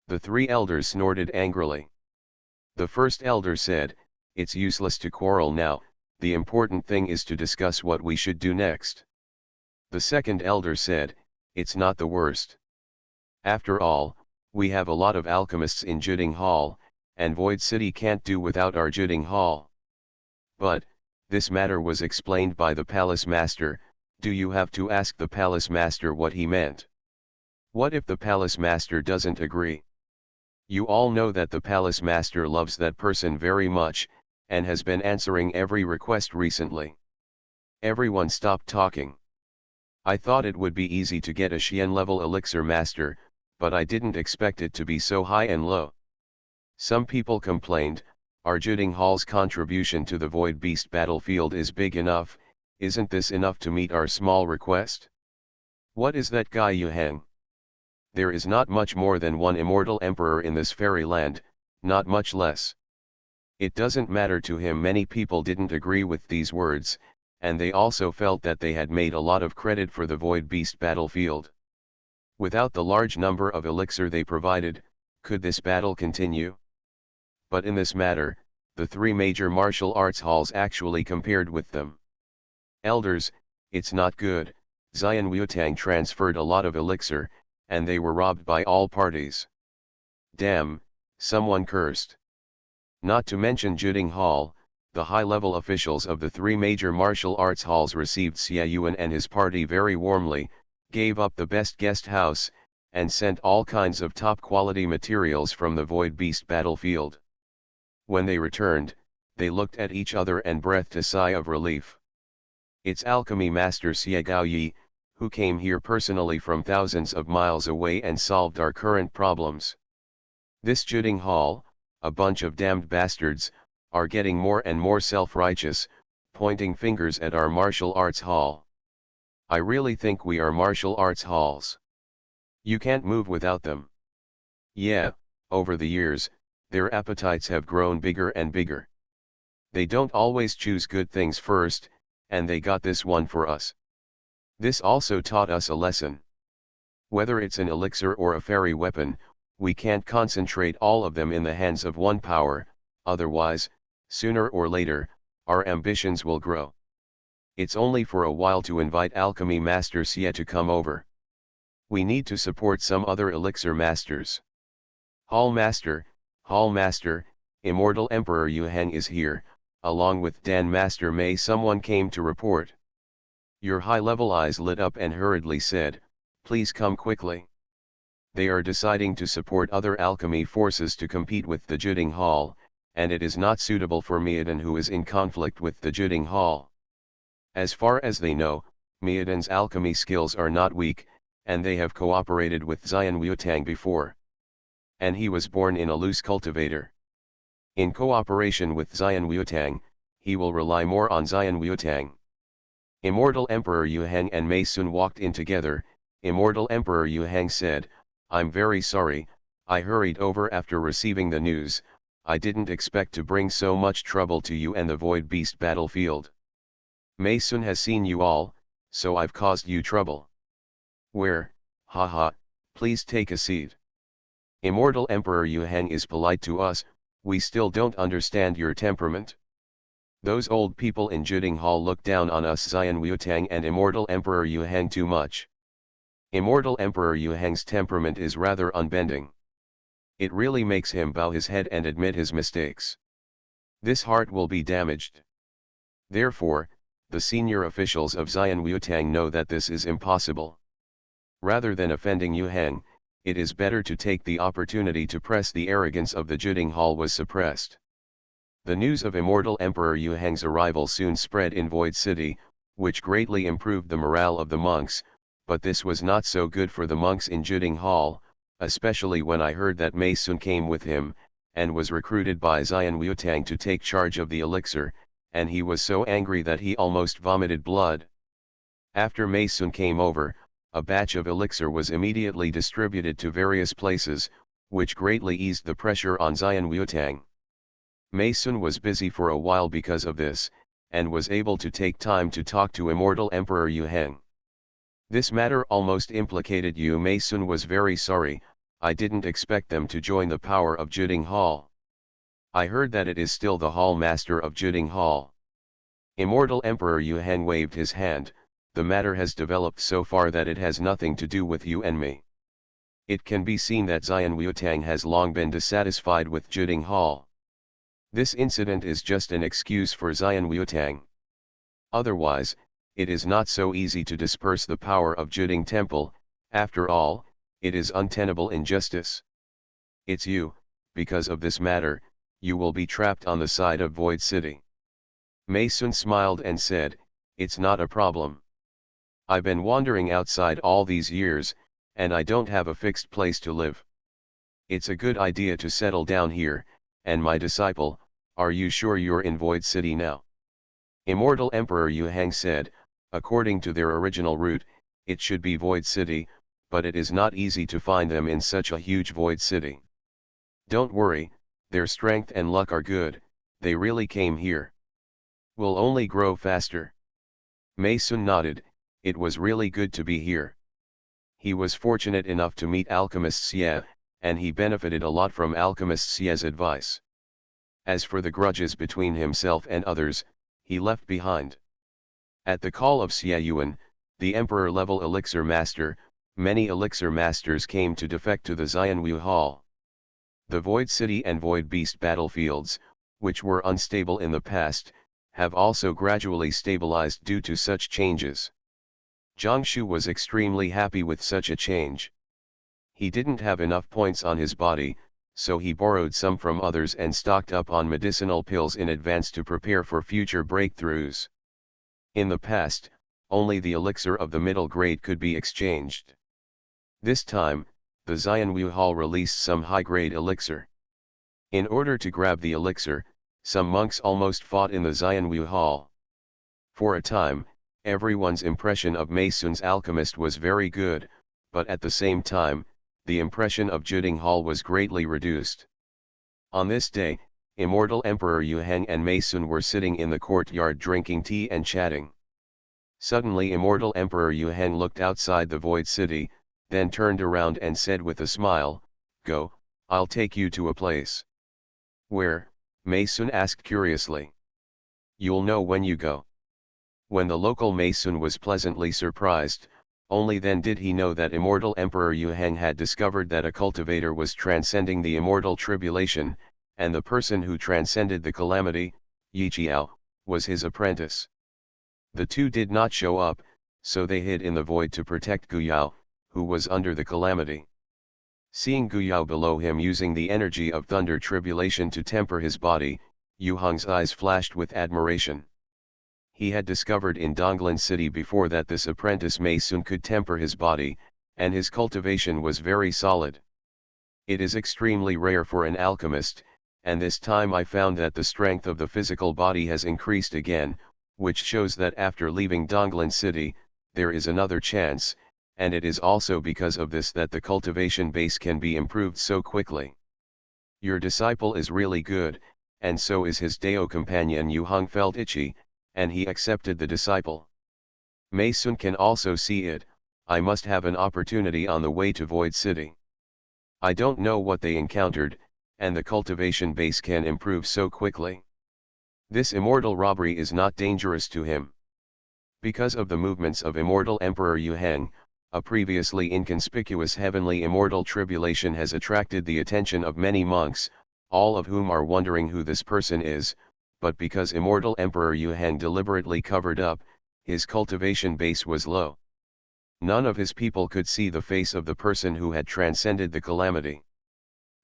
The three elders snorted angrily. The first elder said, it's useless to quarrel now, the important thing is to discuss what we should do next. The second elder said, it's not the worst. After all, we have a lot of alchemists in Juding Hall, and Void City can't do without our Juding Hall. But, this matter was explained by the palace master. Do you have to ask the palace master what he meant? What if the palace master doesn't agree? You all know that the palace master loves that person very much, and has been answering every request recently. Everyone stopped talking. I thought it would be easy to get a Xian-level elixir master, but I didn't expect it to be so high and low. Some people complained, our Juding Hall's contribution to the Void Beast battlefield is big enough, isn't this enough to meet our small request? What is that guy Yuhang? There is not much more than one immortal emperor in this fairyland, not much less. It doesn't matter to him. Many people didn't agree with these words, and they also felt that they had made a lot of credit for the Void Beast battlefield. Without the large number of elixir they provided, could this battle continue? But in this matter, the three major martial arts halls actually compared with them. Elders, it's not good. Xian Wuotang transferred a lot of elixir, and they were robbed by all parties. Damn, someone cursed. Not to mention Juding Hall, the high-level officials of the three major martial arts halls received Xie Yuan and his party very warmly, gave up the best guest house, and sent all kinds of top-quality materials from the Void Beast battlefield. When they returned, they looked at each other and breathed a sigh of relief. It's alchemy master Xie Gaoyi, who came here personally from thousands of miles away and solved our current problems. This Juding Hall, a bunch of damned bastards, are getting more and more self-righteous, pointing fingers at our martial arts hall. I really think we are martial arts halls. You can't move without them. Yeah, over the years, their appetites have grown bigger and bigger. They don't always choose good things first, and they got this one for us. This also taught us a lesson. Whether it's an elixir or a fairy weapon, we can't concentrate all of them in the hands of one power, otherwise, sooner or later, our ambitions will grow. It's only for a while to invite Alchemy Master Xie to come over. We need to support some other elixir masters. Hall Master, Immortal Emperor Yu Heng is here, along with Dan Master Mei. Someone came to report. Your high-level eyes lit up and hurriedly said, please come quickly. They are deciding to support other alchemy forces to compete with the Juding Hall, and it is not suitable for Miadan, who is in conflict with the Juding Hall. As far as they know, Miadan's alchemy skills are not weak, and they have cooperated with Xian Wuotang before. And he was born in a loose cultivator. In cooperation with Xian Wuotang, he will rely more on Xian Wuotang. Immortal Emperor Yu Heng and Mei Sun walked in together. Immortal Emperor Yu Heng said, I'm very sorry, I hurried over after receiving the news. I didn't expect to bring so much trouble to you and the Void Beast battlefield. Mei Sun has seen you all, so I've caused you trouble. Where, haha, please take a seat. Immortal Emperor Yu Heng is polite to us, we still don't understand your temperament. Those old people in Juding Hall look down on us Xian Wuotang and Immortal Emperor Yu Heng too much. Immortal Emperor Yu Heng's temperament is rather unbending. It really makes him bow his head and admit his mistakes. This heart will be damaged. Therefore, the senior officials of Xian Wuotang know that this is impossible. Rather than offending Yu Heng, it is better to take the opportunity to press the arrogance of the Juding Hall was suppressed. The news of Immortal Emperor Yu Heng's arrival soon spread in Void City, which greatly improved the morale of the monks, but this was not so good for the monks in Juding Hall, especially when I heard that Mei Sun came with him, and was recruited by Xian Wuotang to take charge of the elixir, and he was so angry that he almost vomited blood. After Mei Sun came over, a batch of elixir was immediately distributed to various places, which greatly eased the pressure on Xian Wuotang. Mei Sun was busy for a while because of this, and was able to take time to talk to Immortal Emperor Yu Heng. This matter almost implicated you. Mei Sun was very sorry, I didn't expect them to join the power of Juding Hall. I heard that it is still the Hall Master of Juding Hall. Immortal Emperor Yu Heng waved his hand, the matter has developed so far that it has nothing to do with you and me. It can be seen that Xian Wuotang has long been dissatisfied with Juding Hall. This incident is just an excuse for Xian Wuotang. Otherwise, it is not so easy to disperse the power of Juding Temple. After all, it is untenable injustice. It's you, because of this matter, you will be trapped on the side of Void City. Mei Sun smiled and said, it's not a problem. I've been wandering outside all these years, and I don't have a fixed place to live. It's a good idea to settle down here, and my disciple, are you sure you're in Void City now? Immortal Emperor Yu Heng said, according to their original route, it should be Void City, but it is not easy to find them in such a huge Void City. Don't worry, their strength and luck are good, they really came here. We'll only grow faster. Mei Sun nodded, it was really good to be here. He was fortunate enough to meet Alchemist Xie, and he benefited a lot from Alchemist Xie's advice. As for the grudges between himself and others, he left behind. At the call of Xie Yuan, the Emperor-level Elixir Master, many Elixir Masters came to defect to the Xianwu Hall. The Void City and Void Beast battlefields, which were unstable in the past, have also gradually stabilized due to such changes. Zhang Shu was extremely happy with such a change. He didn't have enough points on his body, so he borrowed some from others and stocked up on medicinal pills in advance to prepare for future breakthroughs. In the past, only the elixir of the middle grade could be exchanged. This time, the Xianwu Hall released some high-grade elixir. In order to grab the elixir, some monks almost fought in the Xianwu Hall. For a time, everyone's impression of Mei Sun's alchemist was very good, but at the same time, the impression of Juding Hall was greatly reduced. On this day, Immortal Emperor Yu Heng and Mei Sun were sitting in the courtyard drinking tea and chatting. Suddenly Immortal Emperor Yuheng looked outside the void city, then turned around and said with a smile, "Go, I'll take you to a place." "Where?" Mei Sun asked curiously. "You'll know when you go." When the local Mei Sun was pleasantly surprised, only then did he know that Immortal Emperor Yuheng had discovered that a cultivator was transcending the immortal tribulation, and the person who transcended the calamity, Yiqiao, was his apprentice. The two did not show up, so they hid in the void to protect Guyao, who was under the calamity. Seeing Guyao below him using the energy of thunder tribulation to temper his body, Yu Hong's eyes flashed with admiration. He had discovered in Donglan City before that this apprentice Mei Sun could temper his body, and his cultivation was very solid. It is extremely rare for an alchemist, and this time I found that the strength of the physical body has increased again, which shows that after leaving Donglan City, there is another chance, and it is also because of this that the cultivation base can be improved so quickly. Your disciple is really good, and so is his Dao companion. Yu Hong felt itchy, and he accepted the disciple. Mei Sun can also see it. I must have an opportunity on the way to Void City. I don't know what they encountered, and the cultivation base can improve so quickly. This immortal robbery is not dangerous to him. Because of the movements of Immortal Emperor Yuheng, a previously inconspicuous heavenly immortal tribulation has attracted the attention of many monks, all of whom are wondering who this person is, but because Immortal Emperor Yuheng deliberately covered up, his cultivation base was low. None of his people could see the face of the person who had transcended the calamity.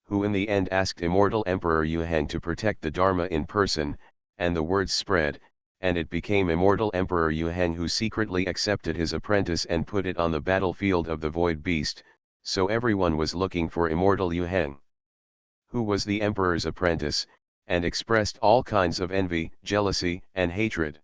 Who in the end asked Immortal Emperor Yuheng to protect the Dharma in person, and the words spread, and it became Immortal Emperor Yuheng who secretly accepted his apprentice and put it on the battlefield of the Void Beast, so everyone was looking for Immortal Yuheng. Who was the Emperor's apprentice, and expressed all kinds of envy, jealousy, and hatred.